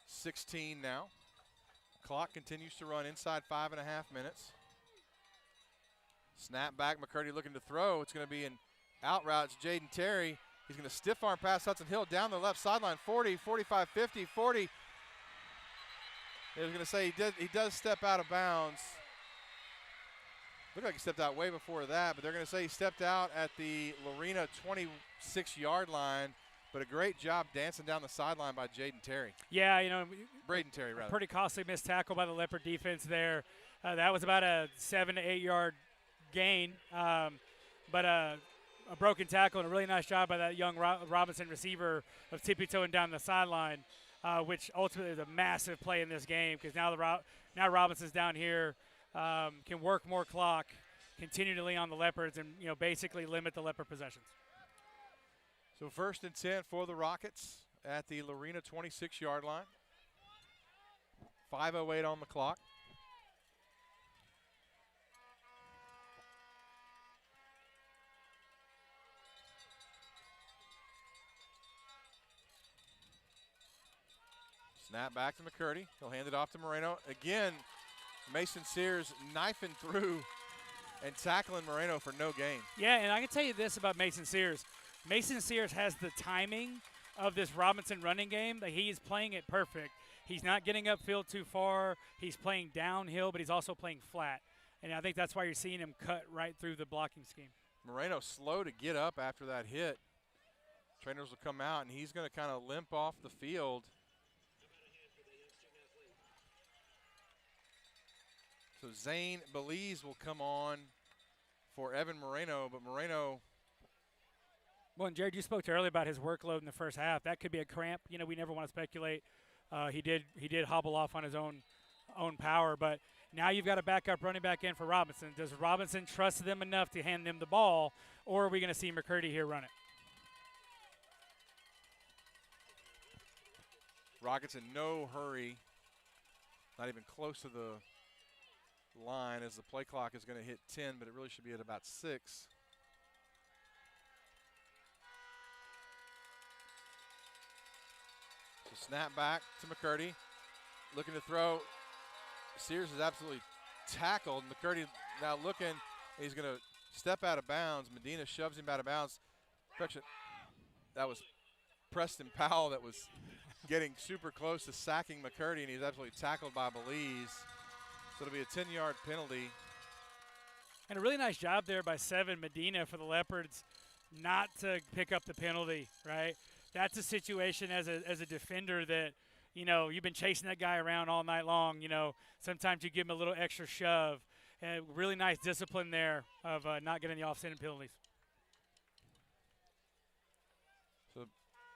16 now. Clock continues to run inside 5.5 minutes. Snap back, McCurdy looking to throw. It's going to be an out route. It's Jaden Terry. He's going to stiff arm pass Hudson Hill down the left sideline, 40, 45, 50, 40. I was going to say he does step out of bounds. Looked like he stepped out way before that, but they're going to say he stepped out at the Lorena 26-yard line. But a great job dancing down the sideline by Jaden Terry. Yeah, Braden Terry, rather. Pretty costly missed tackle by the Leopard defense there. That was about a 7 to 8 yard gain, but a broken tackle and a really nice job by that young Robinson receiver of tippy-toeing down the sideline, which ultimately is a massive play in this game because now Robinson's down here, can work more clock, continue to lean on the Leopards, and basically limit the Leopard possessions. So 1st and 10 for the Rockets at the Lorena 26-yard line. 5:08 on the clock. Snap back to McCurdy. He'll hand it off to Moreno. Again, Mason Sears knifing through and tackling Moreno for no gain. Yeah, and I can tell you this about Mason Sears. Mason Sears has the timing of this Robinson running game. He is playing it perfect. He's not getting upfield too far. He's playing downhill, but he's also playing flat. And I think that's why you're seeing him cut right through the blocking scheme. Moreno slow to get up after that hit. Trainers will come out, and he's going to kind of limp off the field. So Zane Belize will come on for Evan Moreno, but Moreno. Well, and Jared, you spoke to earlier about his workload in the first half. That could be a cramp. We never want to speculate. He did hobble off on his own power, but now you've got a backup running back in for Robinson. Does Robinson trust them enough to hand them the ball, or are we going to see McCurdy here run it? Rockets in no hurry, not even close to the line as the play clock is going to hit 10, but it really should be at about 6. So snap back to McCurdy, looking to throw. Sears is absolutely tackled. McCurdy now looking. He's going to step out of bounds. Medina shoves him out of bounds. Correction, that was Preston Powell that was getting super close to sacking McCurdy, and he's absolutely tackled by Belize. So it'll be a 10-yard penalty. And a really nice job there by Seven Medina for the Leopards not to pick up the penalty, right? That's a situation as a defender that, you've been chasing that guy around all night long. Sometimes you give him a little extra shove. And really nice discipline there of not getting the off-center penalties. So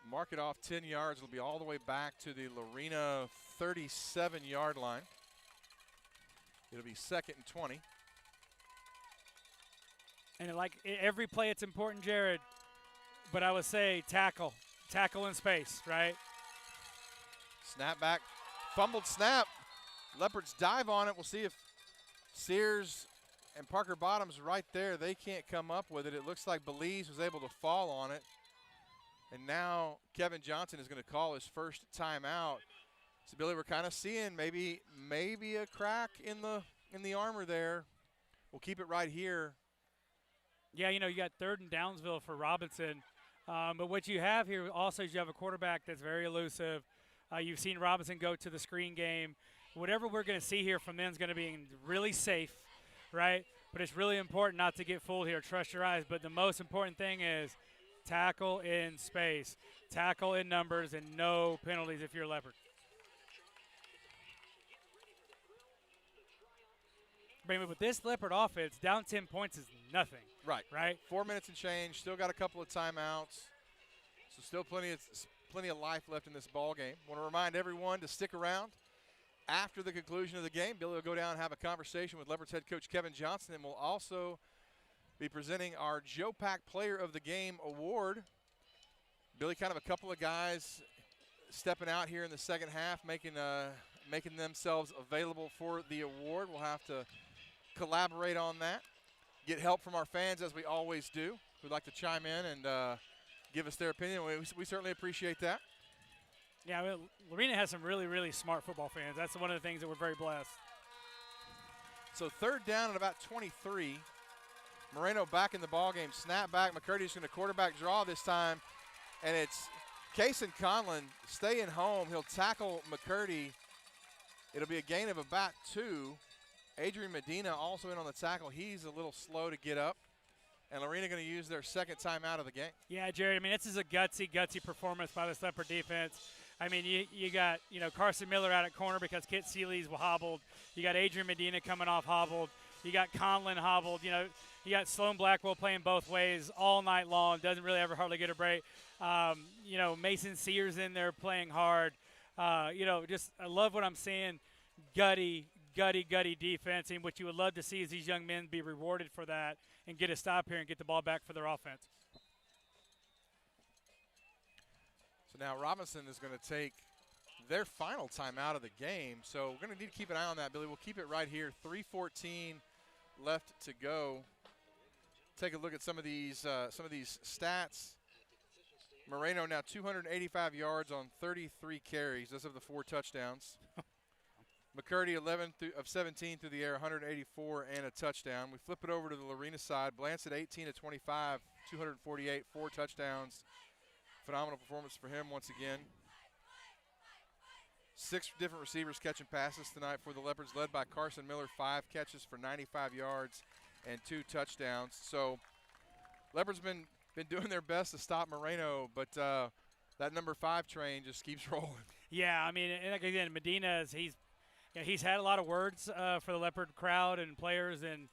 mark it off 10 yards. It'll be all the way back to the Lorena 37-yard line. It'll be 2nd and 20. And like every play, it's important, Jared. But I would say tackle in space, right? Snap back, fumbled snap. Leopards dive on it. We'll see if Sears and Parker Bottoms right there, they can't come up with it. It looks like Belize was able to fall on it. And now Kevin Johnson is going to call his first timeout. So Billy, we're kind of seeing maybe a crack in the armor there. We'll keep it right here. Yeah, you got 3rd and Downsville for Robinson. But what you have here also is you have a quarterback that's very elusive. You've seen Robinson go to the screen game. Whatever we're going to see here from them is going to be really safe, right? But it's really important not to get fooled here. Trust your eyes. But the most important thing is tackle in space, tackle in numbers, and no penalties if you're a Leopard. With this Leopard offense, down 10 points is nothing. Right. 4 minutes and change. Still got a couple of timeouts. So still plenty of life left in this ball game. Want to remind everyone to stick around. After the conclusion of the game, Billy will go down and have a conversation with Leopards head coach Kevin Johnson, and we'll also be presenting our Joe Pack Player of the Game award. Billy, kind of a couple of guys stepping out here in the second half, making themselves available for the award. We'll have to collaborate on that. Get help from our fans, as we always do, who'd like to chime in and give us their opinion. We certainly appreciate that. Yeah, Lorena has some really, really smart football fans. That's one of the things that we're very blessed. So 3rd down at about 23. Moreno back in the ball game. Snap back. McCurdy's going to quarterback draw this time, and it's Kason Conlon staying home. He'll tackle McCurdy. It'll be a gain of about 2. Adrian Medina also in on the tackle. He's a little slow to get up. And Lorena going to use their second time out of the game. Yeah, Jerry, I mean, this is a gutsy performance by this Leopard defense. I mean, you got, Carson Miller out at corner because Kit Seeley's hobbled. You got Adrian Medina coming off hobbled. You got Conlon hobbled. You got Sloan Blackwell playing both ways all night long. Doesn't really ever hardly get a break. Mason Sears in there playing hard. I love what I'm seeing. Gutty defense. And what you would love to see is these young men be rewarded for that and get a stop here and get the ball back for their offense. So now Robinson is going to take their final time out of the game. So we're going to need to keep an eye on that, Billy. We'll keep it right here. 3:14 left to go. Take a look at some of these stats. Moreno now 285 yards on 33 carries. Does have the 4 touchdowns. McCurdy 11 of 17 through the air, 184 and a touchdown. We flip it over to the Lorena side. Blanchett 18 of 25, 248, 4 touchdowns. Phenomenal performance for him once again. 6 different receivers catching passes tonight for the Leopards, led by Carson Miller, 5 catches for 95 yards and 2 touchdowns. So Leopards been doing their best to stop Moreno, but that number 5 train just keeps rolling. Yeah, I mean, and again, Medina, he's had a lot of words for the Leopard crowd and players and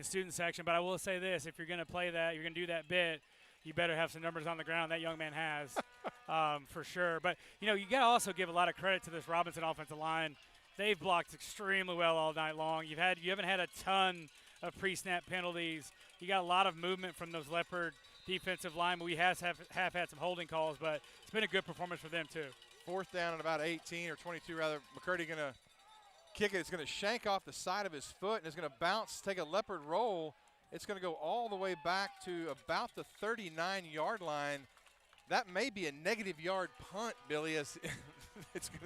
student section, but I will say this, if you're going to play that, you're going to do that bit, you better have some numbers on the ground. That young man has, for sure. But, you got to also give a lot of credit to this Robinson offensive line. They've blocked extremely well all night long. You haven't had a ton of pre-snap penalties. You got a lot of movement from those Leopard defensive line. We have had some holding calls, but it's been a good performance for them too. 4th down and about 18 or 22 rather. McCurdy going to kick it. It's going to shank off the side of his foot and it's going to bounce, take a Leopard roll. It's going to go all the way back to about the 39-yard line. That may be a negative yard punt, Billy. As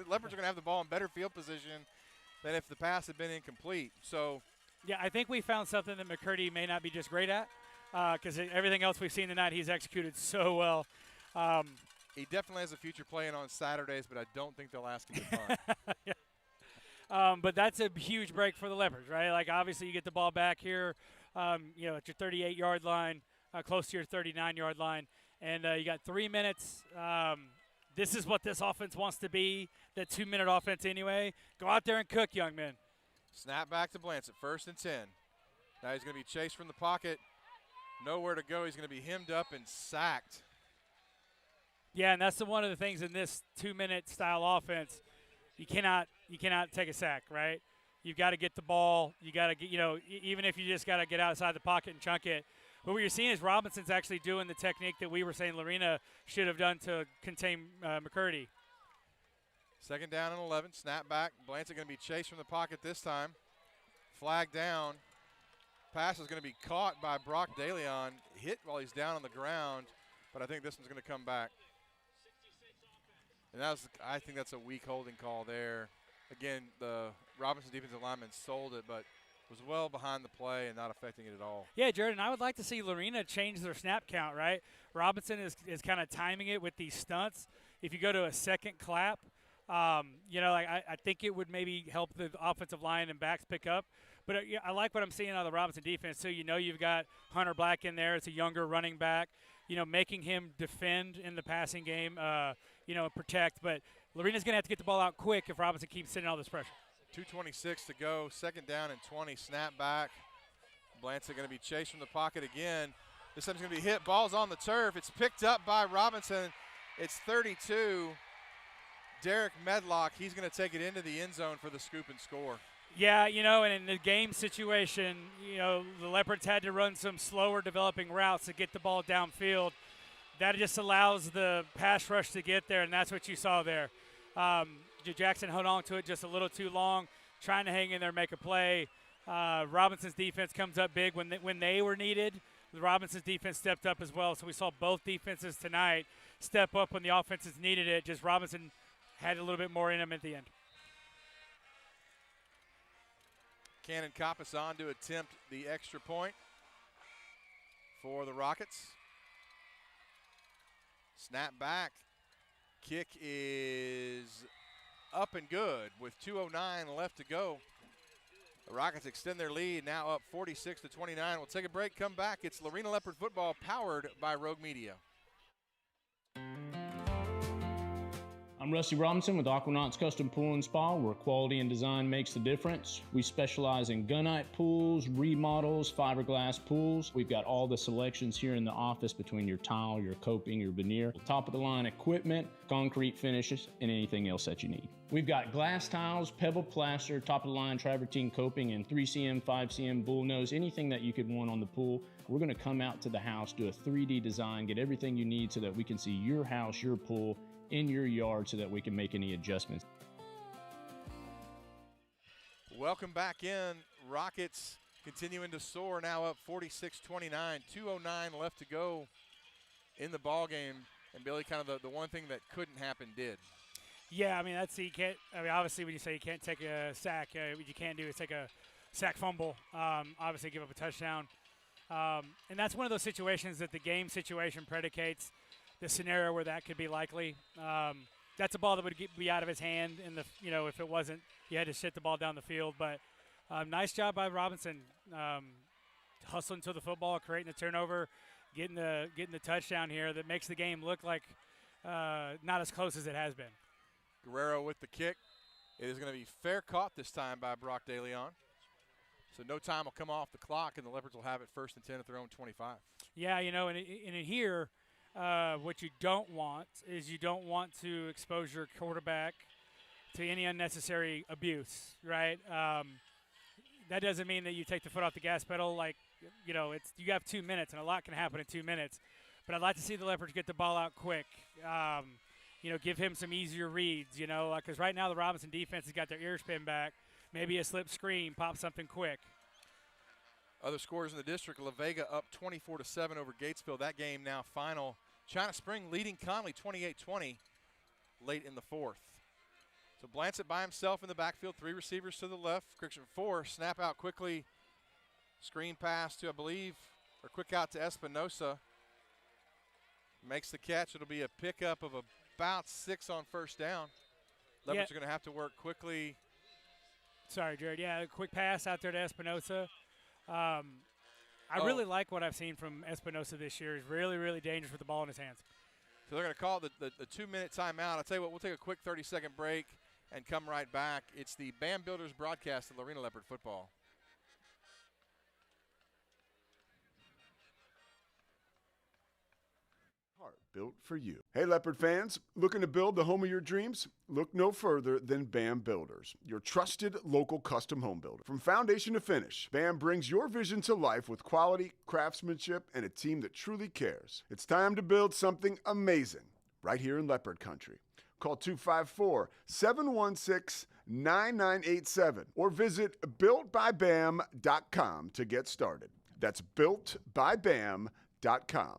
Leopards are going to have the ball in better field position than if the pass had been incomplete. So, yeah, I think we found something that McCurdy may not be just great at, because everything else we've seen tonight, he's executed so well. He definitely has a future playing on Saturdays, but I don't think they'll ask him to punt. Yeah. But that's a huge break for the Leopards, right? Like, obviously, you get the ball back here, at your 38-yard line, close to your 39-yard line, and you got 3 minutes. This is what this offense wants to be, that 2-minute offense anyway. Go out there and cook, young men. Snap back to Blanchett, 1st and 10. Now he's going to be chased from the pocket. Nowhere to go. He's going to be hemmed up and sacked. Yeah, and that's one of the things in this 2-minute style offense. You cannot take a sack, right? You've got to get the ball. You got to get, even if you just got to get outside the pocket and chunk it. But what you're seeing is Robinson's actually doing the technique that we were saying Lorena should have done to contain McCurdy. 2nd down and 11. Snap back. Blanchett going to be chased from the pocket this time. Flag down. Pass is going to be caught by Brock DeLeon. Hit while he's down on the ground, but I think this one's going to come back. And I think that's a weak holding call there. Again, the Robinson defensive lineman sold it, but was well behind the play and not affecting it at all. Yeah, Jordan, I would like to see Lorena change their snap count, right? Robinson is kind of timing it with these stunts. If you go to a second clap, I think it would maybe help the offensive line and backs pick up. But I like what I'm seeing out of the Robinson defense, too. You've got Hunter Black in there. It's a younger running back, making him defend in the passing game, protect. But Lorena's going to have to get the ball out quick if Robinson keeps sitting all this pressure. 2:26 to go, 2nd down and 20, snap back. Blanchett going to be chased from the pocket again. This time's going to be hit, ball's on the turf. It's picked up by Robinson. It's 32. Derek Medlock, he's going to take it into the end zone for the scoop and score. Yeah, and in the game situation, the Leopards had to run some slower developing routes to get the ball downfield. That just allows the pass rush to get there, and that's what you saw there. Jackson held on to it just a little too long, trying to hang in there, make a play. Robinson's defense comes up big when they were needed. The Robinson's defense stepped up as well, so we saw both defenses tonight step up when the offenses needed it. Just Robinson had a little bit more in him at the end. Cannon Coppas on to attempt the extra point. for the Rockets. Snap back. Kick is up and good with 2:09 left to go. The Rockets extend their lead, now up 46-29. We'll take a break, come back. It's Lorena Leopard football powered by Rogue Media. I'm Rusty Robinson with Aquanauts Custom Pool and Spa, where quality and design makes the difference. We specialize in gunite pools, remodels, fiberglass pools. We've got all the selections here in the office between your tile, your coping, your veneer, top of the line equipment, concrete finishes, and anything else that you need. We've got glass tiles, pebble plaster, top of the line travertine coping, and 3cm, 5cm bullnose, anything that you could want on the pool. We're gonna come out to the house, do a 3D design, get everything you need so that we can see your house, your pool, in your yard so that we can make any adjustments. Welcome back in. Rockets continuing to soar, now up 46-29. 2:09 left to go in the ball game. And Billy, kind of the one thing that couldn't happen did. Yeah, I mean, obviously when you say you can't take a sack, what you can't do is take a sack fumble, obviously give up a touchdown. And that's one of those situations that the game situation predicates the scenario where that could be likely. That's a ball that would be out of his hand, if it wasn't, he had to shit the ball down the field. But nice job by Robinson, hustling to the football, creating the turnover, getting the touchdown here that makes the game look like not as close as it has been. Guerrero with the kick. It is going to be fair caught this time by Brock DeLeon. So no time will come off the clock, and the Leopards will have it 1st and 10 at their own 25. Yeah, and in here, what you don't want is you don't want to expose your quarterback to any unnecessary abuse, right? That doesn't mean that you take the foot off the gas pedal. You have 2 minutes, and a lot can happen in 2 minutes. But I'd like to see the Leopards get the ball out quick. Give him some easier reads, because right now the Robinson defense has got their ears pinned back. Maybe a slip screen, pop something quick. Other scores in the district, La Vega up 24-7 over Gatesville. That game now final. China Spring leading Conley 28-20 late in the 4th. So Blancett by himself in the backfield, 3 receivers to the left. Correction, 4, snap out quickly. Screen pass to, quick out to Espinosa. Makes the catch. It'll be a pickup of about 6 on first down. Leopards are going to have to work quickly. Sorry, Jared. Yeah, a quick pass out there to Espinosa. I really like what I've seen from Espinosa this year. He's really, really dangerous with the ball in his hands. So they're going to call the 2-minute timeout. I'll tell you what, we'll take a quick 30-second break and come right back. It's the Bam Builders broadcast of Lorena Leopard football. Built for you. Hey, Leopard fans, looking to build the home of your dreams? Look no further than BAM Builders, your trusted local custom home builder. From foundation to finish, BAM brings your vision to life with quality, craftsmanship, and a team that truly cares. It's time to build something amazing right here in Leopard Country. Call 254-716-9987 or visit builtbybam.com to get started. That's builtbybam.com.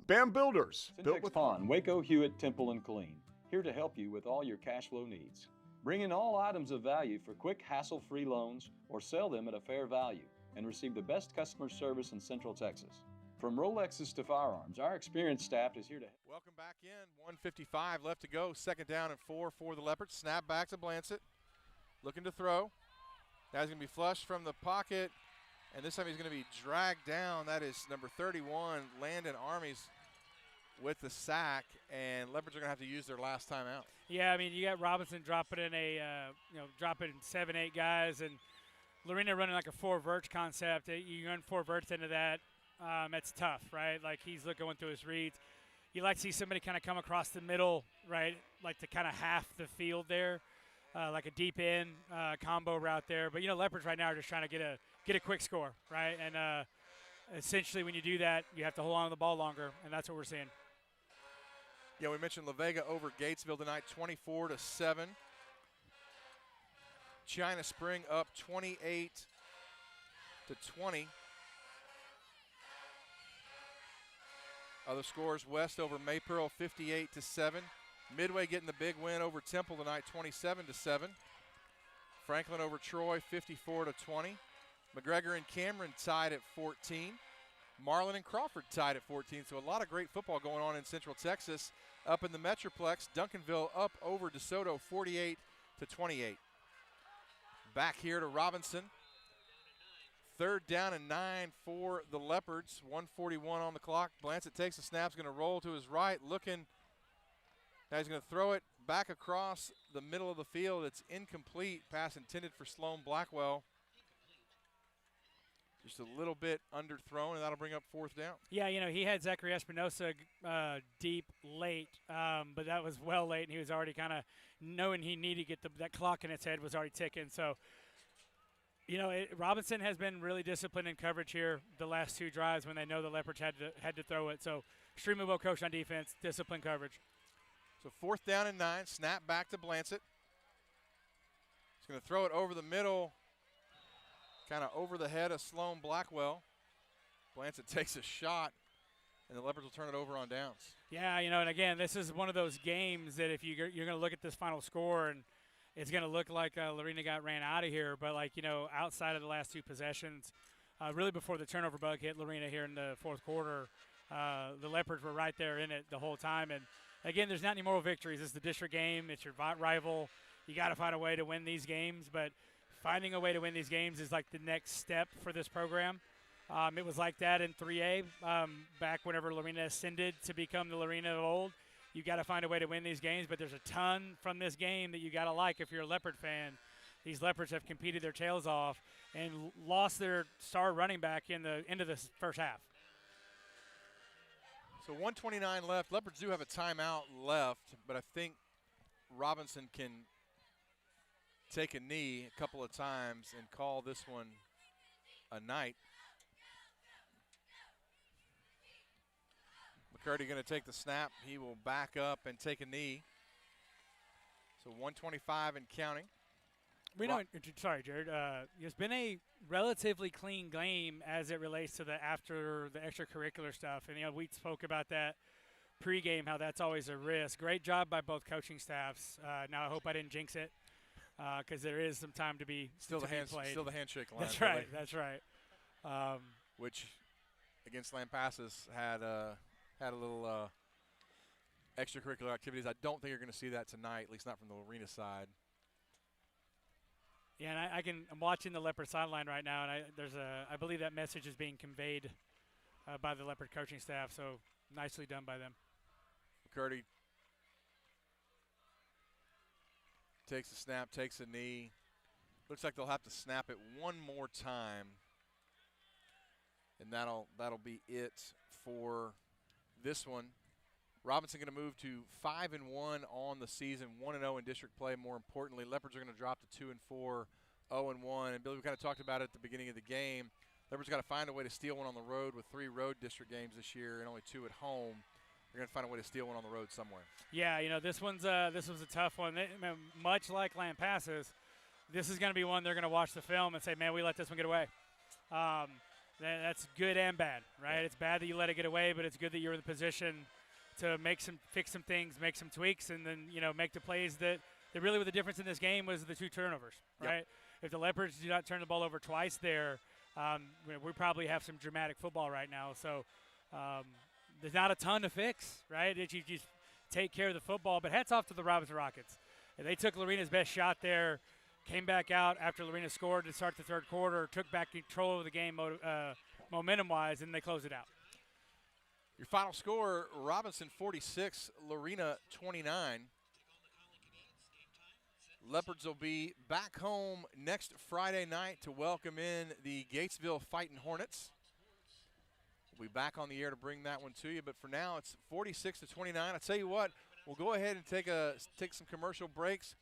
BAM Builders. Built with Pond, Waco, Hewitt, Temple, and Killeen. Here to help you with all your cash flow needs. Bring in all items of value for quick, hassle-free loans or sell them at a fair value and receive the best customer service in Central Texas. From Rolexes to firearms, our experienced staff is here to help. Welcome back in. 1:55 left to go. 2nd down and 4 for the Leopards. Snap back to Blancett. Looking to throw. Now he's going to be flushed from the pocket. And this time he's going to be dragged down. That is number 31, Landon Armies, with the sack. And Leopards are going to have to use their last time out. Yeah, you got Robinson dropping in dropping 7-8 guys, and Lorena running like a 4 verts concept. You run 4 verts into that. That's tough, right? Like he's going through his reads. You like to see somebody kind of come across the middle, right? Like to kind of half the field there, like a deep end combo route there. But Leopards right now are just trying to get a quick score, right? And essentially when you do that, you have to hold on to the ball longer, and that's what we're seeing. Yeah, we mentioned La Vega over Gatesville tonight, 24-7. China Spring up 28-20. Other scores, West over Maypearl 58-7. Midway getting the big win over Temple tonight, 27-7. Franklin over Troy, 54-20. McGregor and Cameron tied at 14. Marlin and Crawford tied at 14. So a lot of great football going on in Central Texas. Up in the Metroplex, Duncanville up over DeSoto 48-28. Back here to Robinson. 3rd down and 9 for the Leopards. 1:41 on the clock. Blancett takes the snap, going to roll to his right, looking. Now he's going to throw it back across the middle of the field. It's incomplete. Pass intended for Sloan Blackwell. Just a little bit underthrown, and that'll bring up 4th down. Yeah, he had Zachary Espinosa deep late, but that was well late, and he was already kind of knowing he needed to get that clock in his head was already ticking. So, Robinson has been really disciplined in coverage here the last 2 drives when they know the Leopards had to throw it. So, extremely well coached on defense, disciplined coverage. So 4th down and 9, snap back to Blancett. He's going to throw it over the middle, kind of over the head of Sloan Blackwell. Blancett takes a shot, and the Leopards will turn it over on downs. Yeah, and again, this is one of those games that if you're going to look at this final score, and it's going to look like Lorena got ran out of here, but outside of the last 2 possessions, really before the turnover bug hit Lorena here in the 4th quarter, the Leopards were right there in it the whole time. And again, there's not any moral victories. This is the district game. It's your rival. You got to find a way to win these games, but finding a way to win these games is like the next step for this program. It was like that in 3A back whenever Lorena ascended to become the Lorena of old. You got to find a way to win these games, but there's a ton from this game that you got to like if you're a Leopard fan. These Leopards have competed their tails off and lost their star running back in the end of the first half. So 1:29 left. Leopards do have a timeout left, but I think Robinson can take a knee a couple of times and call this one a night. McCurdy going to take the snap. He will back up and take a knee. So 1:25 and counting. Sorry, Jared. It's been a relatively clean game as it relates to the extracurricular stuff. And, we spoke about that pregame, how that's always a risk. Great job by both coaching staffs. Now I hope I didn't jinx it because there is some time to be played. Still the handshake line. That's right. Which, against Lampasas, had a little extracurricular activities. I don't think you're going to see that tonight, at least not from the Lorena side. Yeah, and I'm watching the Leopard sideline right now, and I believe that message is being conveyed by the Leopard coaching staff. So nicely done by them. McCurdy takes a snap, takes a knee. Looks like they'll have to snap it one more time, and that'll be it for this one. Robinson going to move to 5-1 on the season, 1-0 in district play. More importantly, Leopards are going to drop to 2-4, 0-1. And Billy, we kind of talked about it at the beginning of the game. Leopards got to find a way to steal one on the road with 3 road district games this year and only 2 at home. They're going to find a way to steal one on the road somewhere. Yeah, this was a tough one. Much like Lampasas, this is going to be one they're going to watch the film and say, man, we let this one get away. That's good and bad, right? It's bad that you let it get away, but it's good that you're in the position to fix some things, make some tweaks, and then make the plays that really were the difference in this game was the 2 turnovers, right? Yep. If the Leopards do not turn the ball over twice there, we probably have some dramatic football right now. So there's not a ton to fix, right? You just take care of the football. But hats off to the Robinson Rockets. And they took Lorena's best shot there, came back out after Lorena scored to start the 3rd quarter, took back control of the game momentum-wise, and they closed it out. Your final score, Robinson 46, Lorena 29. Leopards will be back home next Friday night to welcome in the Gatesville Fighting Hornets. We'll be back on the air to bring that one to you, but for now it's 46-29. I tell you what, we'll go ahead and take some commercial breaks.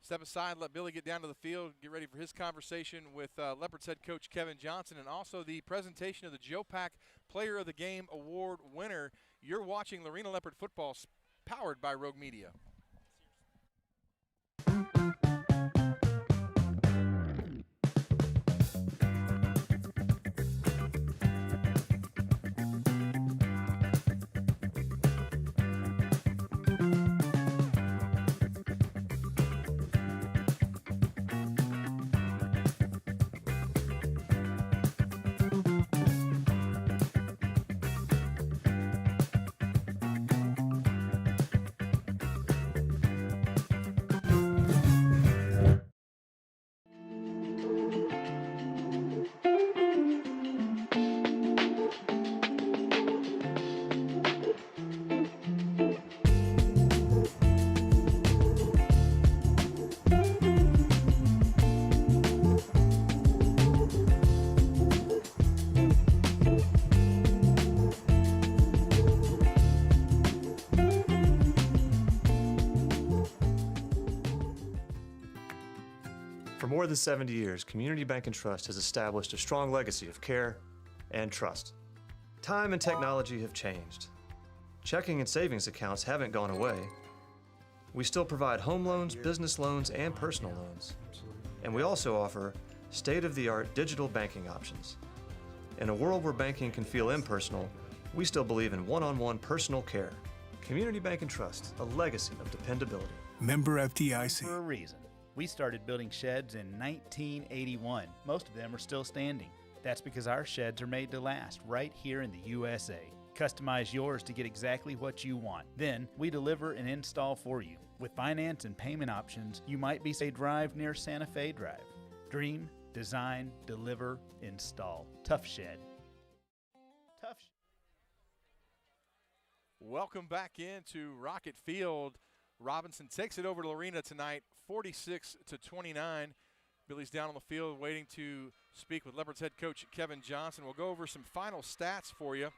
Step aside, let Billy get down to the field, get ready for his conversation with Leopards head coach Kevin Johnson, and also the presentation of the Joe Pack Player of the Game Award winner. You're watching Lorena Leopard Football, powered by Rogue Media. more than 70 years, Community Bank and Trust has established a strong legacy of care and trust. Time and technology have changed. Checking and savings accounts haven't gone away. We still provide home loans, business loans, and personal loans. And we also offer state-of-the-art digital banking options. In a world where banking can feel impersonal, we still believe in one-on-one personal care. Community Bank and Trust, a legacy of dependability. Member FDIC. For a reason. We started building sheds in 1981. Most of them are still standing. That's because our sheds are made to last right here in the USA. Customize yours to get exactly what you want. Then, we deliver and install for you. With finance and payment options, you might be a drive near Santa Fe Drive. Dream, design, deliver, install. Tough Shed. Tough Shed. Welcome back into Rocket Field. Robinson takes it over to Lorena tonight, 46-29. Billy's down on the field waiting to speak with Leopards head coach Kevin Johnson. We'll go over some final stats for you.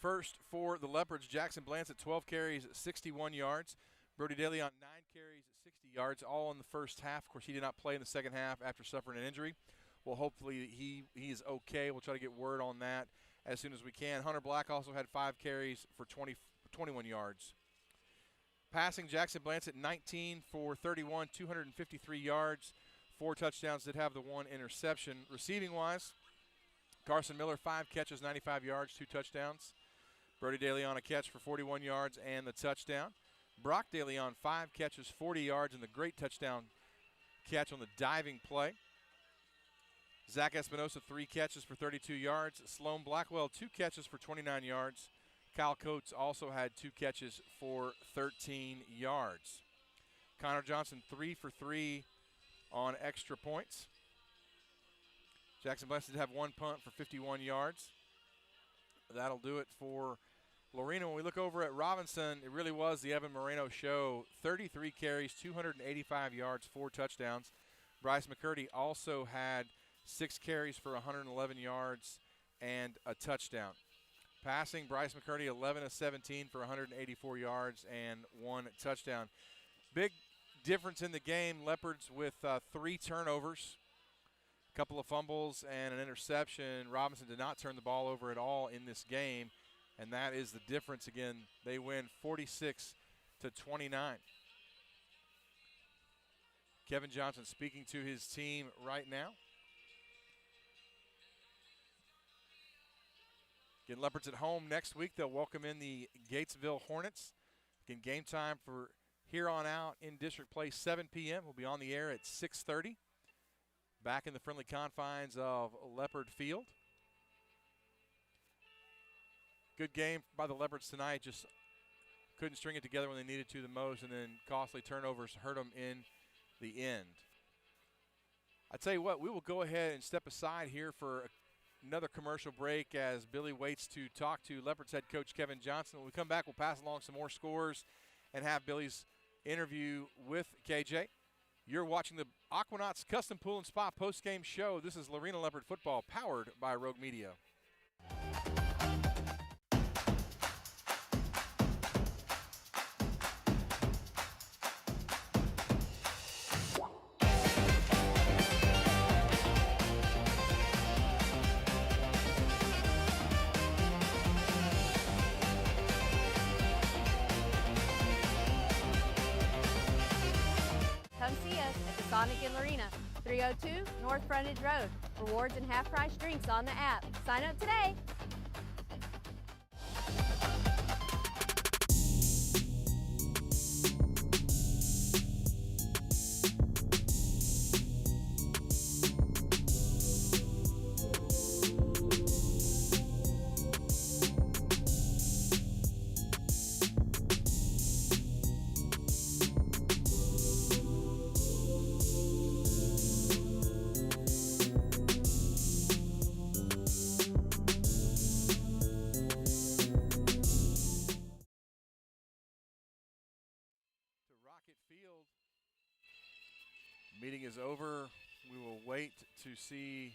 First, for the Leopards, Jackson Blancett, 12 carries, 61 yards. Brody Daly on 9 carries, 60 yards, all in the first half. Of course, he did not play in the second half after suffering an injury. Well, hopefully he is okay. We'll try to get word on that as soon as we can. Hunter Black also had 5 carries for 21 yards. Passing, Jackson Blancett, 19 for 31, 253 yards, 4 touchdowns, did have the 1 interception. Receiving-wise, Carson Miller, 5 catches, 95 yards, 2 touchdowns. Brody Daly on a catch for 41 yards and the touchdown. Brock Daly on 5 catches, 40 yards, and the great touchdown catch on the diving play. Zach Espinosa, 3 catches for 32 yards. Sloan Blackwell, 2 catches for 29 yards. Kyle Coates also had 2 catches for 13 yards. Connor Johnson, 3 for 3 on extra points. Jackson Blancett did have 1 punt for 51 yards. That'll do it for Lorena. When we look over at Robinson, it really was the Evan Moreno show. 33 carries, 285 yards, 4 touchdowns. Bryce McCurdy also had 6 carries for 111 yards and a touchdown. Passing, Bryce McCurdy, 11 of 17 for 184 yards and 1 touchdown. Big difference in the game. Leopards with 3 turnovers, a couple of fumbles, and an interception. Robinson did not turn the ball over at all in this game, and that is the difference. Again, they win 46-29. Kevin Johnson speaking to his team right now. Again, Leopards at home next week. They'll welcome in the Gatesville Hornets. Again, game time for here on out in district play, 7 p.m. We'll be on the air at 6:30. Back in the friendly confines of Leopard Field. Good game by the Leopards tonight. Just couldn't string it together when they needed to the most, and then costly turnovers hurt them in the end. I tell you what, we will go ahead and step aside here for another commercial break as Billy waits to talk to Leopards head coach Kevin Johnson. When we come back, we'll pass along some more scores and have Billy's interview with KJ. You're watching the Aquanauts Custom Pool and Spa post-game show. This is Lorena Leopard Football, powered by Rogue Media. Come see us at the Sonic in Lorena, 302 North Frontage Road. Rewards and half-price drinks on the app. Sign up today. Field. Meeting is over. We will wait to see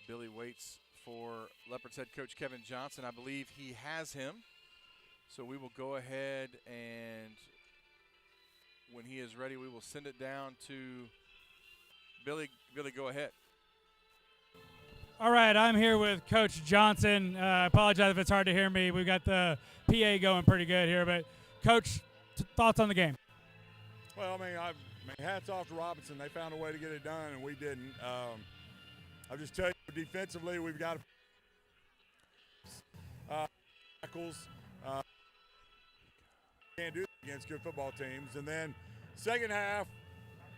Billy waits for Leopards head coach Kevin Johnson. I believe he has him. So we will go ahead and when he is ready, we will send it down to Billy. Billy, go ahead. All right, I'm here with Coach Johnson. I apologize if it's hard to hear me. We've got the PA going pretty good here, but Coach, thoughts on the game? Well, I mean, hats off to Robinson. They found a way to get it done, and we didn't. I'll just tell you, defensively, we've got tackles. Can't do it against good football teams. And then second half,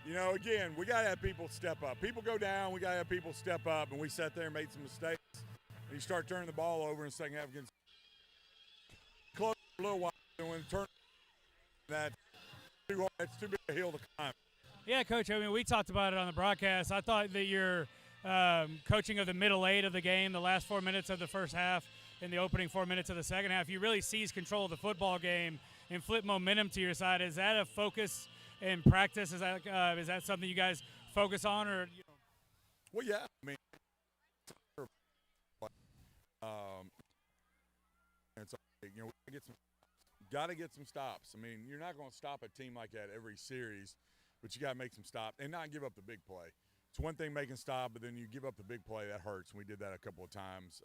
you know, again, we got to have people step up. People go down, we got to have people step up, and we sat there and made some mistakes. And you start turning the ball over in the second half against close for a little while, and when it turns that's too big a hill to climb. Yeah, Coach, I mean, we talked about it on the broadcast. I thought that your coaching of the middle eight of the game, the last 4 minutes of the first half and the opening 4 minutes of the second half, you really seized control of the football game and flip momentum to your side. Is that a focus in practice? Is that something you guys focus on, or? You know? Well, yeah. I mean, it's you know, we got to get some stops. I mean, you're not going to stop a team like that every series, but you got to make some stops and not give up the big play. It's one thing making stop, but then you give up the big play, that hurts. And we did that a couple of times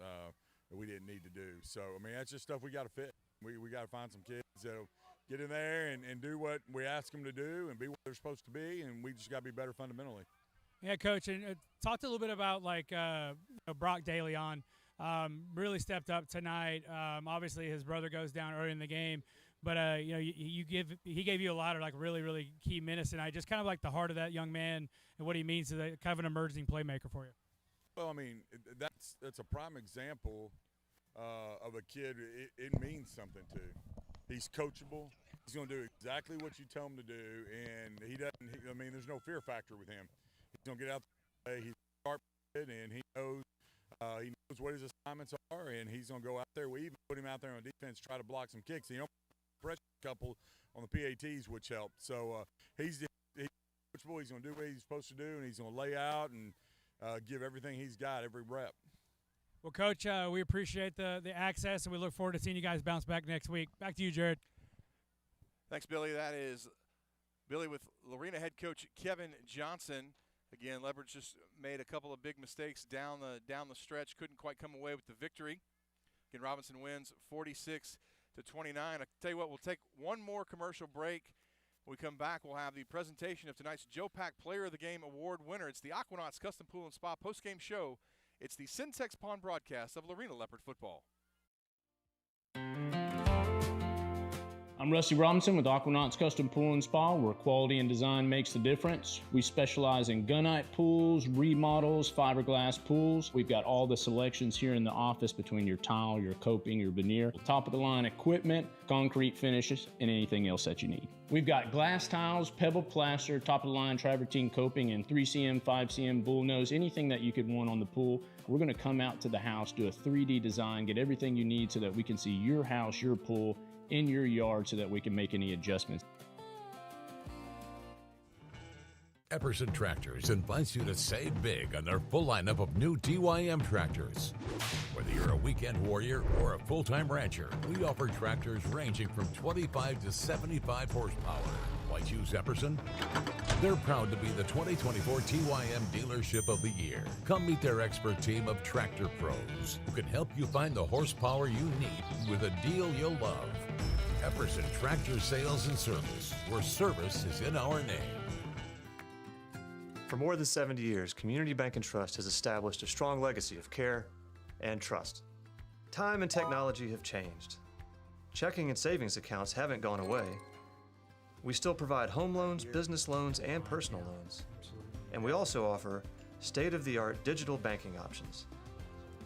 that we didn't need to do. So, I mean, that's just stuff we got to fix. We got to find some kids that'll get in there and do what we ask them to do and be what they're supposed to be, and we just got to be better fundamentally. Yeah, Coach, and talked a little bit about Brock DeLeon. Really stepped up tonight. Obviously, his brother goes down early in the game, but you know, he gave you a lot of really key minutes tonight. Just kind of like the heart of that young man and what he means to the kind of an emerging playmaker for you. Well, I mean, that's a prime example of a kid. It means something to. He's coachable. He's going to do exactly what you tell him to do, and he doesn't. I mean, there's no fear factor with him. He's going to get out there. He's sharp, and he knows what his assignments are, and he's going to go out there. We even put him out there on defense, try to block some kicks. He pressure a couple on the PATs, which helped. So he's coachable. He's going to do what he's supposed to do, and he's going to lay out and give everything he's got, every rep. Well, Coach, we appreciate the access, and we look forward to seeing you guys bounce back next week. Back to you, Jared. Thanks, Billy. That is Billy with Lorena head coach Kevin Johnson. Again, Leopards just made a couple of big mistakes down the stretch. Couldn't quite come away with the victory. Again, Robinson wins 46-29. I tell you what, we'll take one more commercial break. When we come back, we'll have the presentation of tonight's Joe Pack Player of the Game Award winner. It's the Aquanauts Custom Pool and Spa postgame show. It's the Syntex Pond broadcast of Lorena Leopard football. I'm Rusty Robinson with Aquanauts Custom Pool and Spa, where quality and design makes the difference. We specialize in gunite pools, remodels, fiberglass pools. We've got all the selections here in the office between your tile, your coping, your veneer, top of the line equipment, concrete finishes, and anything else that you need. We've got glass tiles, pebble plaster, top of the line travertine coping, and 3cm, 5cm bullnose, anything that you could want on the pool. We're going to come out to the house, do a 3D design, get everything you need so that we can see your house, your pool, in your yard so that we can make any adjustments. Epperson Tractors invites you to save big on their full lineup of new TYM tractors. Whether you're a weekend warrior or a full-time rancher, we offer tractors ranging from 25 to 75 horsepower. Why choose Epperson? They're proud to be the 2024 TYM Dealership of the Year. Come meet their expert team of tractor pros who can help you find the horsepower you need with a deal you'll love. Epperson Tractor Sales and Service, where service is in our name. For more than 70 years, Community Bank and Trust has established a strong legacy of care and trust. Time and technology have changed. Checking and savings accounts haven't gone away. We still provide home loans, business loans, and personal loans. And we also offer state-of-the-art digital banking options.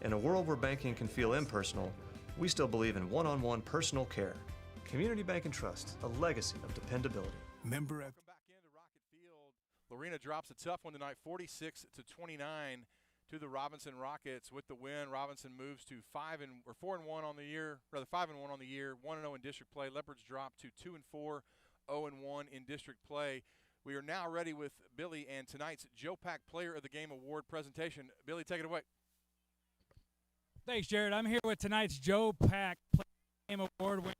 In a world where banking can feel impersonal, we still believe in one-on-one personal care. Community Bank and Trust, a legacy of dependability. Welcome back into Rocket Field. Lorena drops a tough one tonight, 46-29 to the Robinson Rockets. With the win, Robinson moves to 4-1 on the year, rather 5-1 on the year, 1-0 in district play. Leopards drop to 2-4, 0-1 in district play. We are now ready with Billy and tonight's Joe Pack Player of the Game Award presentation. Billy, take it away. Thanks, Jared. I'm here with tonight's Joe Pack Player of the Game Award winner,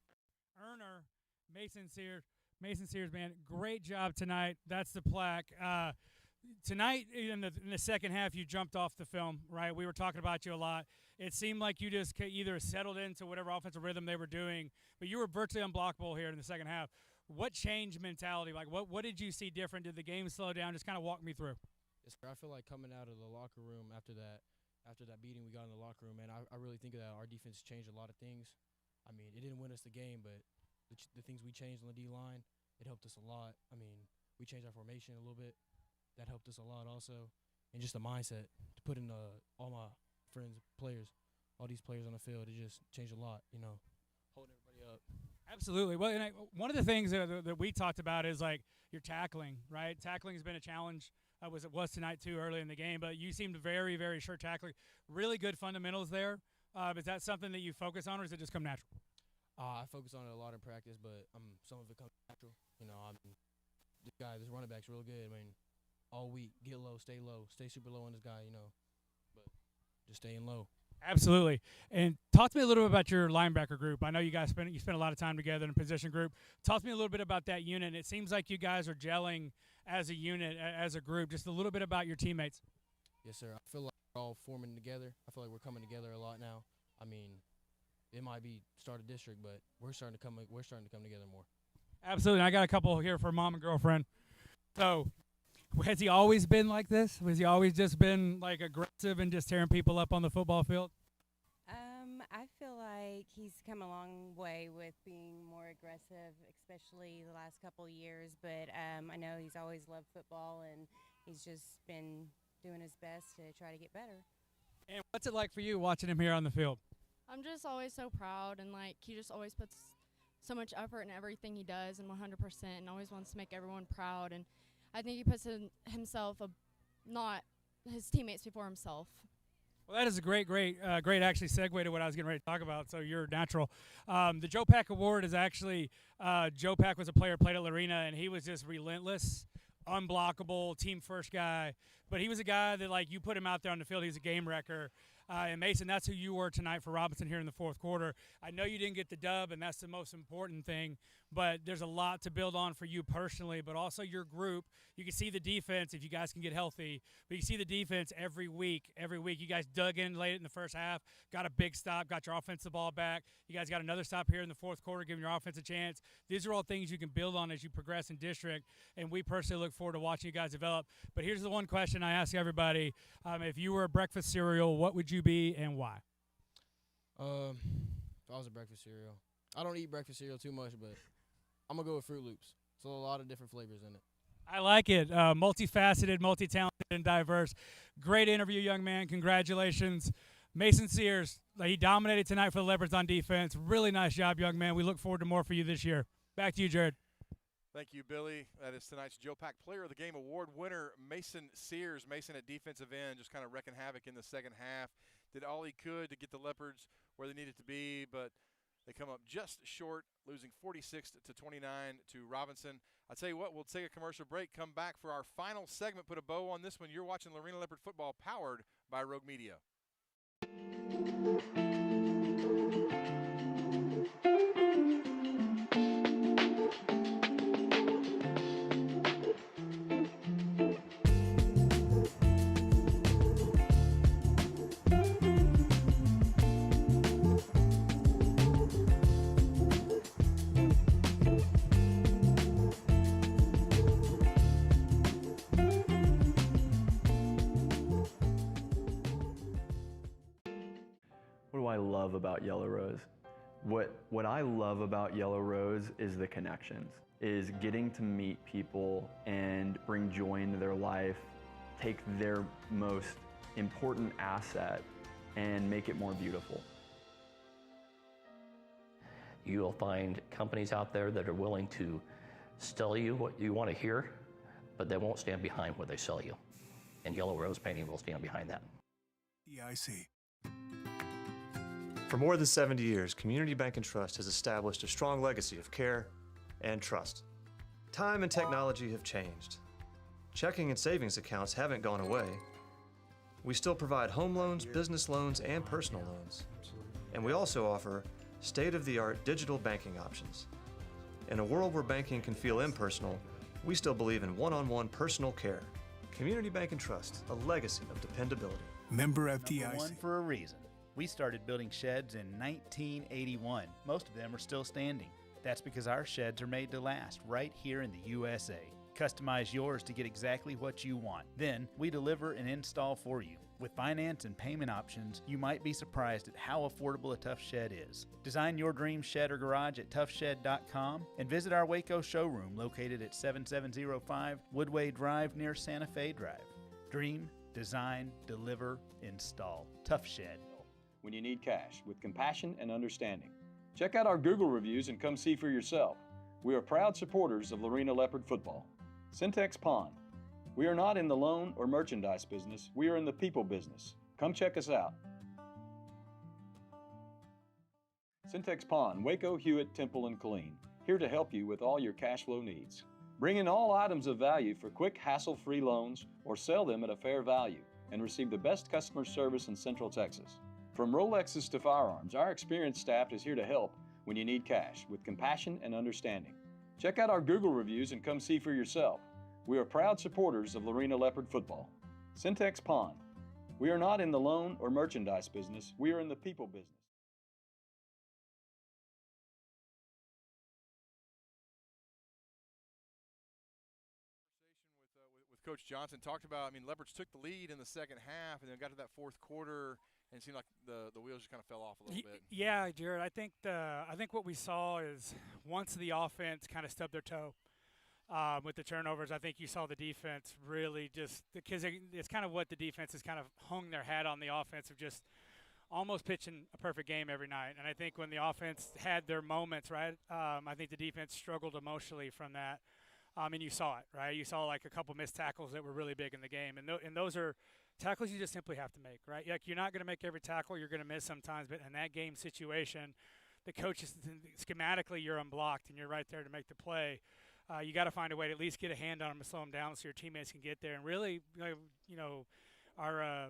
Mason Sears. Mason Sears, man, great job tonight. That's the plaque. Tonight, in the second half, you jumped off the film, right? We were talking about you a lot. It seemed like you just either settled into whatever offensive rhythm they were doing, but you were virtually unblockable here in the second half. What changed mentality? Like, what did you see different? Did the game slow down? Just kind of walk me through. Yes, sir. I feel like coming out of the locker room after that beating we got in the locker room, man, I really think that our defense changed a lot of things. I mean, it didn't win us the game, but the things we changed on the D-line, it helped us a lot. I mean, we changed our formation a little bit. That helped us a lot also. And just the mindset to put in all my friends, players, all these players on the field, it just changed a lot, holding everybody up. Absolutely. Well, and one of the things that we talked about is, like, your tackling, right? Tackling has been a challenge. It was tonight, too, early in the game. But you seemed very, very sure tackling. Really good fundamentals there. Is that something that you focus on, or does it just come natural? I focus on it a lot in practice, but some of it comes natural. This running back's real good. I mean, all week, get low, stay super low on this guy, but just staying low. Absolutely. And talk to me a little bit about your linebacker group. I know you guys spent a lot of time together in a position group. Talk to me a little bit about that unit. It seems like you guys are gelling as a unit, as a group. Just a little bit about your teammates. Yes, sir. I feel like we're all forming together. I feel like we're coming together a lot now. I mean, it might be start of district, but we're starting to come together more. Absolutely. And I got a couple here for mom and girlfriend. So, has he always been like this? Was he always just been, like, aggressive and just tearing people up on the football field? I feel like he's come a long way with being more aggressive, especially the last couple of years. But I know he's always loved football, and he's just been doing his best to try to get better. And what's it like for you watching him here on the field? I'm just always so proud, and, like, he just always puts so much effort in everything he does and 100% and always wants to make everyone proud. And I think he puts himself, not his teammates before himself. Well, that is a great actually segue to what I was getting ready to talk about, so you're natural. The Joe Pack Award is actually Joe Pack was a player, played at Lorena, and he was just relentless, unblockable, team-first guy. But he was a guy that, like, you put him out there on the field, he's a game wrecker. And, Mason, that's who you were tonight for Robinson here in the fourth quarter. I know you didn't get the dub, and that's the most important thing, but there's a lot to build on for you personally, but also your group. You can see the defense if you guys can get healthy, but you see the defense every week. Every week you guys dug in late in the first half, got a big stop, got your offensive ball back. You guys got another stop here in the fourth quarter, giving your offense a chance. These are all things you can build on as you progress in district, and we personally look forward to watching you guys develop. But here's the one question I ask everybody. If you were a breakfast cereal, what would you be and why? If I was a breakfast cereal, I don't eat breakfast cereal too much, but I'm going to go with Fruit Loops. So a lot of different flavors in it. I like it. Multifaceted, multi-talented, and diverse. Great interview, young man. Congratulations. Mason Sears, he dominated tonight for the Leopards on defense. Really nice job, young man. We look forward to more for you this year. Back to you, Jared. Thank you, Billy. That is tonight's Joe Pack Player of the Game Award winner, Mason Sears. Mason at defensive end, just kind of wrecking havoc in the second half. Did all he could to get the Leopards where they needed to be, but they come up just short, losing 46-29 to Robinson. I'll tell you what, we'll take a commercial break, come back for our final segment, put a bow on this one. You're watching Lorena Leopard football powered by Rogue Media. What do I love about Yellow Rose? What I love about Yellow Rose is the connections, is getting to meet people and bring joy into their life, take their most important asset and make it more beautiful. You'll find companies out there that are willing to sell you what you want to hear, but they won't stand behind what they sell you. And Yellow Rose Painting will stand behind that. DIC. For more than 70 years, Community Bank and Trust has established a strong legacy of care and trust. Time and technology have changed. Checking and savings accounts haven't gone away. We still provide home loans, business loans, and personal loans. And we also offer state-of-the-art digital banking options. In a world where banking can feel impersonal, we still believe in one-on-one personal care. Community Bank and Trust, a legacy of dependability. Member Number FDIC. one for a reason. We started building sheds in 1981. Most of them are still standing. That's because our sheds are made to last right here in the USA. Customize yours to get exactly what you want. Then we deliver and install for you. With finance and payment options, you might be surprised at how affordable a Tough Shed is. Design your dream shed or garage at toughshed.com and visit our Waco showroom located at 7705 Woodway Drive near Santa Fe Drive. Dream, design, deliver, install. Tough Shed. When you need cash with compassion and understanding. Check out our Google reviews and come see for yourself. We are proud supporters of Lorena Leopard football. Syntex Pond. We are not in the loan or merchandise business. We are in the people business. Come check us out. Syntex Pond, Waco, Hewitt, Temple, and Killeen. Here to help you with all your cash flow needs. Bring in all items of value for quick, hassle-free loans or sell them at a fair value and receive the best customer service in Central Texas. From Rolexes to firearms, our experienced staff is here to help when you need cash with compassion and understanding. Check out our Google reviews and come see for yourself. We are proud supporters of Lorena Leopard football. Syntex Pond. We are not in the loan or merchandise business. We are in the people business. With Coach Johnson, talked about, Leopards took the lead in the second half and then got to that fourth quarter and it seemed like the wheels just kind of fell off a little bit. Yeah, Jared, I think what we saw is once the offense kind of stubbed their toe with the turnovers, I think you saw the defense really just – because it's kind of what the defense has kind of hung their hat on, the offense of just almost pitching a perfect game every night. And I think when the offense had their moments, right, I think the defense struggled emotionally from that. And you saw it, right? You saw like a couple missed tackles that were really big in the game. And those are tackles you just simply have to make, right? Like, you're not going to make every tackle. You're going to miss sometimes. But in that game situation, the coaches, schematically, you're unblocked and you're right there to make the play. You got to find a way to at least get a hand on them and slow them down so your teammates can get there. And really, our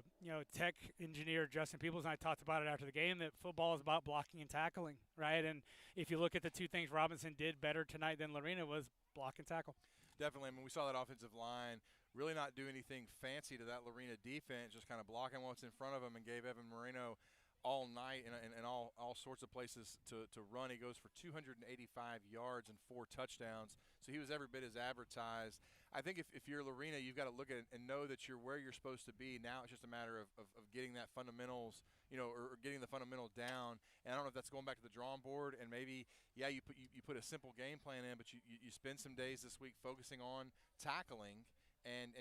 tech engineer Justin Peoples and I talked about it after the game, that football is about blocking and tackling, right? And if you look at the two things Robinson did better tonight than Lorena was block and tackle. Definitely. We saw that offensive line really not do anything fancy to that Lorena defense, just kind of blocking what's in front of them, and gave Evan Moreno all night and all sorts of places to run. He goes for 285 yards and 4 touchdowns, so he was every bit as advertised. I think if you're Lorena, you've got to look at it and know that you're where you're supposed to be. Now it's just a matter of getting that fundamentals, or getting the fundamental down. And I don't know if that's going back to the drawing board, and maybe, yeah, you put a simple game plan in, but you spend some days this week focusing on tackling and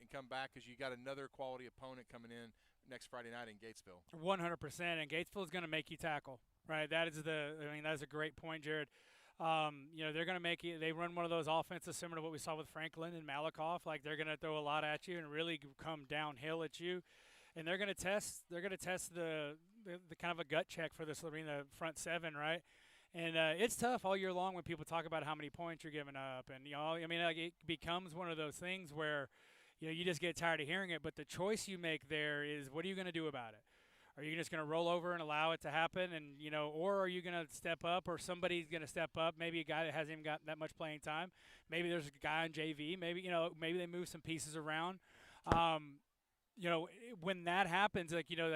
come back, because you got another quality opponent coming in next Friday night in Gatesville. 100%, and Gatesville is going to make you tackle, right? That is a great point, Jared. They're going to make you. They run one of those offenses similar to what we saw with Franklin and Malakoff. Like, they're going to throw a lot at you and really come downhill at you, and they're going to test. They're going to test the kind of a gut check for this Lorena front seven, right? And it's tough all year long when people talk about how many points you're giving up, and it becomes one of those things where you just get tired of hearing it. But the choice you make there is, what are you going to do about it? Are you just going to roll over and allow it to happen, and or are you going to step up, or somebody's going to step up? Maybe a guy that hasn't even gotten that much playing time. Maybe there's a guy on JV. Maybe they move some pieces around. When that happens,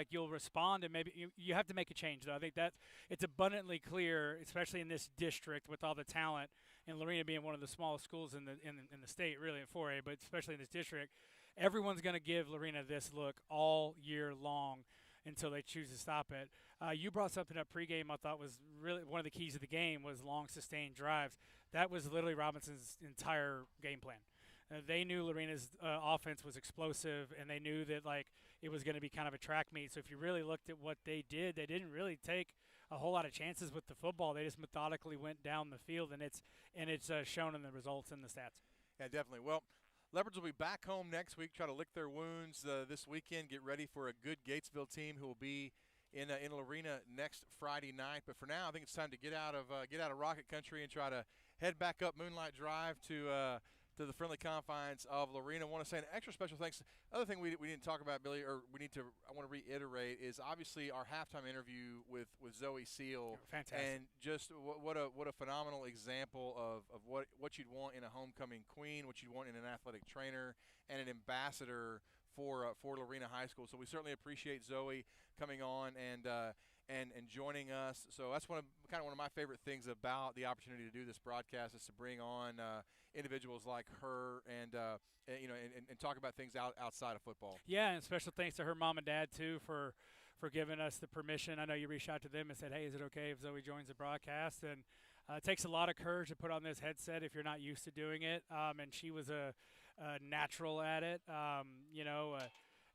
you'll respond, and maybe you have to make a change, though. I think that it's abundantly clear, especially in this district with all the talent, and Lorena being one of the smallest schools in the state, really in 4A, but especially in this district, everyone's going to give Lorena this look all year long until they choose to stop it. You brought something up pregame I thought was really one of the keys of the game, was long, sustained drives. That was literally Robinson's entire game plan. They knew Lorena's offense was explosive, and they knew that it was going to be kind of a track meet. So if you really looked at what they did, they didn't really take a whole lot of chances with the football. They just methodically went down the field, and it's shown in the results and the stats. Yeah, definitely. Well, Leopards will be back home next week, try to lick their wounds this weekend, get ready for a good Gatesville team who will be in Lorena next Friday night. But for now, I think it's time to get out of Rocket Country and try to head back up Moonlight Drive to to the friendly confines of Lorena. I want to say an extra special thanks. Other thing we didn't talk about, Billy, or I want to reiterate, is obviously our halftime interview with Zoe Seal. Fantastic. And just what a phenomenal example of what you'd want in a homecoming queen, what you'd want in an athletic trainer, and an ambassador for Lorena High School. So we certainly appreciate Zoe coming on and joining us. So that's one of my favorite things about the opportunity to do this broadcast, is to bring on individuals like her and talk about things outside of football. Yeah, and special thanks to her mom and dad too for giving us the permission. I know you reached out to them and said, hey, is it okay if Zoe joins the broadcast? And it takes a lot of courage to put on this headset if you're not used to doing it. And she was a natural at it,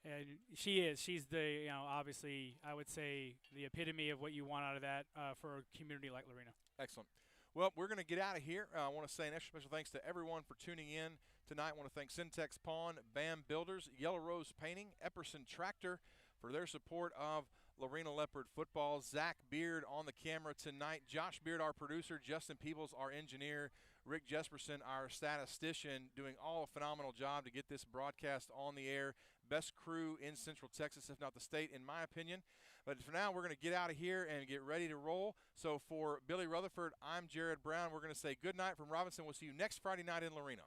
and she's the, obviously I would say the epitome of what you want out of that for a community like Lorena. Excellent. Well, we're going to get out of here. I want to say an extra special thanks to everyone for tuning in tonight. I want to thank Syntex Pawn, BAM Builders, Yellow Rose Painting, Epperson Tractor for their support of Lorena Leopard football. Zach Beard on the camera tonight. Josh Beard, our producer. Justin Peebles, our engineer. Rick Jesperson, our statistician, doing all a phenomenal job to get this broadcast on the air. Best crew in Central Texas, if not the state, in my opinion. But for now, we're going to get out of here and get ready to roll. So for Billy Rutherford, I'm Jared Brown. We're going to say good night from Robinson. We'll see you next Friday night in Lorena.